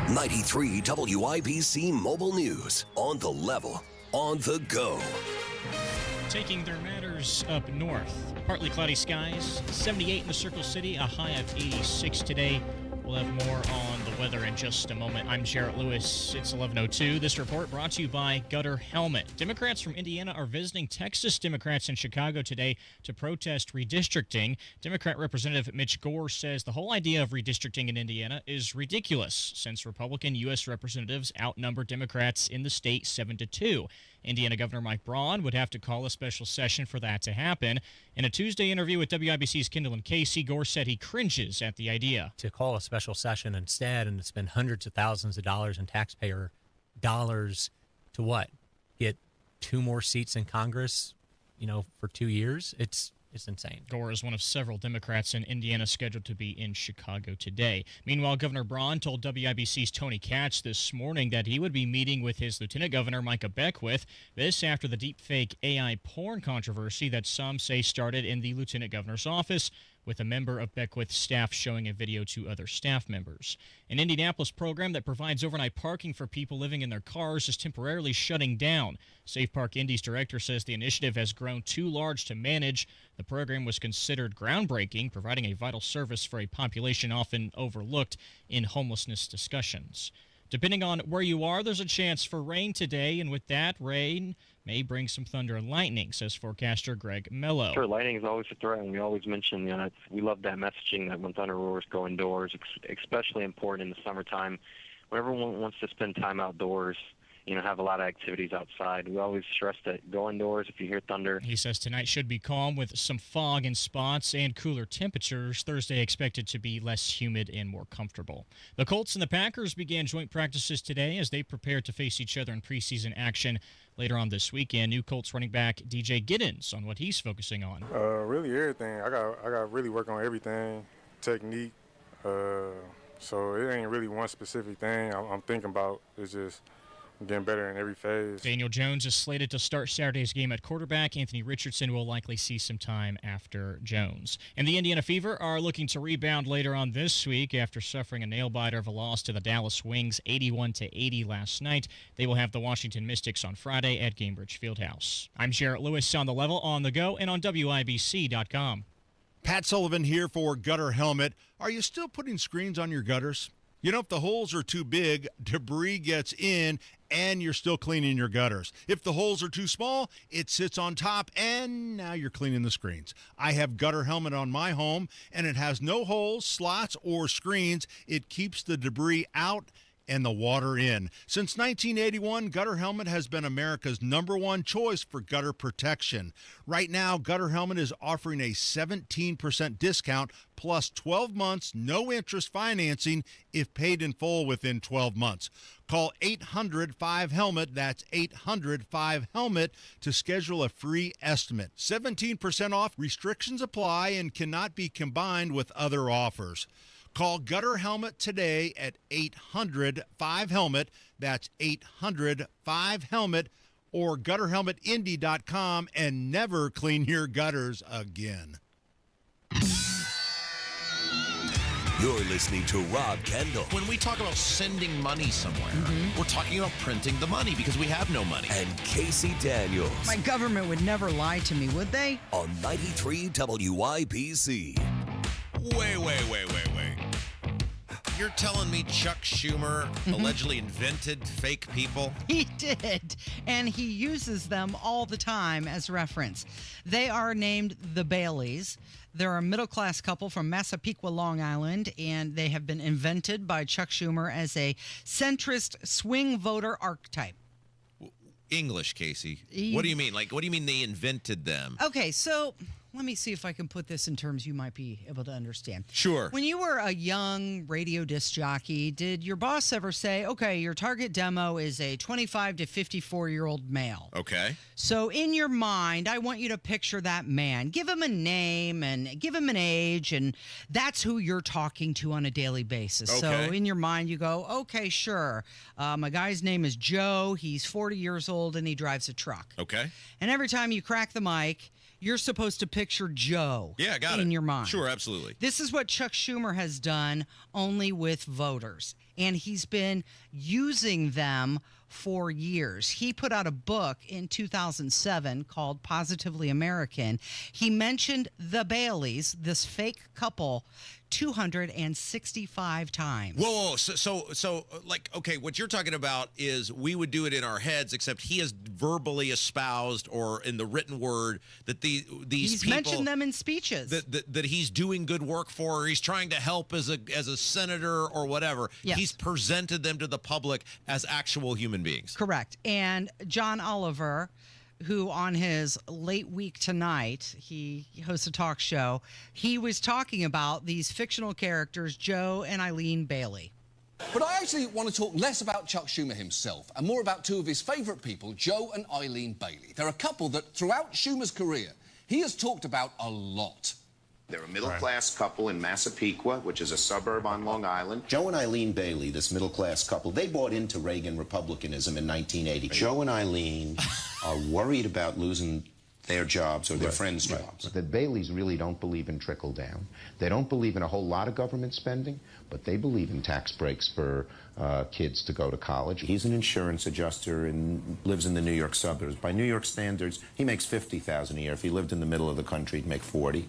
93 WIBC Mobile News. On the level, on the go. Taking their matters up north. Partly cloudy skies, 78 in the Circle City, a high of 86 today. We'll have more on the weather in just a moment. I'm Jarrett Lewis. It's 11:02. This report brought to you by Gutter Helmet. Democrats from Indiana are visiting Texas Democrats in Chicago today to protest redistricting. Democrat Representative Mitch Gore says the whole idea of redistricting in Indiana is ridiculous since Republican U.S. representatives outnumber Democrats in the state 7-2. Indiana Governor Mike Braun would have to call a special session for that to happen. In a Tuesday interview with WIBC's Kendall Casey, Gore said he cringes at the idea. To call a special session instead and to spend hundreds of thousands of dollars in taxpayer dollars to what? Get 2 more seats in Congress, for 2 years? It's insane. Gore is one of several Democrats in Indiana scheduled to be in Chicago today. Meanwhile, Governor Braun told WIBC's Tony Katz this morning that he would be meeting with his Lieutenant Governor Micah Beckwith. This after the deepfake AI porn controversy that some say started in the Lieutenant Governor's office, with a member of Beckwith's staff showing a video to other staff members. An Indianapolis program that provides overnight parking for people living in their cars is temporarily shutting down. Safe Park Indy's director says the initiative has grown too large to manage. The program was considered groundbreaking, providing a vital service for a population often overlooked in homelessness discussions. Depending on where you are, there's a chance for rain today, and with that rain, may bring some thunder and lightning, says forecaster Greg Mello. Sure, lightning is always a threat, and we always mention, we love that messaging that when thunder roars, go indoors, especially important in the summertime. When everyone wants to spend time outdoors, have a lot of activities outside. We always stress that go indoors if you hear thunder. He says tonight should be calm with some fog in spots and cooler temperatures. Thursday expected to be less humid and more comfortable. The Colts and the Packers began joint practices today as they prepare to face each other in preseason action later on this weekend. New Colts running back DJ Giddens on what he's focusing on. Really everything. I got really work on everything, technique. So it ain't really one specific thing I'm thinking about. It's just getting better in every phase. Daniel Jones is slated to start Saturday's game at quarterback. Anthony Richardson will likely see some time after Jones. And the Indiana Fever are looking to rebound later on this week after suffering a nail-biter of a loss to the Dallas Wings 81-80 last night. They will have the Washington Mystics on Friday at Gainbridge Fieldhouse. I'm Jarrett Lewis on The Level, on the go, and on WIBC.com. Pat Sullivan here for Gutter Helmet. Are you still putting screens on your gutters? If the holes are too big, debris gets in, and you're still cleaning your gutters. If the holes are too small, it sits on top, and now you're cleaning the screens. I have Gutter Helmet on my home, and it has no holes, slots, or screens. It keeps the debris out and the water in. Since 1981, Gutter Helmet has been America's #1 choice for gutter protection. Right now, Gutter Helmet is offering a 17% discount plus 12 months, no interest financing if paid in full within 12 months. Call 800-5HELMET, that's 800-5HELMET, to schedule a free estimate. 17% off, restrictions apply, and cannot be combined with other offers. Call Gutter Helmet today at 800-5HELMET. That's 800-5HELMET, or gutterhelmetindy.com, and never clean your gutters again. You're listening to Rob Kendall. When we talk about sending money somewhere, we're talking about printing the money because we have no money. And Casey Daniels. My government would never lie to me, would they? On 93 WIBC. Wait. You're telling me Chuck Schumer allegedly invented fake people? He did, and he uses them all the time as reference. They are named the Baileys. They're a middle-class couple from Massapequa, Long Island, and they have been invented by Chuck Schumer as a centrist swing voter archetype. English, Casey. What do you mean? What do you mean they invented them? Okay, so let me see if I can put this in terms you might be able to understand. Sure. When you were a young radio disc jockey, did your boss ever say, okay, your target demo is a 25 to 54-year-old male? Okay. So in your mind, I want you to picture that man. Give him a name and give him an age, and that's who you're talking to on a daily basis. Okay. So in your mind, you go, okay, sure. My guy's name is Joe. He's 40 years old, and he drives a truck. Okay. And every time you crack the mic, you're supposed to picture Joe in your mind. Sure, absolutely. This is what Chuck Schumer has done, only with voters. And he's been using them for years. He put out a book in 2007 called Positively American. He mentioned the Baileys, this fake couple, 265 times. Whoa. So, okay, what you're talking about is we would do it in our heads, except he has verbally espoused or in the written word that these he's people mentioned them in speeches that he's doing good work for, or he's trying to help as a senator or whatever. Yes. He's presented them to the public as actual human beings. Correct. And John Oliver, who on his late week tonight, he hosts a talk show, he was talking about these fictional characters, Joe and Eileen Bailey. But I actually want to talk less about Chuck Schumer himself and more about two of his favourite people, Joe and Eileen Bailey. They're a couple that throughout Schumer's career, he has talked about a lot. They're a middle-class couple in Massapequa, which is a suburb on Long Island. Joe and Eileen Bailey, this middle-class couple, they bought into Reagan Republicanism in 1980. Joe and Eileen are worried about losing their jobs or their friends' jobs. The Baileys really don't believe in trickle-down. They don't believe in a whole lot of government spending, but they believe in tax breaks for kids to go to college. He's an insurance adjuster and lives in the New York suburbs. By New York standards, he makes $50,000 a year. If he lived in the middle of the country, he'd make $40,000.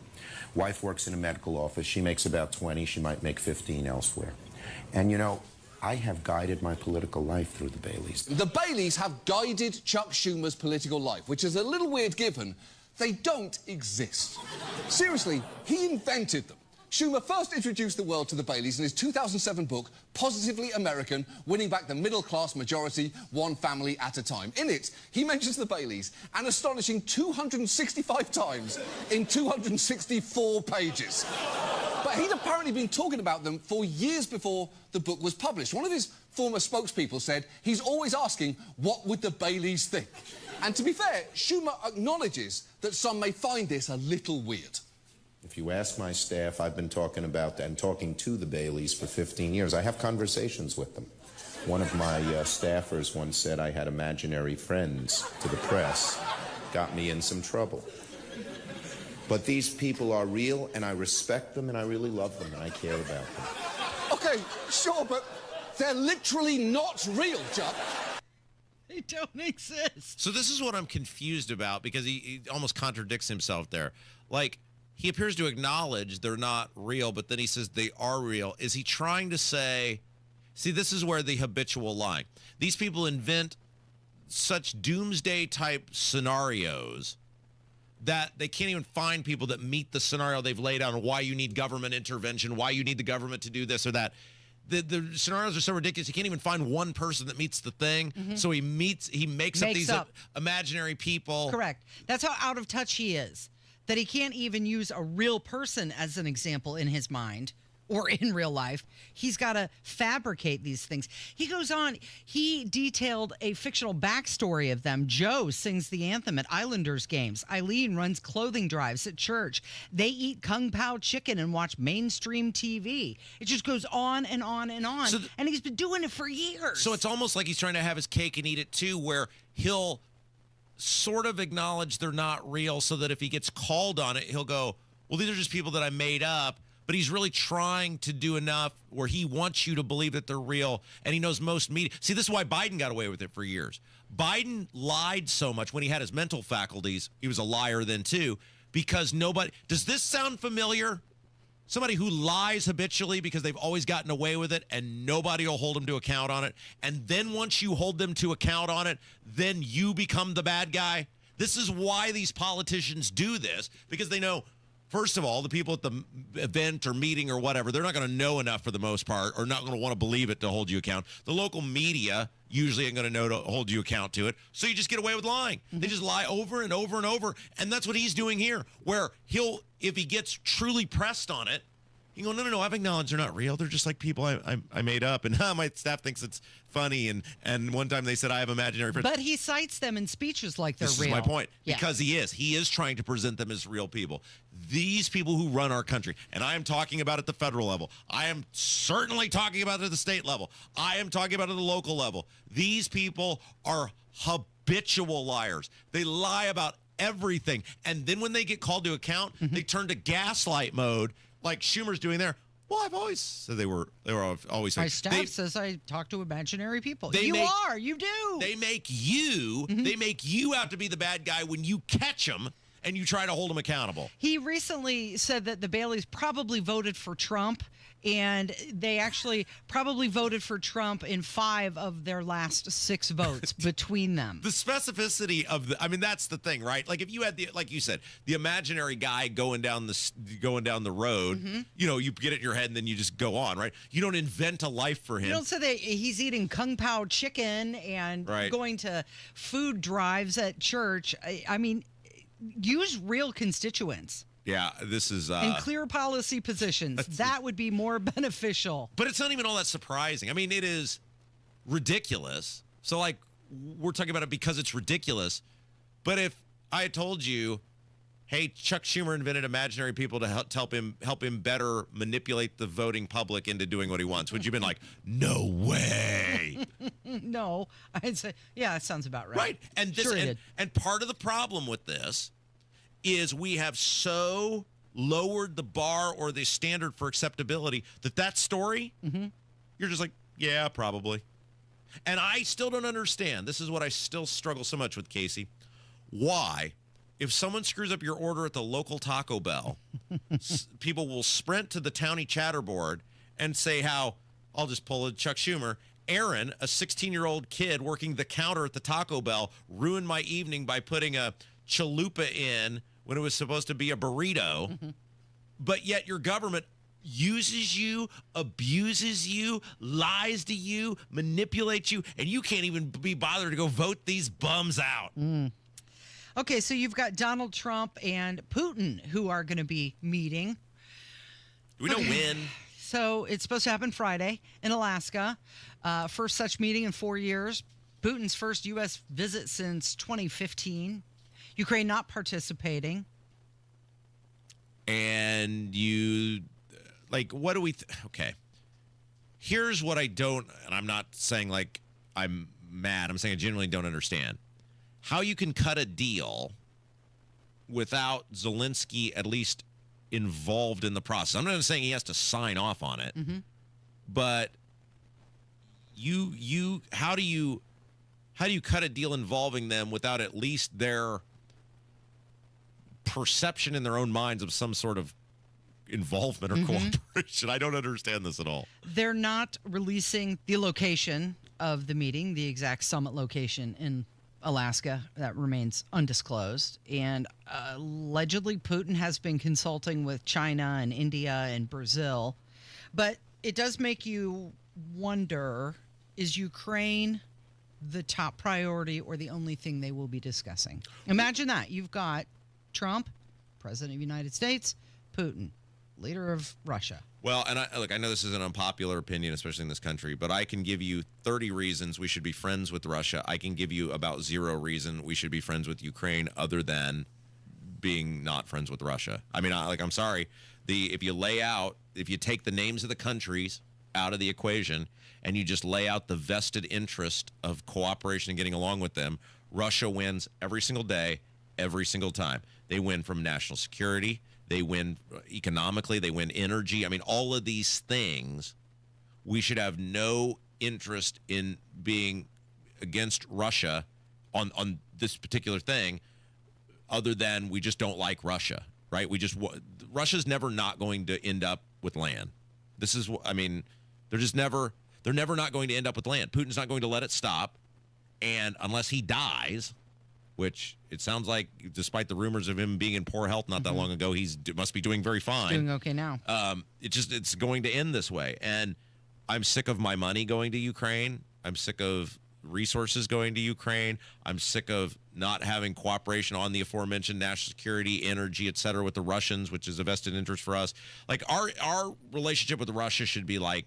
Wife works in a medical office. She makes about $20,000. She might make $15,000 elsewhere. And, you know, I have guided my political life through the Baileys. The Baileys have guided Chuck Schumer's political life, which is a little weird given they don't exist. Seriously, he invented them. Schumer first introduced the world to the Baileys in his 2007 book, Positively American, Winning Back the Middle-Class Majority, One Family at a Time. In it, he mentions the Baileys an astonishing 265 times in 264 pages. But he'd apparently been talking about them for years before the book was published. One of his former spokespeople said he's always asking, what would the Baileys think? And to be fair, Schumer acknowledges that some may find this a little weird. If you ask my staff, I've been talking about and talking to the Baileys for 15 years. I have conversations with them. One of my staffers once said I had imaginary friends to the press. Got me in some trouble. But these people are real, and I respect them, and I really love them, and I care about them. Okay, sure, but they're literally not real, Chuck. They don't exist. So this is what I'm confused about, because he almost contradicts himself there. Like, he appears to acknowledge they're not real, but then he says they are real. Is he trying to say, see, this is where the habitual lying. These people invent such doomsday-type scenarios that they can't even find people that meet the scenario they've laid out on why you need government intervention, why you need the government to do this or that. The scenarios are so ridiculous, he can't even find one person that meets the thing. Mm-hmm. So he makes up these imaginary people. Correct. That's how out of touch he is. That he can't even use a real person as an example in his mind or in real life. He's got to fabricate these things. He goes on, he detailed a fictional backstory of them. Joe sings the anthem at Islanders games. Eileen runs clothing drives at church. They eat Kung Pao chicken and watch mainstream TV. It just goes on and on and on. And he's been doing it for years. So it's almost like he's trying to have his cake and eat it too, where he'll sort of acknowledge they're not real so that if he gets called on it, he'll go, well, these are just people that I made up. But he's really trying to do enough where he wants you to believe that they're real, and he knows most media. See, this is why Biden got away with it for years. Biden lied so much when he had his mental faculties. He was a liar then, too, because nobody... Does this sound familiar? Somebody who lies habitually because they've always gotten away with it, and nobody will hold them to account on it. And then once you hold them to account on it, then you become the bad guy. This is why these politicians do this, because they know... First of all, the people at the event or meeting or whatever, they're not going to know enough for the most part, or not going to want to believe it to hold you account. The local media usually ain't going to know to hold you account to it. So you just get away with lying. Mm-hmm. They just lie over and over and over. And that's what he's doing here, where if he gets truly pressed on it, he can go, no, I've acknowledged they're not real. They're just like people I made up. And my staff thinks it's funny. And one time they said I have imaginary friends. But he cites them in speeches like they're real. This is my point. Yeah. Because he is trying to present them as real people. These people who run our country, and I am talking about at the federal level. I am certainly talking about it at the state level. I am talking about it at the local level. These people are habitual liars. They lie about everything. And then when they get called to account, they turn to gaslight mode, like Schumer's doing there. Well, I've always said they were always. My staff says I talk to imaginary people. You do. They make you out to be the bad guy when you catch them and you try to hold them accountable. He recently said that the Baileys probably voted for Trump, and they actually probably voted for Trump in 5 of their last 6 votes between them. The specificity of that's the thing, right? Like if you had like you said, the imaginary guy going down the road, you get it in your head and then you just go on, right? You don't invent a life for him. You don't say that he's eating Kung Pao chicken and going to food drives at church. I mean, use real constituents. Yeah, this is... in clear policy positions. That would be more beneficial. But it's not even all that surprising. I mean, it is ridiculous. So, like, we're talking about it because it's ridiculous. But if I had told you, hey, Chuck Schumer invented imaginary people to help him better manipulate the voting public into doing what he wants, would you have been like, no way? No. I'd say, yeah, that sounds about right. Right. And this, and part of the problem with this is we have so lowered the bar or the standard for acceptability that story, you're just like, yeah, probably. And I still don't understand. This is what I still struggle so much with, Casey. Why, if someone screws up your order at the local Taco Bell, people will sprint to the townie chatterboard and say how I'll just pull a Chuck Schumer. Aaron, a 16-year-old kid working the counter at the Taco Bell, ruined my evening by putting a chalupa in when it was supposed to be a burrito. Mm-hmm. But yet your government uses you, abuses you, lies to you, manipulates you, and you can't even be bothered to go vote these bums out. Okay, so you've got Donald Trump and Putin who are going to be meeting. Do we know when? So it's supposed to happen Friday in Alaska. First such meeting in 4 years. Putin's first U.S. visit since 2015. Ukraine not participating. And you, like, what do we, okay. Here's what I don't, and I'm not saying like I'm mad. I'm saying I genuinely don't understand. How you can cut a deal without Zelensky at least involved in the process. I'm not saying he has to sign off on it, but how do you cut a deal involving them without at least their perception in their own minds of some sort of involvement or cooperation? I don't understand this at all. They're not releasing the location of the meeting, the exact summit location in Alaska. That remains undisclosed. And allegedly Putin has been consulting with China and India and Brazil. But it does make you wonder, is Ukraine the top priority or the only thing they will be discussing? Imagine that. You've got Trump, President of the United States, Putin, leader of Russia. Well, and I know this is an unpopular opinion, especially in this country, but I can give you 30 reasons we should be friends with Russia. I can give you about 0 reason we should be friends with Ukraine other than being not friends with Russia. I mean, I'm sorry. If you take the names of the countries out of the equation and you just lay out the vested interest of cooperation and getting along with them, Russia wins every single day, every single time. They win from national security. They win economically. They win energy. I mean, all of these things, we should have no interest in being against Russia on this particular thing other than we just don't like Russia, right? Russia's never not going to end up with land. This is, I mean, they're never not going to end up with land. Putin's not going to let it stop. And unless he dies, which it sounds like, despite the rumors of him being in poor health not that long ago, must be doing very fine. He's doing okay now. It's going to end this way. And I'm sick of my money going to Ukraine. I'm sick of resources going to Ukraine. I'm sick of not having cooperation on the aforementioned national security, energy, et cetera, with the Russians, which is a vested interest for us. Like our relationship with Russia should be like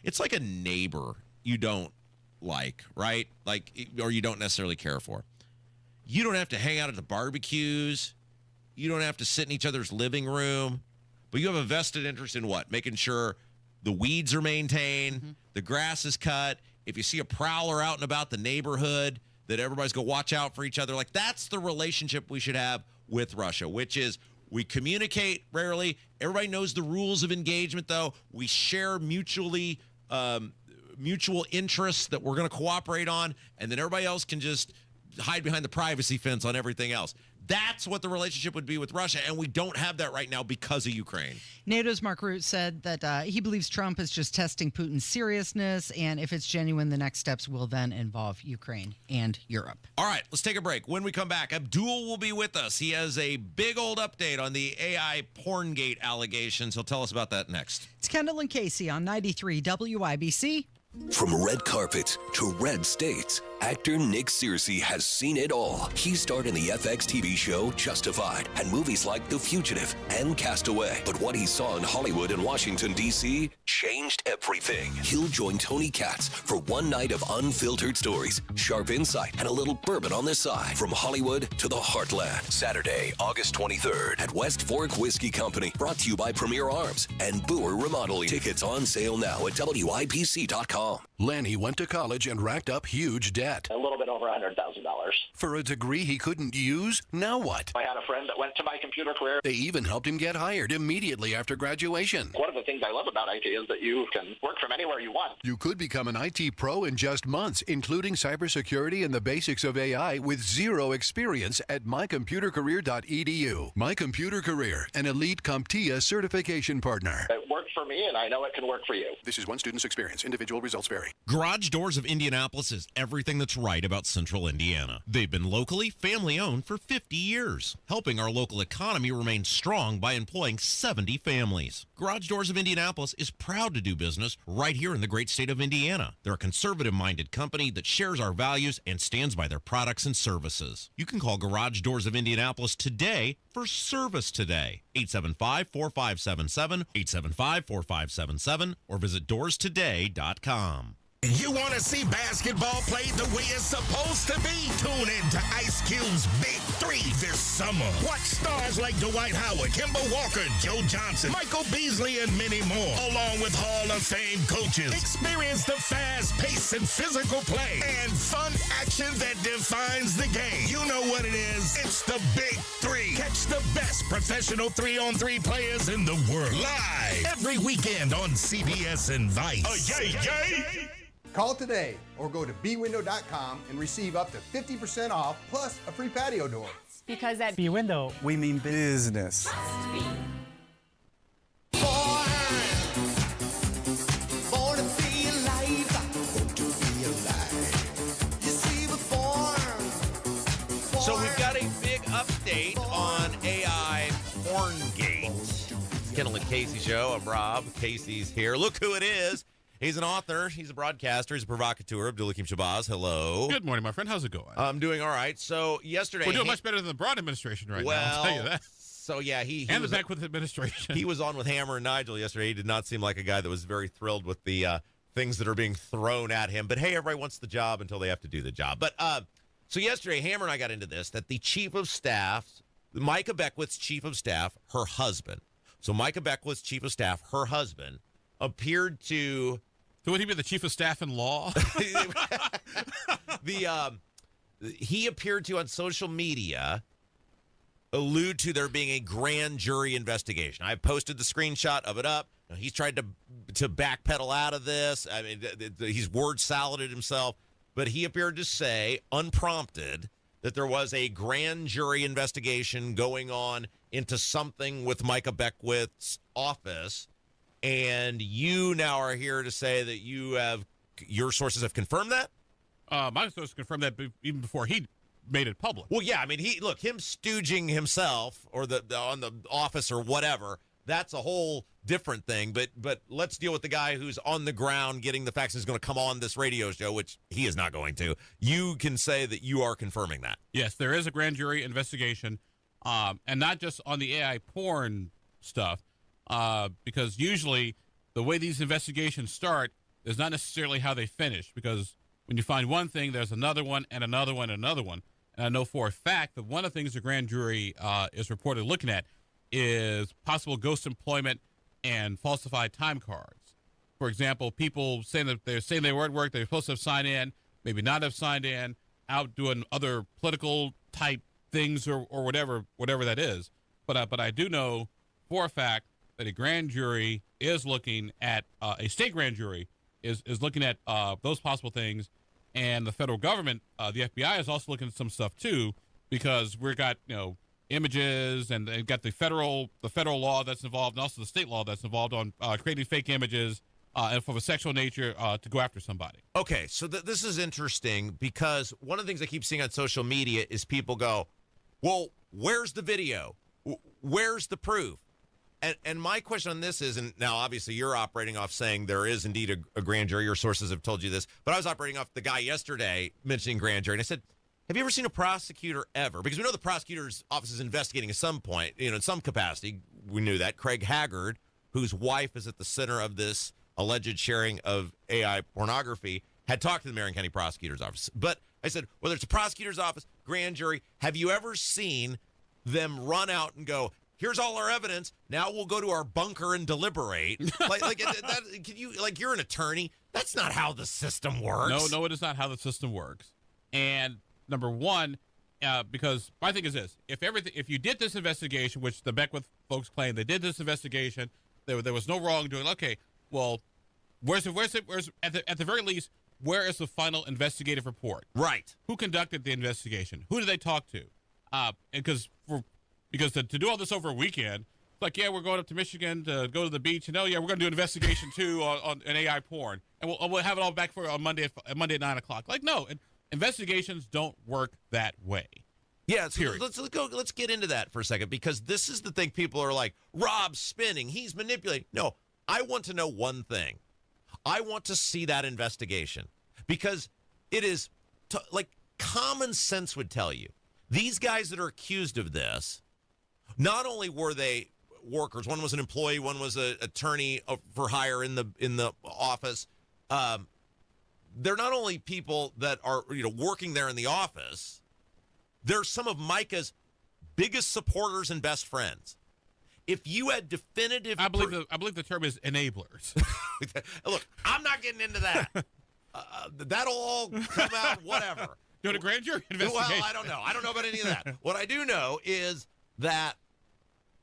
it's like a neighbor you don't like, right? Or you don't necessarily care for. You don't have to hang out at the barbecues. You don't have to sit in each other's living room. But you have a vested interest in what? Making sure the weeds are maintained, the grass is cut. If you see a prowler out and about the neighborhood, that everybody's going to watch out for each other. Like, that's the relationship we should have with Russia, which is we communicate rarely. Everybody knows the rules of engagement, though. We share mutual interests that we're going to cooperate on, and then everybody else can just hide behind the privacy fence on everything else. That's what the relationship would be with Russia, and we don't have that right now because of Ukraine. NATO's Mark Rutte said that he believes Trump is just testing Putin's seriousness, and if it's genuine, the next steps will then involve Ukraine and Europe. All right, let's take a break. When we come back, Abdul will be with us. He has a big old update on the AI Porngate allegations. He'll tell us about that next. It's Kendall and Casey on 93 WIBC. From red carpets to red states, actor Nick Searcy has seen it all. He starred in the FX TV show Justified and movies like The Fugitive and Castaway. But what he saw in Hollywood and Washington, D.C. changed everything. He'll join Tony Katz for one night of unfiltered stories, sharp insight, and a little bourbon on the side. From Hollywood to the heartland. Saturday, August 23rd at West Fork Whiskey Company. Brought to you by Premier Arms and Boer Remodeling. Tickets on sale now at WIPC.com. Lanny went to college and racked up huge debt. A little bit over $100,000. For a degree he couldn't use, now what? I had a friend that went to my computer career. They even helped him get hired immediately after graduation. One of the things I love about IT is that you can work from anywhere you want. You could become an IT pro in just months, including cybersecurity and the basics of AI with zero experience at mycomputercareer.edu. My Computer Career, an elite CompTIA certification partner. It worked for me, and I know it can work for you. This is one student's experience. Individual results vary. Garage Doors of Indianapolis is everything that's right about Central Indiana. They've been locally family-owned for 50 years, helping our local economy remain strong by employing 70 families. Garage Doors of Indianapolis is proud to do business right here in the great state of Indiana. They're a conservative-minded company that shares our values and stands by their products and services. You can call Garage Doors of Indianapolis today for service today. 875-4577, 875-4577, or visit doorstoday.com. You want to see basketball played the way it's supposed to be? Tune in to Ice Cube's Big Three this summer. Watch stars like Dwight Howard, Kemba Walker, Joe Johnson, Michael Beasley, and many more, along with Hall of Fame coaches. Experience the fast pace and physical play and fun action that defines the game. You know what it is. It's the Big Three. Catch the best professional 3-on-3 players in the world live every weekend on CBS and Vice. Yay, yay! Call today or go to bwindow.com and receive up to 50% off plus a free patio door. Because at B-Window, we mean business. So we've got a big update on AI Porngate. It's Kendall Casey show. I'm Rob. Casey's here. Look who it is. He's an author. He's a broadcaster. He's a provocateur. Abdul-Hakim Shabazz. Hello. Good morning, my friend. How's it going? I'm doing all right. So yesterday... We're doing much better than the Braun administration right now, I'll tell you that. So yeah, he and the Beckwith administration. He was on with Hammer and Nigel yesterday. He did not seem like a guy that was very thrilled with the things that are being thrown at him. But hey, everybody wants the job until they have to do the job. But so yesterday, Hammer and I got into this, that the chief of staff, Micah Beckwith's chief of staff, her husband. So Micah Beckwith's chief of staff, her husband, appeared to... So would he be the chief of staff in law? He appered to, on social media, allude to there being a grand jury investigation. I posted the screenshot of it up. He's tried to backpedal out of this. I mean, he's word saladed himself. But he appeared to say, unprompted, that there was a grand jury investigation going on into something with Micah Beckwith's office. And you now are here to say that your sources have confirmed that? My sources confirmed that even before he made it public. Well, yeah, I mean, him stooging himself or on the office or whatever, that's a whole different thing. But let's deal with the guy who's on the ground getting the facts and is going to come on this radio show, which he is not going to. You can say that you are confirming that. Yes, there is a grand jury investigation, and not just on the AI porn stuff. Because usually the way these investigations start is not necessarily how they finish, because when you find one thing, there's another one and another one and another one. And I know for a fact that one of the things the grand jury is reported looking at is possible ghost employment and falsified time cards. For example, people saying that they're saying they were at work, they're supposed to have signed in, maybe not have signed in, out doing other political type things or whatever that is. But I do know for a fact that a grand jury is looking at a state grand jury is looking at those possible things, and the federal government, the FBI, is also looking at some stuff too, because we've got images and they've got the federal law that's involved, and also the state law that's involved on creating fake images and from a sexual nature to go after somebody. Okay, so this is interesting, because one of the things I keep seeing on social media is people go, "Well, where's the video? Where's the proof?" And my question on this is, and now obviously you're operating off saying there is indeed a grand jury. Your sources have told you this. But I was operating off the guy yesterday mentioning grand jury. And I said, have you ever seen a prosecutor ever? Because we know the prosecutor's office is investigating at some point, in some capacity. We knew that. Craig Haggard, whose wife is at the center of this alleged sharing of AI pornography, had talked to the Marion County prosecutor's office. But I said, whether it's a prosecutor's office, grand jury, have you ever seen them run out and go, here's all our evidence, now we'll go to our bunker and deliberate? Can you, you're an attorney. That's not how the system works. No, it is not how the system works. And number one, because my thing is this: if you did this investigation, which the Beckwith folks claim they did this investigation, there was no wrongdoing. Okay, well, where's at the very least, where is the final investigative report? Right. Who conducted the investigation? Who did they talk to? Because to do all this over a weekend, It's like, yeah, we're going up to Michigan to go to the beach, and we're going to do an investigation too on an AI porn, and we'll have it all back for you on Monday at 9:00. Like, no, investigations don't work that way. Yeah, so let's get into that for a second, because this is the thing. People are like, Rob's spinning, he's manipulating. No, I want to know one thing. I want to see that investigation, because it is like common sense would tell you these guys that are accused of this, not only were they workers, one was an employee, one was an attorney for hire in the office. They're not only people that are working there in the office. They're some of Micah's biggest supporters and best friends. If you had definitive, I believe the term is enablers. Look, I'm not getting into that. That'll all come out, whatever. Doing a grand jury investigation. Well, I don't know. I don't know about any of that. What I do know is that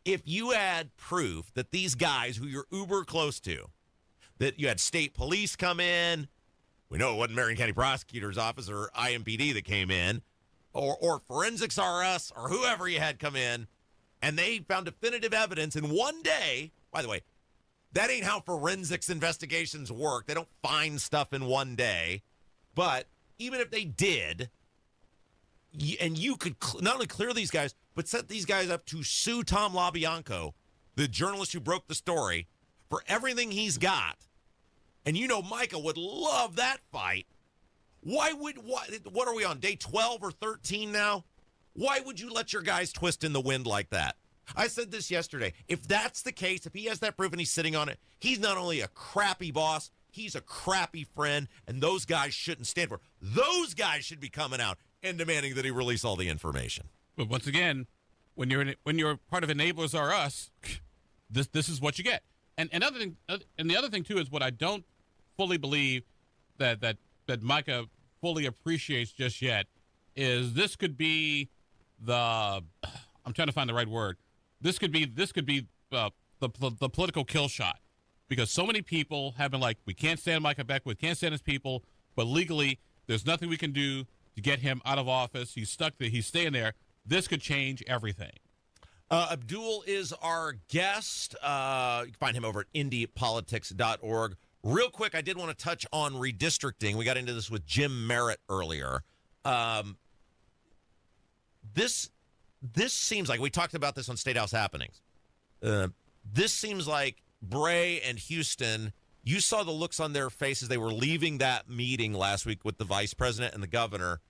if you had proof that these guys who you're uber close to, that you had state police come in, we know it wasn't Marion County Prosecutor's Office or IMPD that came in, or Forensics RS or whoever you had come in, and they found definitive evidence in one day. By the way, that ain't how forensics investigations work. They don't find stuff in one day. But even if they did, and you could not only clear these guys, but set these guys up to sue Tom LaBianco, the journalist who broke the story, for everything he's got. And Micah would love that fight. What are we on, day 12 or 13 now? Why would you let your guys twist in the wind like that? I said this yesterday. If that's the case, if he has that proof and he's sitting on it, he's not only a crappy boss, he's a crappy friend, and those guys shouldn't stand for it. Those guys should be coming out and demanding that he release all the information. But once again, when you're part of Enablers Are Us, this is what you get. And the other thing too is what I don't fully believe that Micah fully appreciates just yet is this could be I'm trying to find the right word. This could be the political kill shot, because so many people have been like, we can't stand Micah Beckwith, can't stand his people, but legally there's nothing we can do to get him out of office. He's stuck there. He's staying there. This could change everything. Abdul is our guest. You can find him over at indiepolitics.org. Real quick, I did want to touch on redistricting. We got into this with Jim Merritt earlier. This seems like, we talked about this on State House Happenings. This seems like Bray and Houston, you saw the looks on their faces. They were leaving that meeting last week with the vice president and the governor.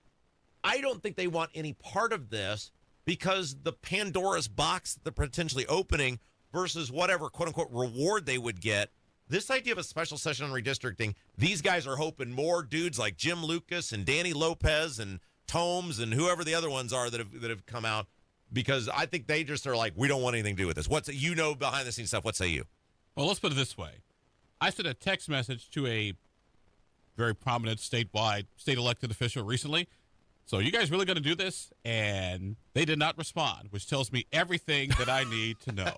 I don't think they want any part of this, because the Pandora's box that they're potentially opening versus whatever quote-unquote reward they would get. This idea of a special session on redistricting, these guys are hoping more dudes like Jim Lucas and Danny Lopez and Tomes and whoever the other ones are that have come out, because I think they just are like, we don't want anything to do with this. Behind the scenes stuff, what say you? Well, let's put it this way. I sent a text message to a very prominent state elected official recently. So, you guys really going to do this? And they did not respond, which tells me everything that I need to know.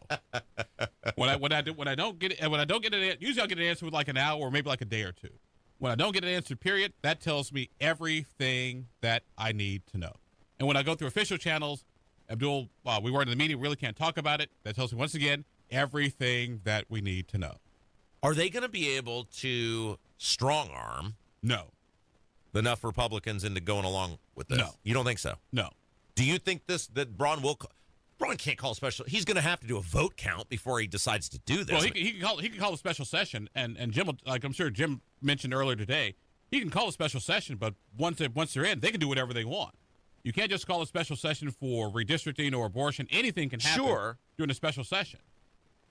When I don't get it, usually I'll get an answer with like an hour or maybe like a day or two. When I don't get an answer, period, that tells me everything that I need to know. And when I go through official channels, Abdul, we weren't in the meeting, we really can't talk about it. That tells me, once again, everything that we need to know. Are they going to be able to strong arm? No. Enough Republicans into going along with this? No. You don't think so? No. Do you think that Braun can't call a special? He's going to have to do a vote count before he decides to do this. Well, he can call a special session, and Jim, like I'm sure Jim mentioned earlier today, he can call a special session, but once they're in, they can do whatever they want. You can't just call a special session for redistricting or abortion. Anything can happen during a special session.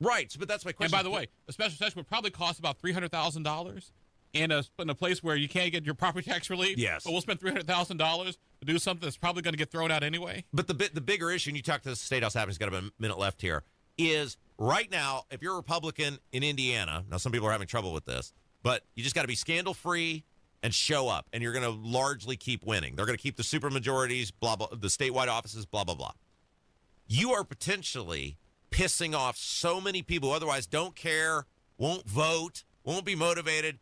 Right, but that's my question. And by the way, a special session would probably cost about $300,000 in a place where you can't get your property tax relief. Yes. But we'll spend $300,000 to do something that's probably going to get thrown out anyway. But the bigger issue, and you talked to the State House Happenings, got about a minute left here, is right now, if you're a Republican in Indiana, now some people are having trouble with this, but you just got to be scandal-free and show up, and you're going to largely keep winning. They're going to keep the supermajorities, blah, blah, the statewide offices, blah, blah, blah. You are potentially pissing off so many people who otherwise don't care, won't vote, won't be motivated.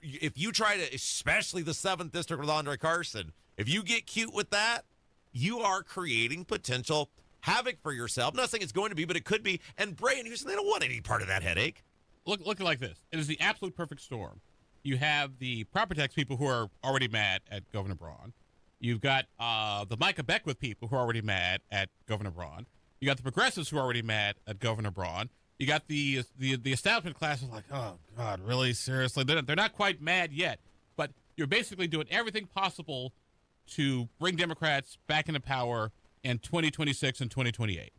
If you try to, especially the 7th District with Andre Carson, if you get cute with that, you are creating potential havoc for yourself. I'm not saying it's going to be, but it could be. And Bray and Houston, they don't want any part of that headache. Look at it like this. It is the absolute perfect storm. You have the property tax people who are already mad at Governor Braun. You've got the Micah Beckwith people who are already mad at Governor Braun. You got the progressives who are already mad at Governor Braun. You got the establishment class is like, oh, God, really? Seriously? They're not quite mad yet. But you're basically doing everything possible to bring Democrats back into power in 2026 and 2028.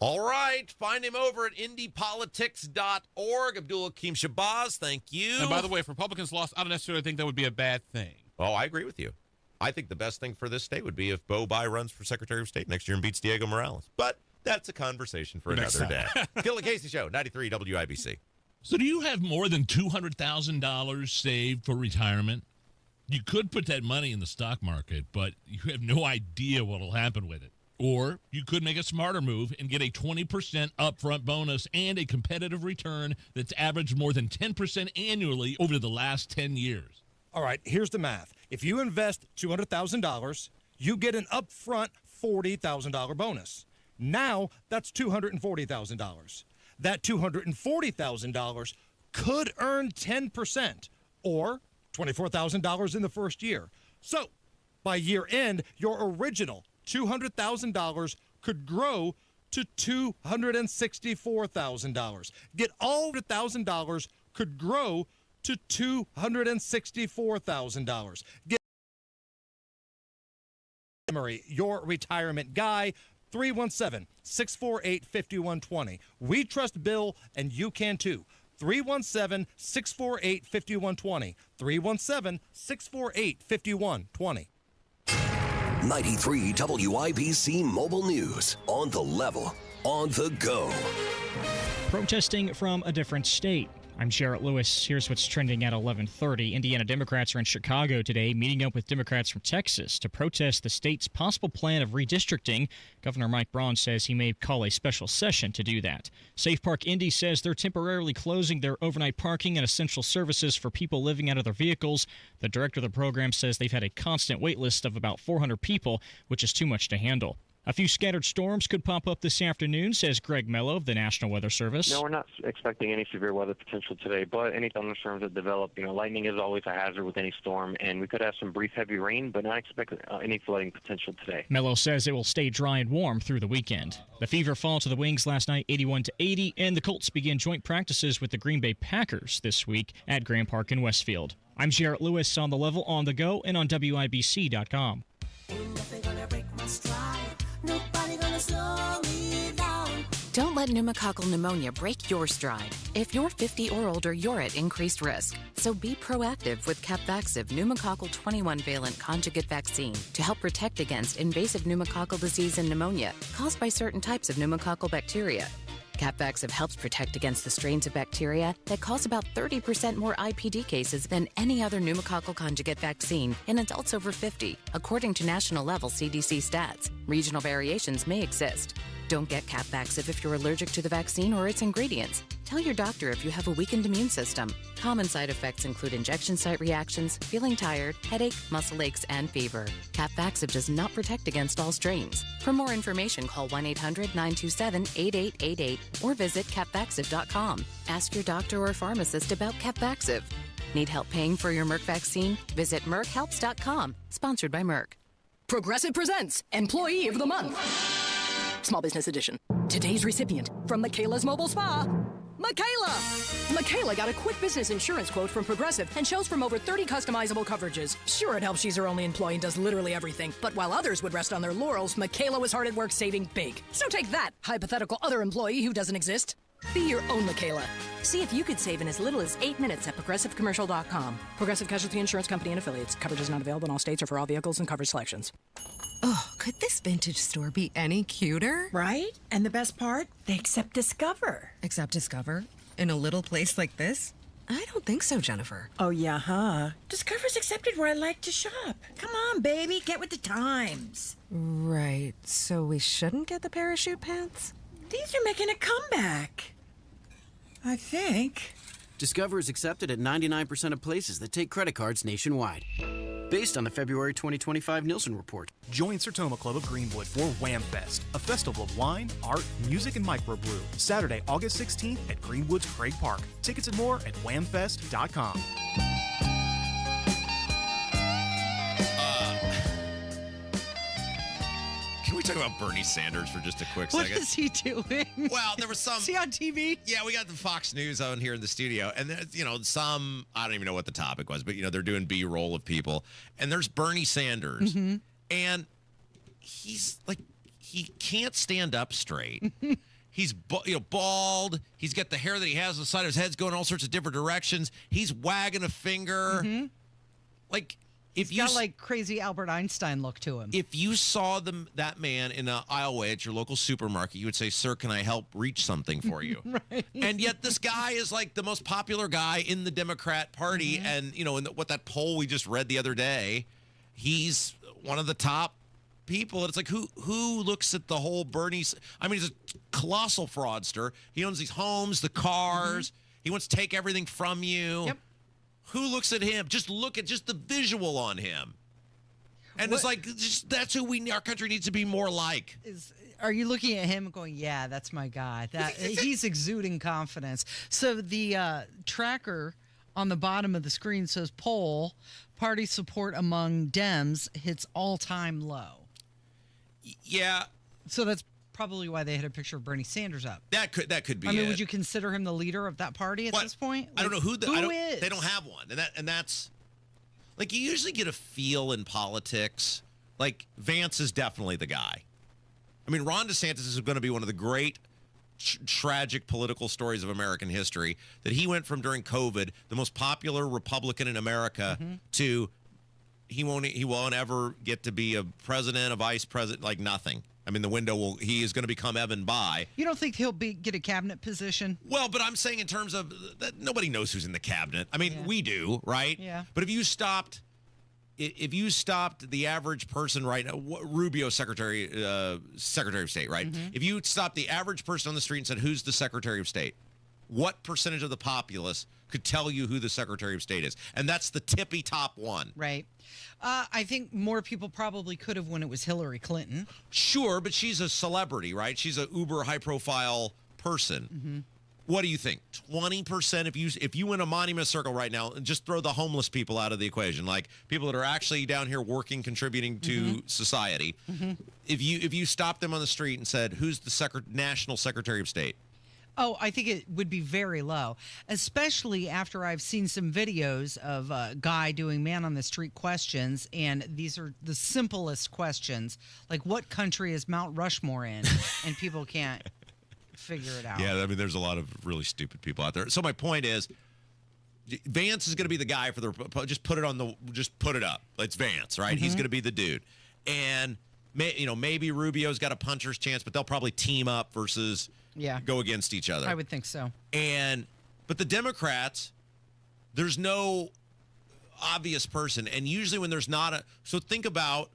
All right. Find him over at indiepolitics.org. Abdul Hakim Shabazz, thank you. And by the way, if Republicans lost, I don't necessarily think that would be a bad thing. Oh, I agree with you. I think the best thing for this state would be if Bo Bai runs for Secretary of State next year and beats Diego Morales. But that's a conversation for another day. Kendall Casey Show, 93 WIBC. So do you have more than $200,000 saved for retirement? You could put that money in the stock market, but you have no idea what will happen with it. Or you could make a smarter move and get a 20% upfront bonus and a competitive return that's averaged more than 10% annually over the last 10 years. All right, here's the math. If you invest $200,000, you get an upfront $40,000 bonus. Now that's $240,000. That $240,000 could earn 10% or $24,000 in the first year. So by year end, your original $200,000 could grow to $264,000. Get all $100,000 could grow to $264,000. Get your retirement guy, 317-648-5120. We trust Bill, and you can too. 317-648-5120. 317-648-5120. 93 WIBC Mobile News. On the level, on the go. Protesting from a different state. I'm Jarrett Lewis. Here's what's trending at 11:30. Indiana Democrats are in Chicago today, meeting up with Democrats from Texas to protest the state's possible plan of redistricting. Governor Mike Braun says he may call a special session to do that. Safe Park Indy says they're temporarily closing their overnight parking and essential services for people living out of their vehicles. The director of the program says they've had a constant wait list of about 400 people, which is too much to handle. A few scattered storms could pop up this afternoon, says Greg Mello of the National Weather Service. No, we're not expecting any severe weather potential today, but any thunderstorms that develop, lightning is always a hazard with any storm, and we could have some brief heavy rain, but not expect any flooding potential today. Mello says it will stay dry and warm through the weekend. The Fever fall to the Wings last night, 81-80, and the Colts begin joint practices with the Green Bay Packers this week at Grand Park in Westfield. I'm Jarrett Lewis on the level, on the go, and on WIBC.com. Don't let pneumococcal pneumonia break your stride. If you're 50 or older, you're at increased risk. So be proactive with Capvaxive pneumococcal 21-valent conjugate vaccine to help protect against invasive pneumococcal disease and pneumonia caused by certain types of pneumococcal bacteria. Capvaxive helps protect against the strains of bacteria that cause about 30% more IPD cases than any other pneumococcal conjugate vaccine in adults over 50, according to national-level CDC stats. Regional variations may exist. Don't get Capvaxive if you're allergic to the vaccine or its ingredients. Tell your doctor if you have a weakened immune system. Common side effects include injection site reactions, feeling tired, headache, muscle aches, and fever. Capvaxive does not protect against all strains. For more information, call 1-800-927-8888 or visit capvaxive.com. Ask your doctor or pharmacist about Capvaxive. Need help paying for your Merck vaccine? Visit merckhelps.com. Sponsored by Merck. Progressive presents Employee of the Month. Small Business Edition. Today's recipient from Michaela's Mobile Spa, Michaela! Michaela got a quick business insurance quote from Progressive and chose from over 30 customizable coverages. Sure, it helps she's her only employee and does literally everything. But while others would rest on their laurels, Michaela was hard at work saving big. So take that, hypothetical other employee who doesn't exist. Be your own Michaela. See if you could save in as little as 8 minutes at ProgressiveCommercial.com. Progressive Casualty Insurance Company and Affiliates. Coverage is not available in all states or for all vehicles and coverage selections. Oh, could this vintage store be any cuter? Right? And the best part? They accept Discover. Accept Discover? In a little place like this? I don't think so, Jennifer. Oh, yeah, huh? Discover's accepted where I like to shop. Come on, baby, get with the times. Right, so we shouldn't get the parachute pants? These are making a comeback. I think. Discover is accepted at 99% of places that take credit cards nationwide. based on the February 2025 Nielsen report. Join Sertoma Club of Greenwood for Wham Fest, a festival of wine, art, music, and microbrew. Saturday, August 16th at Greenwood's Craig Park. Tickets and more at whamfest.com. Can we talk about Bernie Sanders for just a quick What second? is he doing? Well, there was some. Is he on TV? Yeah, we got the Fox News on here in the studio, and there's, some, I don't even know what the topic was, but they're doing B-roll of people, and there's Bernie Sanders, and he's like, he can't stand up straight. He's bald. He's got the hair that he has on the side of his head's going all sorts of different directions. He's wagging a finger, like. If He's got like crazy Albert Einstein look to him. If you saw that man in an aisleway at your local supermarket, you would say, "Sir, can I help reach something for you?" Right. And yet this guy is like the most popular guy in the Democrat Party, and in what that poll we just read the other day, he's one of the top people. And it's like who looks at the whole Bernie? I mean, he's a colossal fraudster. He owns these homes, the cars. He wants to take everything from you. Yep. Who looks at him? Just look at just the visual on him. And it's like, that's who our country needs to be more like. Are you looking at him and going, yeah, that's my guy? He's exuding confidence. So the tracker on the bottom of the screen says poll, party support among Dems hits all-time low. Yeah. So that's probably why they had a picture of Bernie Sanders up. That could be. I mean, would you consider him the leader of that party at this point? I don't know who is. They don't have one, and that's like you usually get a feel in politics. Like Vance is definitely the guy. I mean, Ron DeSantis is going to be one of the great tragic political stories of American history. That he went from during COVID, the most popular Republican in America, to he won't ever get to be a president, a vice president, like nothing. I mean, he is going to become Evan Bayh. You don't think he'll get a cabinet position? Well, but I'm saying in terms of that, nobody knows who's in the cabinet. I mean, we do, right? Yeah. But if you stopped the average person right now, Rubio, Secretary of State, right? If you stopped the average person on the street and said, who's the Secretary of State? What percentage of the populace could tell you who the Secretary of State is? And that's the tippy top one. Right. I think more people probably could have when it was Hillary Clinton. Sure, but she's a celebrity, right? She's a uber high-profile person. What do you think? 20%? If you win a monument circle right now, and just throw the homeless people out of the equation, like people that are actually down here working, contributing to society. If you stopped them on the street and said, who's the National Secretary of State? Oh, I think it would be very low, especially after I've seen some videos of a guy doing man-on-the-street questions, and these are the simplest questions, like what country is Mount Rushmore in? And people can't figure it out. Yeah, I mean, there's a lot of really stupid people out there. So my point is, Vance is going to be the guy for just put it up. It's Vance, right? He's going to be the dude. And, maybe Rubio's got a puncher's chance, but they'll probably team up versus... go against each other. I would think so. But the Democrats, there's no obvious person. And usually when there's not so think about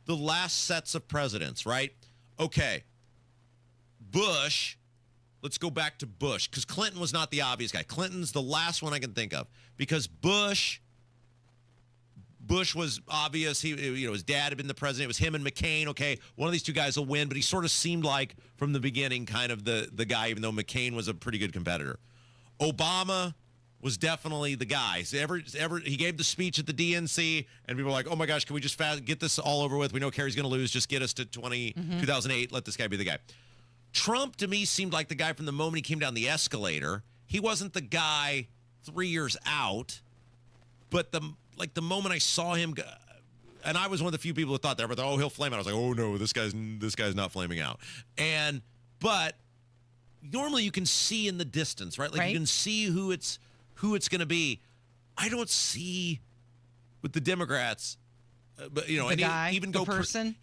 the last sets of presidents, right? Okay. Bush, let's go back to Bush, because Clinton was not the obvious guy. Clinton's the last one I can think of, because Bush was obvious. His dad had been the president. It was him and McCain. Okay, one of these two guys will win, but he sort of seemed like from the beginning kind of the guy, even though McCain was a pretty good competitor. Obama was definitely the guy. He gave the speech at the DNC, and people were like, oh my gosh, can we just get this all over with? We know Kerry's going to lose. Just get us to 2008. Let this guy be the guy. Trump, to me, seemed like the guy from the moment he came down the escalator. He wasn't the guy 3 years out, but the moment I saw him, and I was one of the few people who thought that, but he'll flame out. I was like, oh no, this guy's not flaming out. But normally you can see in the distance, right? Like you can see who it's going to be. I don't see with the Democrats, but even go pre-Clinton.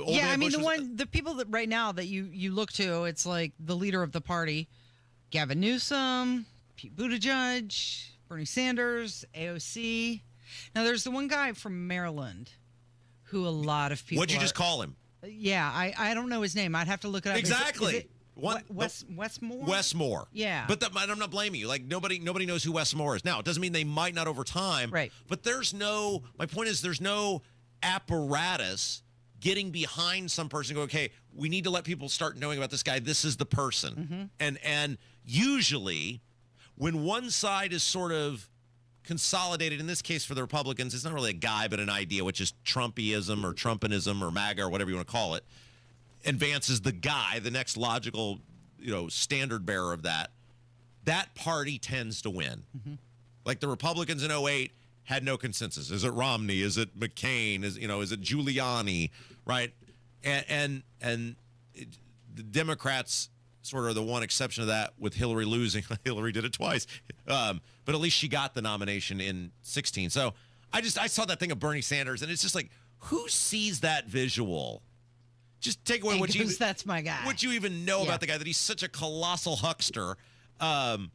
Yeah, I mean the people that right now that you look to, it's like the leader of the party, Gavin Newsom, Pete Buttigieg, Bernie Sanders, AOC. Now, there's the one guy from Maryland who a lot of people... What'd you just call him? Yeah, I don't know his name. I'd have to look it up. Exactly. Westmore? Westmore. Yeah. But I'm not blaming you. Like, nobody knows who Westmore is. Now, it doesn't mean they might not over time. Right. But my point is there's no apparatus getting behind some person going, okay, we need to let people start knowing about this guy. This is the person. And usually when one side is sort of consolidated, in this case for the Republicans, it's not really a guy but an idea, which is Trumpism or Trumpinism or MAGA or whatever you want to call it. And Vance is the guy, the next logical, standard bearer of that. That party tends to win. Like the Republicans in 2008 had no consensus. Is it Romney? Is it McCain? Is it Giuliani? Right? And the Democrats sort of are the one exception to that, with Hillary losing. Hillary did it twice. But at least she got the nomination in 2016. So I saw that thing of Bernie Sanders, and it's just like, who sees that visual? Just take away that's my guy. What you even know about the guy, that he's such a colossal huckster, that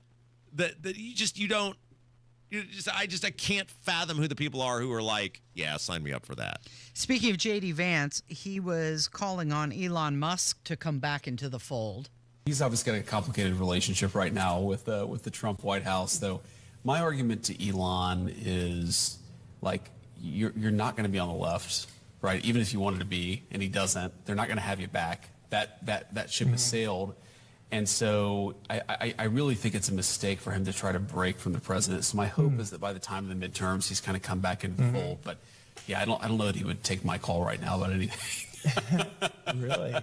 I can't fathom who the people are who are like, yeah, sign me up for that. Speaking of J.D. Vance, he was calling on Elon Musk to come back into the fold. He's obviously got a complicated relationship right now with the Trump White House, though. My argument to Elon is, like, you're not going to be on the left, right? Even if you wanted to be, and he doesn't, they're not going to have you back. That ship has sailed. And so I really think it's a mistake for him to try to break from the president. So my hope is that by the time of the midterms, he's kind of come back into the fold. But yeah, I don't know that he would take my call right now about anything. Really?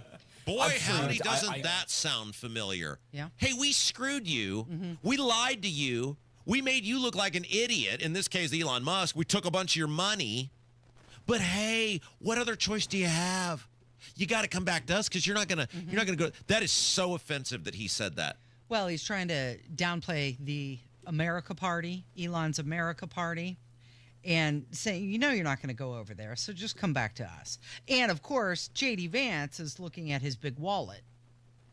Boy, howdy, doesn't that sound familiar? Yeah. Hey, we screwed you. We lied to you. We made you look like an idiot. In this case, Elon Musk. We took a bunch of your money. But hey, what other choice do you have? You got to come back to us because you're not gonna go. That is so offensive that he said that. Well, he's trying to downplay the America Party, Elon's America Party, and saying, you're not going to go over there, so just come back to us. And of course, J.D. Vance is looking at his big wallet.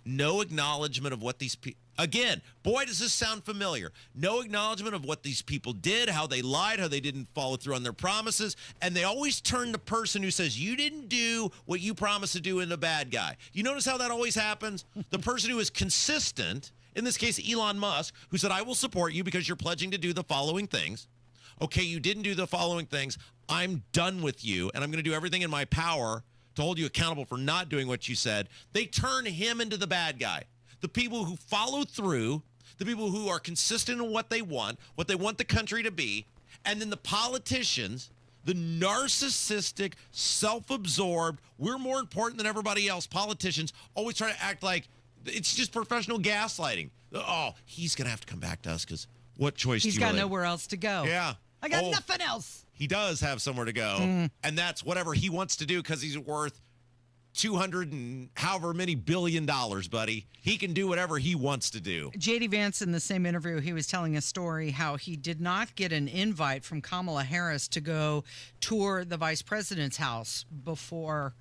No acknowledgement of what these people. Again, boy, does this sound familiar. No acknowledgement of what these people did, how they lied, how they didn't follow through on their promises. And they always turn the person who says, you didn't do what you promised to do, into a bad guy. You notice how that always happens? The person who is consistent, in this case, Elon Musk, who said, I will support you because you're pledging to do the following things. Okay, you didn't do the following things. I'm done with you, and I'm going to do everything in my power to hold you accountable for not doing what you said. They turn him into the bad guy. The people who follow through, the people who are consistent in what they want the country to be, and then the politicians, the narcissistic, self-absorbed, we're more important than everybody else, politicians always try to act like it's just professional gaslighting. Oh, he's going to have to come back to us because what choice do you He's got nowhere else to go. Yeah. I got nothing else. He does have somewhere to go, and that's whatever he wants to do because he's worth 200 and however many billion dollars, buddy. He can do whatever he wants to do. J.D. Vance, in the same interview, he was telling a story how he did not get an invite from Kamala Harris to go tour the vice president's house before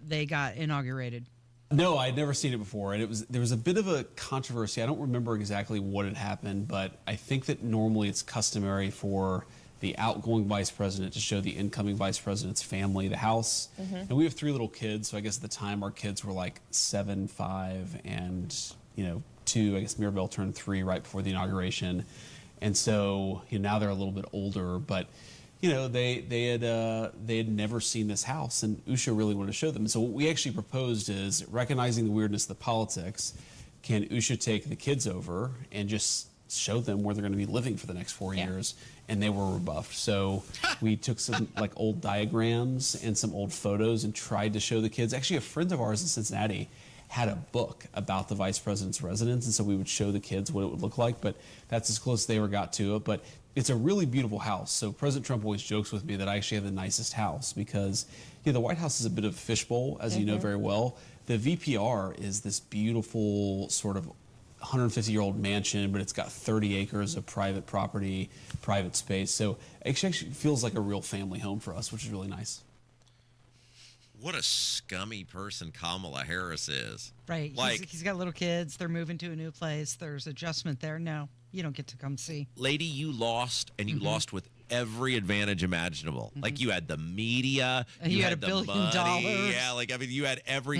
they got inaugurated. No, I'd never seen it before, and there was a bit of a controversy. I don't remember exactly what had happened, but I think that normally it's customary for the outgoing vice president to show the incoming vice president's family the house. And we have 3 little kids, so I guess at the time our kids were like 7, 5, and 2. I guess Mirabelle turned 3 right before the inauguration, and so now they're a little bit older, but they had never seen this house, and Usha really wanted to show them. And so what we actually proposed is, recognizing the weirdness of the politics, can Usha take the kids over and just show them where they're going to be living for the next 4 years? And they were rebuffed. So we took some old diagrams and some old photos and tried to show the kids. Actually, a friend of ours in Cincinnati had a book about the vice president's residence, and so we would show the kids what it would look like, but that's as close as they ever got to it. But it's a really beautiful house. So President Trump always jokes with me that I actually have the nicest house because the White House is a bit of a fishbowl, as you know very well. The VPR is this beautiful sort of 150-year-old mansion, but it's got 30 acres of private property, private space. So it actually feels like a real family home for us, which is really nice. What a scummy person Kamala Harris is. Right. He's got little kids. They're moving to a new place. There's adjustment there. No, you don't get to come see. Lady, you lost, and you lost with every advantage imaginable. Like you had the media, you had the $1 billion. money. Yeah, like I mean, you had every.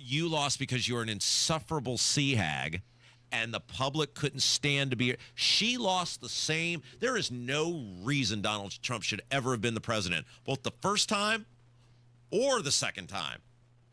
You lost because you were an insufferable sea hag, and the public couldn't stand to be. She lost the same. There is no reason Donald Trump should ever have been the president, both the first time or the second time.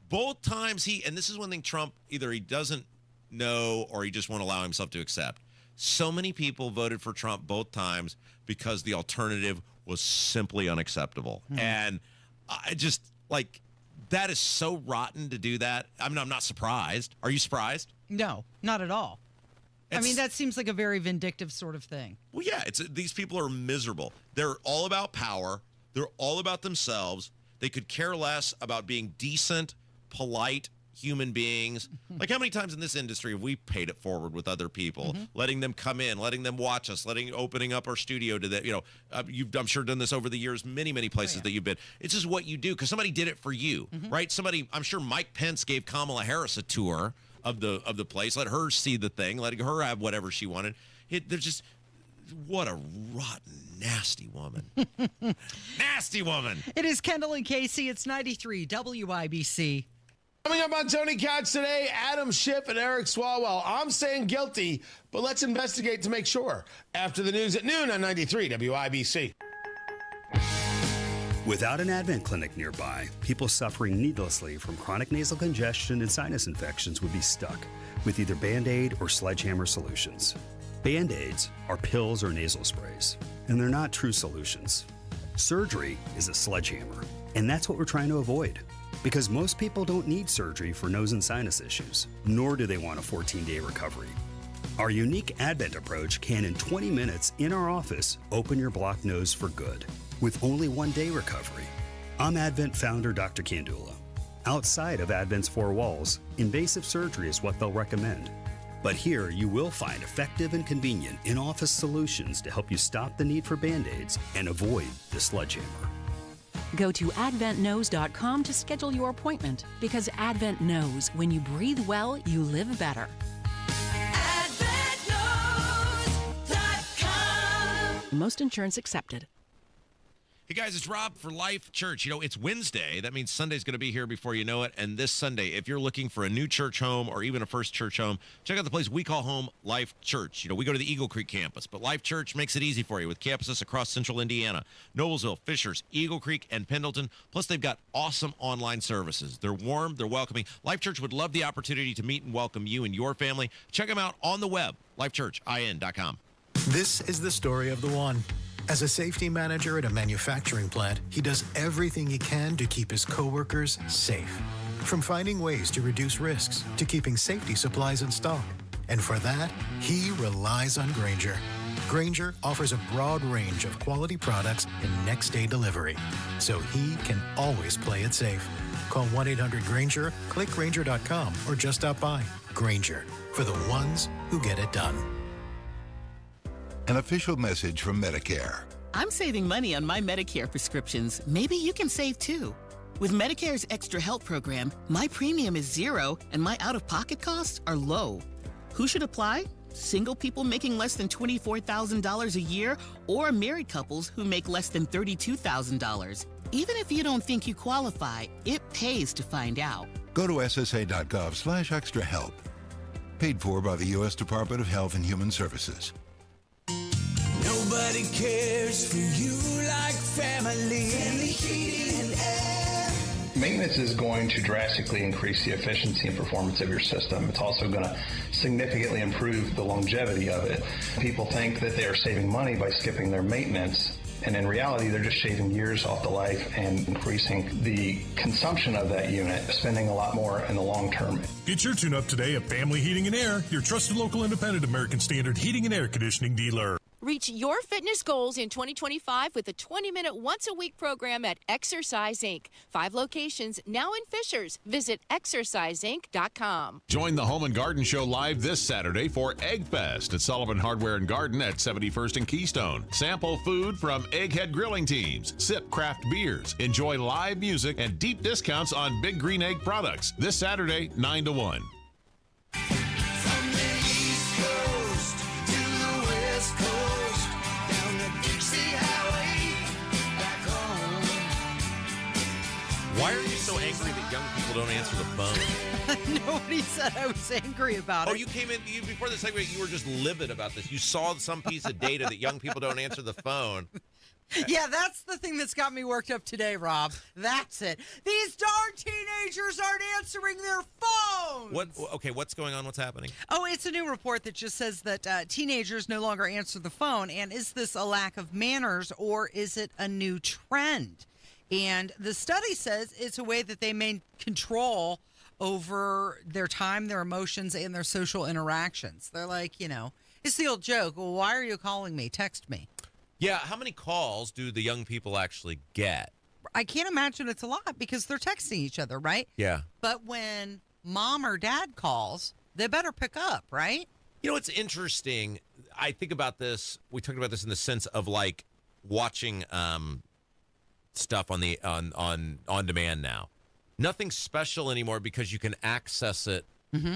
Both times and this is one thing Trump, either he doesn't know or he just won't allow himself to accept. So many people voted for Trump both times because the alternative was simply unacceptable. And I just, like, that is so rotten to do that. I mean, I'm not surprised. Are you surprised? No, not at all. I mean, that seems like a very vindictive sort of thing. Well, yeah, these people are miserable. They're all about power. They're all about themselves. They could care less about being decent, polite human beings. Like, how many times in this industry have we paid it forward with other people, letting them come in, letting them watch us, opening up our studio to that? You know, you've, I'm sure, done this over the years, many places that you've been. It's just what you do because somebody did it for you, right? Somebody, I'm sure Mike Pence gave Kamala Harris a tour of the place, let her see the thing, letting her have whatever she wanted. They're just, what a rotten, nasty woman. Nasty woman. It is Kendall and Casey. It's 93 WIBC. Coming up on Tony Katz today, Adam Schiff and Eric Swalwell. I'm saying guilty, but let's investigate to make sure. After the news at noon on 93 WIBC. Without an Advent clinic nearby, people suffering needlessly from chronic nasal congestion and sinus infections would be stuck with either Band-Aid or sledgehammer solutions. Band-Aids are pills or nasal sprays, and they're not true solutions. Surgery is a sledgehammer, and that's what we're trying to avoid. Because most people don't need surgery for nose and sinus issues, nor do they want a 14-day recovery. Our unique Advent approach can, in 20 minutes in our office, open your blocked nose for good, with only 1-day recovery. I'm Advent founder Dr. Kandula. Outside of Advent's four walls, invasive surgery is what they'll recommend. But here, you will find effective and convenient in-office solutions to help you stop the need for Band-Aids and avoid the sledgehammer. Go to adventknows.com to schedule your appointment because Advent knows when you breathe well, you live better. AdventKnows.com. Most insurance accepted. Hey guys, it's Rob for Life Church. You know, it's Wednesday. That means Sunday's going to be here before you know it. And this Sunday, if you're looking for a new church home or even a first church home, check out the place we call home, Life Church. You know, we go to the Eagle Creek campus, but Life Church makes it easy for you with campuses across central Indiana, Noblesville, Fishers, Eagle Creek, and Pendleton. Plus, they've got awesome online services. They're warm, they're welcoming. Life Church would love the opportunity to meet and welcome you and your family. Check them out on the web, lifechurchin.com. This is the story of the one. As a safety manager at a manufacturing plant, he does everything he can to keep his coworkers safe. From finding ways to reduce risks to keeping safety supplies in stock. And for that, he relies on Grainger. Grainger offers a broad range of quality products and next-day delivery, so he can always play it safe. Call 1-800-GRAINGER, click Grainger.com, or just stop by. Grainger, for the ones who get it done. An official message from Medicare. I'm saving money on my Medicare prescriptions. Maybe you can save too. With Medicare's Extra Help program, my premium is $0 and my out-of-pocket costs are low. Who should apply? Single people making less than $24,000 a year or married couples who make less than $32,000. Even if you don't think you qualify, it pays to find out. Go to ssa.gov/extrahelp. Paid for by the U.S. Department of Health and Human Services. Nobody cares for you like family. Family heating and air. Maintenance is going to drastically increase the efficiency and performance of your system. It's also going to significantly improve the longevity of it. People think that they are saving money by skipping their maintenance, and in reality, they're just shaving years off the life and increasing the consumption of that unit, spending a lot more in the long term. Get your tune-up today at Family Heating and Air, your trusted local independent American Standard heating and air conditioning dealer. Reach your fitness goals in 2025 with a 20-minute once-a-week program at Exercise Inc. 5 locations now in Fishers. Visit exerciseinc.com. Join the Home and Garden Show live this Saturday for Egg Fest at Sullivan Hardware and Garden at 71st and Keystone. Sample food from Egghead Grilling Teams. Sip craft beers. Enjoy live music and deep discounts on Big Green Egg products. This Saturday, 9 to 1. angry that young people don't answer the phone? Nobody said I was angry about it. Oh, you came in before the segment. You were just livid about this. You saw some piece of data that young people don't answer the phone. Yeah, that's the thing that's got me worked up today, Rob. That's it. These darn teenagers aren't answering their phones. What's going on? What's happening? Oh, it's a new report that just says that teenagers no longer answer the phone. And is this a lack of manners or is it a new trend? And the study says it's a way that they maintain control over their time, their emotions, and their social interactions. They're like, it's the old joke. Well, why are you calling me? Text me. Yeah, how many calls do the young people actually get? I can't imagine it's a lot because they're texting each other, right? Yeah. But when mom or dad calls, they better pick up, right? It's interesting. I think about this. We talked about this in the sense of like watching stuff on the on demand now. Nothing special anymore because you can access it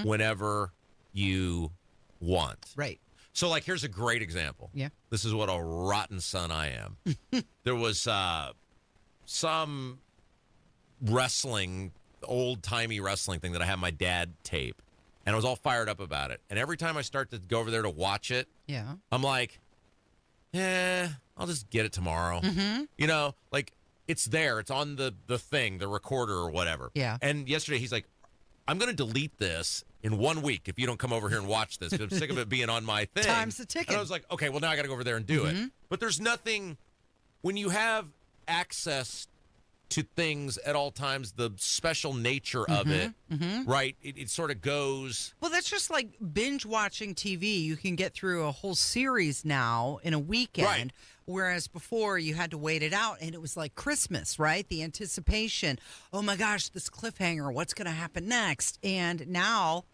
whenever you want. Right. So, like, here's a great example. Yeah. This is what a rotten son I am. There was some wrestling, old-timey wrestling thing that I had my dad tape, and I was all fired up about it. And every time I start to go over there to watch it, I'm like, I'll just get it tomorrow. Like, it's there. It's on the thing, the recorder or whatever. Yeah. And yesterday, he's like, I'm going to delete this in 1 week if you don't come over here and watch this because I'm sick of it being on my thing. Time's the ticket. And I was like, okay, well, now I got to go over there and do it. But there's nothing, when you have access to things at all times, the special nature of it, right? It sort of goes. Well, that's just like binge watching TV. You can get through a whole series now in a weekend. Right. Whereas before you had to wait it out and it was like Christmas, right? The anticipation. Oh my gosh, this cliffhanger, what's going to happen next? And now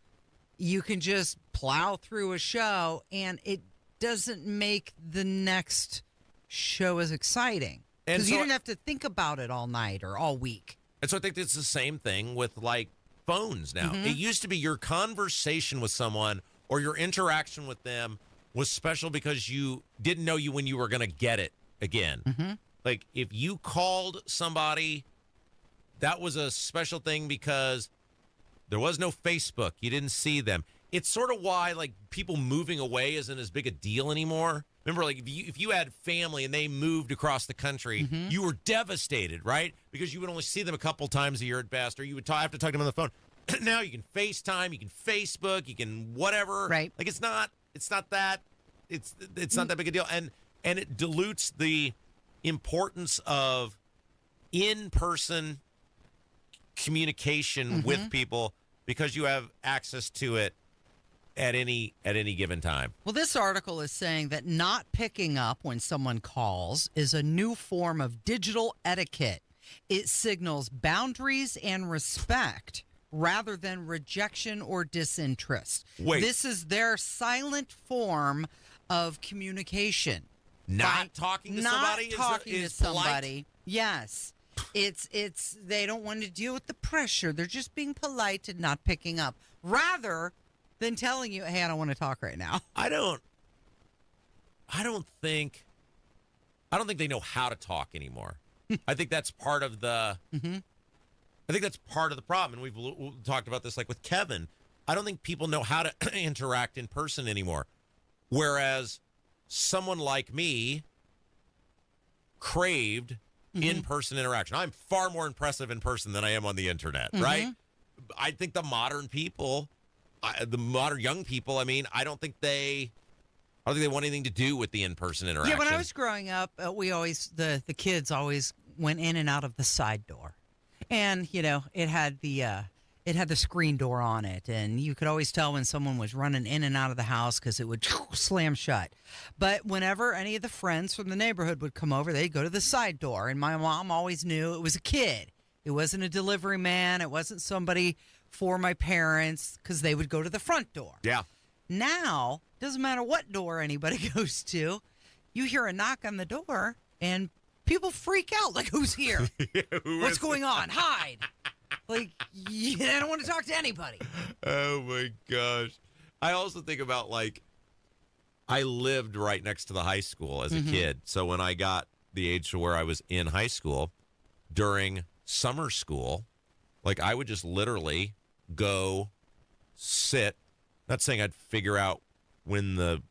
you can just plow through a show and it doesn't make the next show as exciting. Because you didn't have to think about it all night or all week. And so I think it's the same thing with like phones now. It used to be your conversation with someone or your interaction with them was special because you didn't know when you were going to get it again. Like if you called somebody, that was a special thing because there was no Facebook. You didn't see them. It's sort of why like people moving away isn't as big a deal anymore. Remember, like if you had family and they moved across the country, you were devastated, right? Because you would only see them a couple times a year at best, or you would have to talk to them on the phone. Now you can FaceTime, you can Facebook, you can whatever. Right. Like it's not that big a deal, and it dilutes the importance of in-person communication with people because you have access to it at any given time. Well, this article is saying that not picking up when someone calls is a new form of digital etiquette. It signals boundaries and respect rather than rejection or disinterest. Wait. This is their silent form of communication. Not talking to somebody is somebody. Yes. It's they don't want to deal with the pressure. They're just being polite and not picking up rather than telling you, "Hey, I don't want to talk right now." I don't think they know how to talk anymore. I think that's part of the I think that's part of the problem, and we've talked about this like with Kevin. I don't think people know how to interact in person anymore. Whereas someone like me craved in-person interaction. I'm far more impressive in person than I am on the internet, right? I think the modern people, the modern young people, I don't think they want anything to do with the in-person interaction. Yeah, when I was growing up, we always, the kids always went in and out of the side door. And, it had the screen door on it, and you could always tell when someone was running in and out of the house because it would slam shut. But whenever any of the friends from the neighborhood would come over, they'd go to the side door, and my mom always knew it was a kid. It wasn't a delivery man. It wasn't somebody for my parents because they would go to the front door. Yeah. Now, doesn't matter what door anybody goes to, you hear a knock on the door, and people freak out like, who's here? What's going on? Hide. Like, I don't want to talk to anybody. Oh, my gosh. I also think about, like, I lived right next to the high school as a kid. So when I got the age to where I was in high school, during summer school, Like, I would just literally go sit. Not saying I'd figure out when the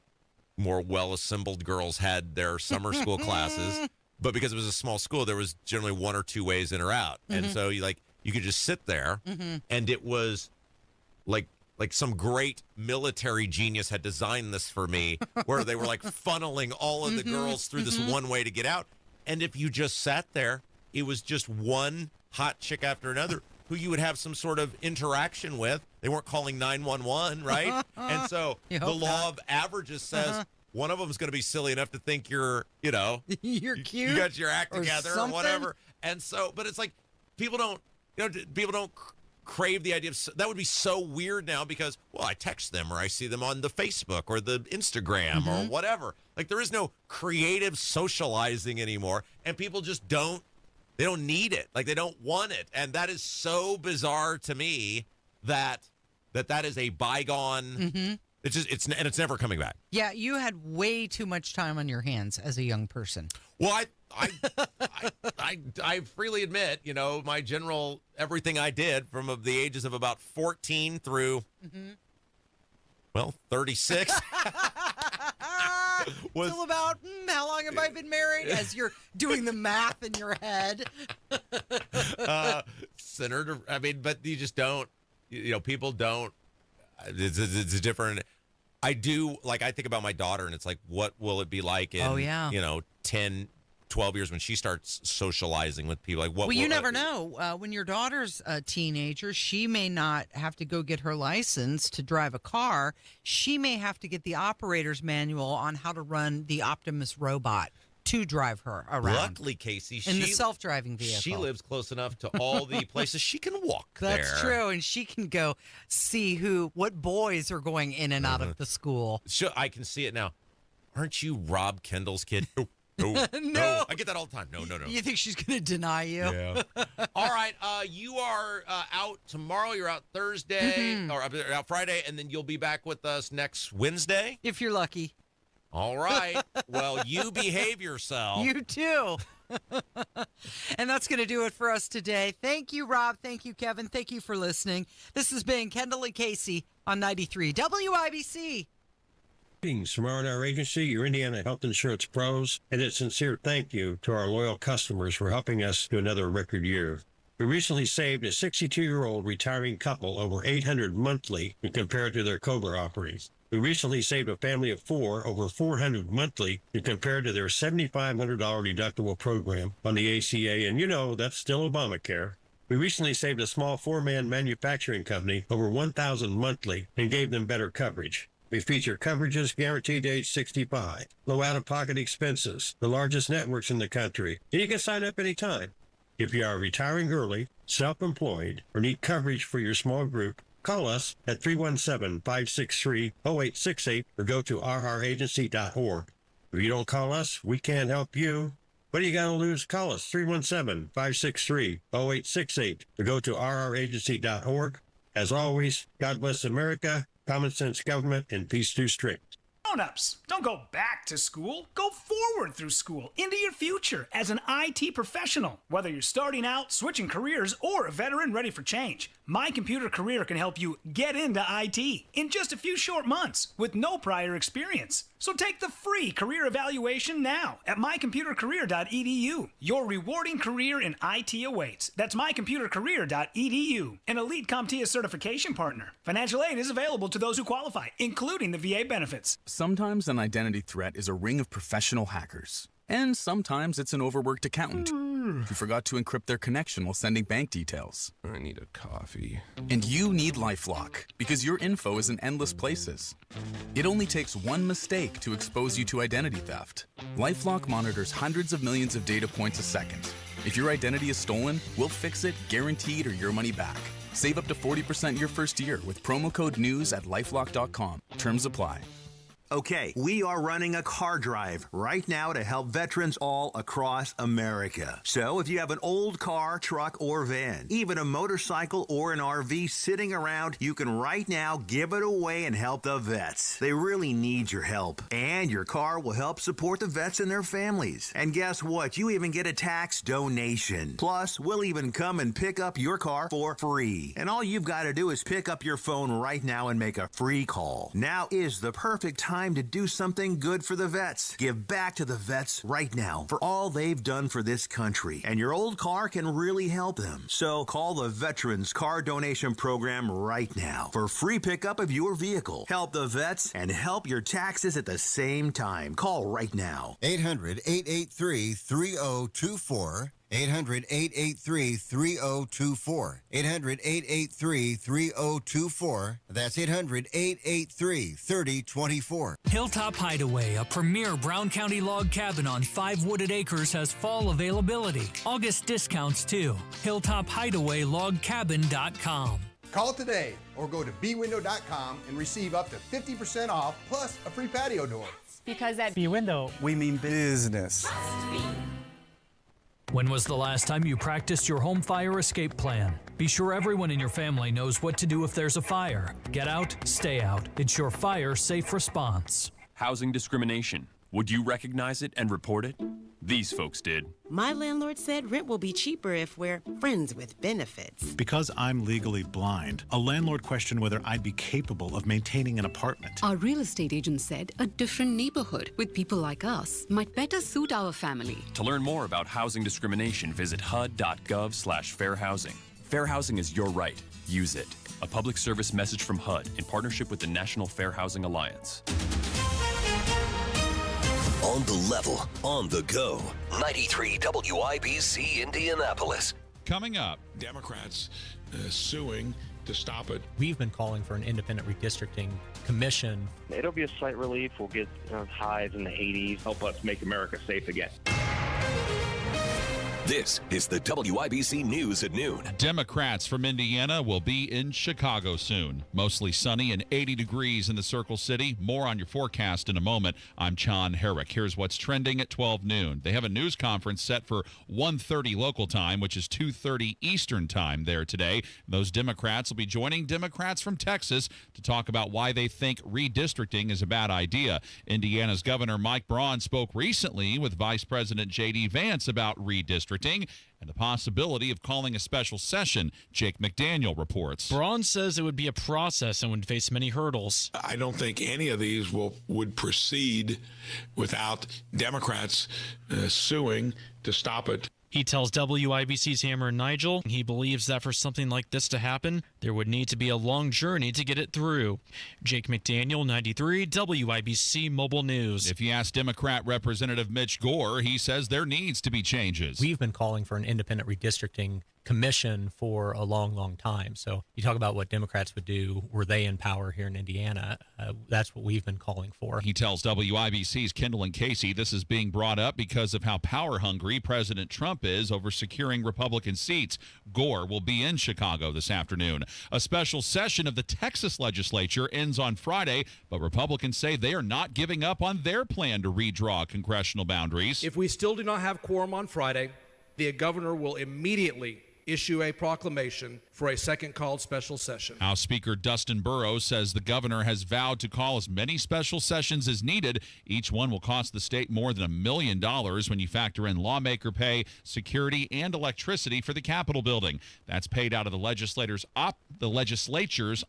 more well-assembled girls had their summer school classes, but because it was a small school, there was generally one or two ways in or out. And so you could just sit there, and it was like some great military genius had designed this for me, where they were like funneling all of the girls through this one way to get out. And if you just sat there, it was just one hot chick after another who you would have some sort of interaction with. They weren't calling 911, right? And so the law of averages says one of them is going to be silly enough to think you're cute. You got your act together or whatever. And so, but it's like people don't crave the idea of that would be so weird now because, well, I text them or I see them on the Facebook or the Instagram or whatever. Like, there is no creative socializing anymore, and people just don't need it. Like, they don't want it. And that is so bizarre to me that is a bygone. It's never coming back. Yeah, you had way too much time on your hands as a young person. Well, I freely admit, my general everything I did from the ages of about 14 through 36 was still about how long have I been married? As you're doing the math in your head, centered. I mean, but you just don't. People don't. It's different. I do, I think about my daughter, and it's like, what will it be like in 10, 12 years when she starts socializing with people? Like, what? Well, you never know. When your daughter's a teenager, she may not have to go get her license to drive a car. She may have to get the operator's manual on how to run the Optimus robot to drive her around. Luckily, Casey, in the self-driving vehicle. She lives close enough to all the places she can walk there. That's true, and she can go see what boys are going in and out of the school. Sure, I can see it now. Aren't you Rob Kendall's kid? No. I get that all the time. No. You think she's going to deny you? Yeah. All right. You are out tomorrow. You're out Thursday or out Friday, and then you'll be back with us next Wednesday. If you're lucky. All right. Well, you behave yourself. You too. And that's going to do it for us today. Thank you, Rob. Thank you, Kevin. Thank you for listening. This has been Kendall and Casey on 93 WIBC. Greetings from R&R Agency, your Indiana health insurance pros, and a sincere thank you to our loyal customers for helping us to another record year. We recently saved a 62-year-old retiring couple over $800 monthly when compared to their COBRA offerings. We recently saved a family of 4 over $400 monthly when compared to their $7,500 deductible program on the ACA, and that's still Obamacare. We recently saved a small 4-man manufacturing company over $1,000 monthly and gave them better coverage. We feature coverages guaranteed to age 65, low out-of-pocket expenses, the largest networks in the country, and you can sign up anytime. If you are retiring early, self-employed, or need coverage for your small group, call us at 317-563-0868 or go to rragency.org. If you don't call us, we can't help you. What do you got to lose? Call us 317-563-0868 or go to rragency.org. As always, God bless America, common sense government, and peace through strict. Grown-ups, don't go back to school. Go forward through school into your future as an IT professional. Whether you're starting out, switching careers, or a veteran ready for change, My Computer Career can help you get into IT in just a few short months with no prior experience. So take the free career evaluation now at mycomputercareer.edu. Your rewarding career in IT awaits. That's mycomputercareer.edu. An elite CompTIA certification partner. Financial aid is available to those who qualify, including the VA benefits. Sometimes an identity threat is a ring of professional hackers. And sometimes it's an overworked accountant who forgot to encrypt their connection while sending bank details. I need a coffee. And you need LifeLock, because your info is in endless places. It only takes one mistake to expose you to identity theft. LifeLock monitors hundreds of millions of data points a second. If your identity is stolen, we'll fix it, guaranteed, or your money back. Save up to 40% your first year with promo code NEWS at LifeLock.com. Terms apply. Okay, we are running a car drive right now to help veterans all across America. So if you have an old car, truck, or van, even a motorcycle or an RV sitting around, you can right now give it away and help the vets. They really need your help. And your car will help support the vets and their families. And guess what? You even get a tax donation. Plus, we'll even come and pick up your car for free. And all you've got to do is pick up your phone right now and make a free call. Now is the perfect time to do something good for the vets. Give back to the vets right now for all they've done for this country. And your old car can really help them. So call the Veterans Car Donation Program right now for free pickup of your vehicle. Help the vets and help your taxes at the same time. Call right now. 800-883-3024. 800-883-3024. 800-883-3024. That's 800-883-3024. Hilltop Hideaway, a premier Brown County log cabin on 5 wooded acres, has fall availability. August discounts too. HilltopHideawayLogCabin.com. Call today or go to bwindow.com and receive up to 50% off plus a free patio door. Because at B-Window, we mean business. When was the last time you practiced your home fire escape plan? Be sure everyone in your family knows what to do if there's a fire. Get out, stay out. It's your fire safe response. Housing discrimination. Would you recognize it and report it? These folks did. My landlord said rent will be cheaper if we're friends with benefits. Because I'm legally blind, a landlord questioned whether I'd be capable of maintaining an apartment. Our real estate agent said a different neighborhood with people like us might better suit our family. To learn more about housing discrimination, visit HUD.gov/fair housing. Fair housing is your right. Use it. A public service message from HUD in partnership with the National Fair Housing Alliance. On the level, on the go. 93 WIBC Indianapolis. Coming up, Democrats suing to stop it. We've been calling for an independent redistricting commission. It'll be a slight relief. We'll get highs in the 80s. Help us make America safe again. This is the WIBC News at noon. Democrats from Indiana will be in Chicago soon. Mostly sunny and 80 degrees in the Circle City. More on your forecast in a moment. I'm John Herrick. Here's what's trending at 12 noon. They have a news conference set for 1:30 local time, which is 2:30 Eastern time there today. Those Democrats will be joining Democrats from Texas to talk about why they think redistricting is a bad idea. Indiana's Governor Mike Braun spoke recently with Vice President J.D. Vance about redistricting and the possibility of calling a special session. Jake McDaniel reports. Braun says it would be a process and would face many hurdles. I don't think any of these would proceed without Democrats suing to stop it. He tells WIBC's Hammer and Nigel he believes that for something like this to happen, there would need to be a long journey to get it through. Jake McDaniel, 93, WIBC Mobile News. If you ask Democrat Representative Mitch Gore, he says there needs to be changes. We've been calling for an independent redistricting commission for a long, long time. So you talk about what Democrats would do were they in power here in Indiana. That's what we've been calling for. He tells WIBC's Kendall Casey this is being brought up because of how power hungry President Trump is over securing Republican seats. Gore will be in Chicago this afternoon. A special session of the Texas legislature ends on Friday, but Republicans say they are not giving up on their plan to redraw congressional boundaries. If we still do not have quorum on Friday, the governor will immediately issue a proclamation for a second called special session. House Speaker Dustin Burrows says the governor has vowed to call as many special sessions as needed. Each one will cost the state more than $1 million when you factor in lawmaker pay, security, and electricity for the Capitol building. That's paid out of the legislature's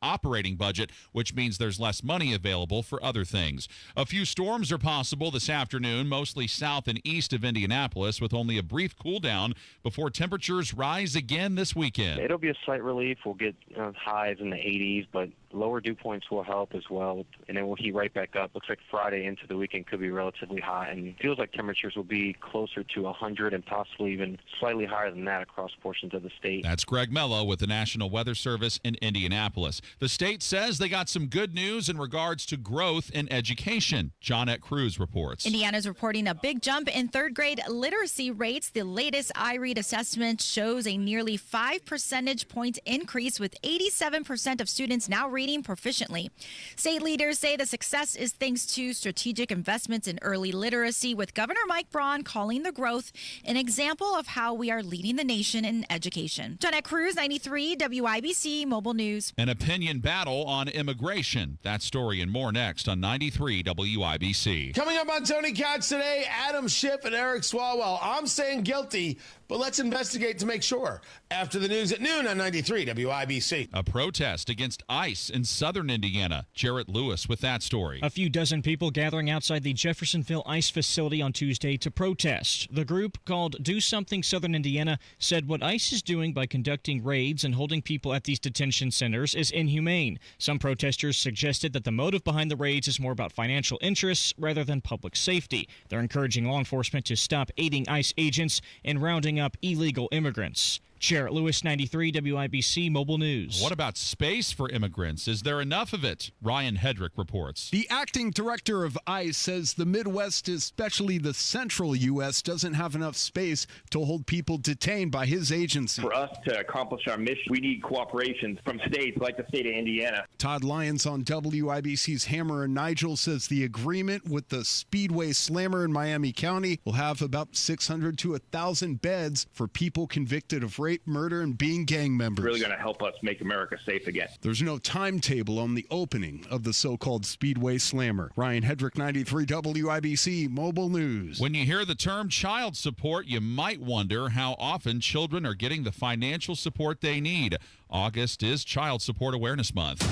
operating budget, which means there's less money available for other things. A few storms are possible this afternoon, mostly south and east of Indianapolis, with only a brief cool down before temperatures rise again this weekend. It'll be a slight relief. We'll get highs in the 80s, but lower dew points will help as well, and then we'll heat right back up. Looks like Friday into the weekend could be relatively hot, and it feels like temperatures will be closer to 100 and possibly even slightly higher than that across portions of the state. That's Greg Mello with the National Weather Service in Indianapolis. The state says they got some good news in regards to growth in education. Johnette Cruz reports. Indiana's reporting a big jump in third grade literacy rates. The latest iRead assessment shows a nearly 5 percentage point points increase, with 87% of students now reading proficiently. State leaders say the success is thanks to strategic investments in early literacy, with Governor Mike Braun calling the growth an example of how we are leading the nation in education. Jeanette Cruz, 93 WIBC Mobile News. An opinion battle on immigration. That story and more next on 93 WIBC. Coming up on Tony Katz today, Adam Schiff and Eric Swalwell. I'm saying guilty, but let's investigate to make sure. After the news at noon on 93 WIBC. A protest against ICE in southern Indiana. Jarrett Lewis with that story. A few dozen people gathering outside the Jeffersonville ICE facility on Tuesday to protest. The group, called Do Something Southern Indiana, said what ICE is doing by conducting raids and holding people at these detention centers is inhumane. Some protesters suggested that the motive behind the raids is more about financial interests rather than public safety. They're encouraging law enforcement to stop aiding ICE agents and rounding up illegal immigrants. Jarrett Lewis, 93 WIBC Mobile News. What about space for immigrants? Is there enough of it? Ryan Hedrick reports. The acting director of ICE says the Midwest, especially the central U.S., doesn't have enough space to hold people detained by his agency. For us to accomplish our mission, we need cooperation from states like the state of Indiana. Todd Lyons on WIBC's Hammer and Nigel says the agreement with the Speedway Slammer in Miami County will have about 600 to 1,000 beds for people convicted of rape, murder, and being gang members. Really going to help us make America safe again. There's no timetable on the opening of the so-called Speedway Slammer. Ryan Hedrick, 93 WIBC Mobile News. When you hear the term child support, you might wonder how often children are getting the financial support they need. August is Child Support Awareness Month.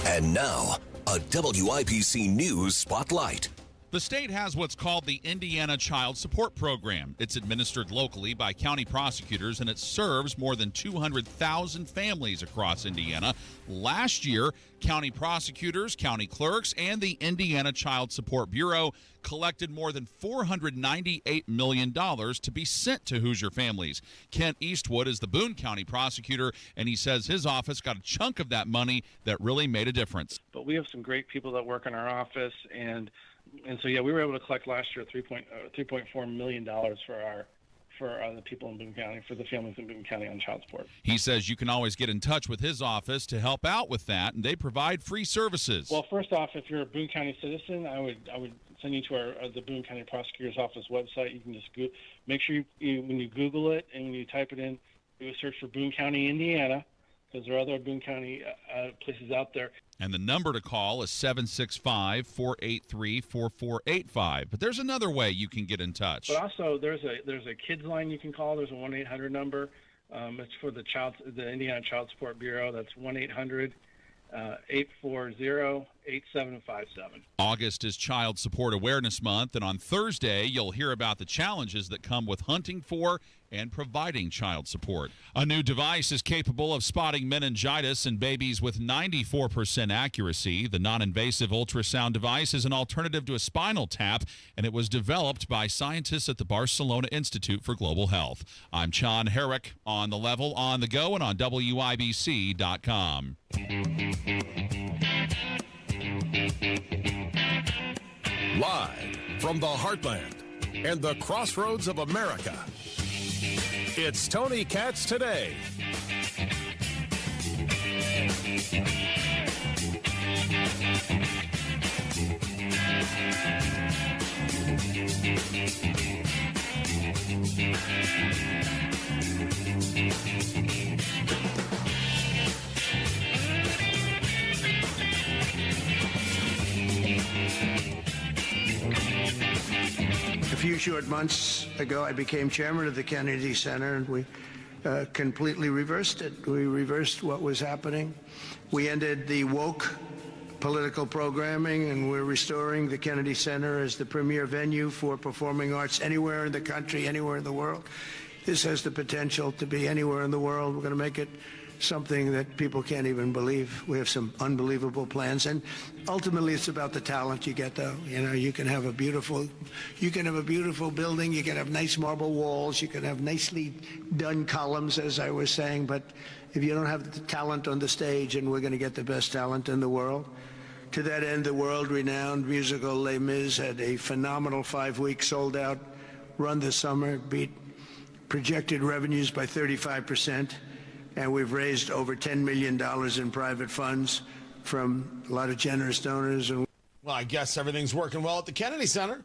And now, a WIBC News Spotlight. The state has what's called the Indiana Child Support Program. It's administered locally by county prosecutors, and it serves more than 200,000 families across Indiana. Last year, county prosecutors, county clerks, and the Indiana Child Support Bureau collected more than $498 million to be sent to Hoosier families. Kent Eastwood is the Boone County prosecutor, and he says his office got a chunk of that money that really made a difference. But we have some great people that work in our office, and so, yeah, we were able to collect last year $3.4 million for the people in Boone County, for the families in Boone County on child support. He says you can always get in touch with his office to help out with that, and they provide free services. Well, first off, if you're a Boone County citizen, I would send you to the Boone County Prosecutor's Office website. You can just make sure when you Google it and when you type it in, do a search for Boone County, Indiana, because there are other Boone County places out there. And the number to call is 765-483-4485. But there's another way you can get in touch. But also, there's a kids line you can call. There's a 1-800 number. It's for the Indiana Child Support Bureau. That's 1-800-840-8757. August is Child Support Awareness Month, and on Thursday, you'll hear about the challenges that come with hunting for and providing child support. A new device is capable of spotting meningitis in babies with 94% accuracy. The non-invasive ultrasound device is an alternative to a spinal tap, and it was developed by scientists at the Barcelona Institute for Global Health. I'm John Herrick, on the level, on the go, and on WIBC.com. Live from the heartland and the crossroads of America, it's Tony Katz Today. A few short months ago, I became chairman of the Kennedy Center, and we completely reversed it. We reversed what was happening. We ended the woke political programming, and we're restoring the Kennedy Center as the premier venue for performing arts anywhere in the country, anywhere in the world. This has the potential to be anywhere in the world. We're going to make it something that people can't even believe. We have some unbelievable plans, and ultimately it's about the talent you get, though. You know, you can have a beautiful building, you can have nice marble walls, you can have nicely done columns, as I was saying, but if you don't have the talent on the stage, and we're going to get the best talent in the world. To that end, the world-renowned musical Les Mis had a phenomenal 5-week sold-out run this summer. It beat projected revenues by 35%, and we've raised over $10 million in private funds from a lot of generous donors. Well, I guess everything's working well at the Kennedy Center.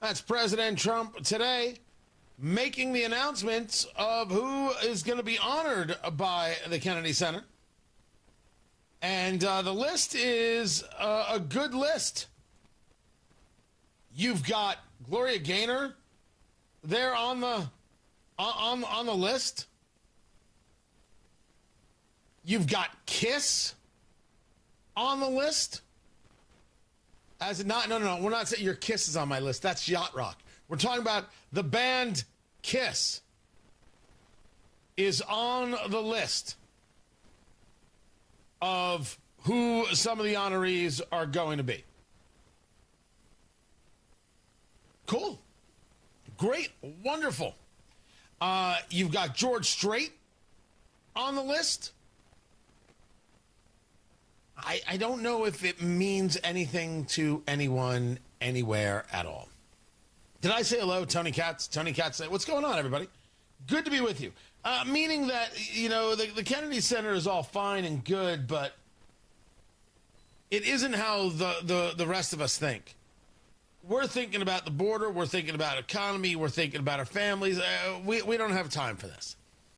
That's President Trump today making the announcements of who is going to be honored by the Kennedy Center. And the list is a good list. You've got Gloria Gaynor there on the list. You've got Kiss on the list. No, we're not saying your Kiss is on my list. That's Yacht Rock. We're talking about the band Kiss is on the list of who some of the honorees are going to be. Cool. Great. Wonderful. You've got George Strait on the list. I don't know if it means anything to anyone anywhere at all. Did I say hello, Tony Katz? Tony Katz, what's going on, everybody? Good to be with you. Meaning that, the Kennedy Center is all fine and good, but it isn't how the rest of us think. We're thinking about the border. We're thinking about economy. We're thinking about our families. We don't have time for this.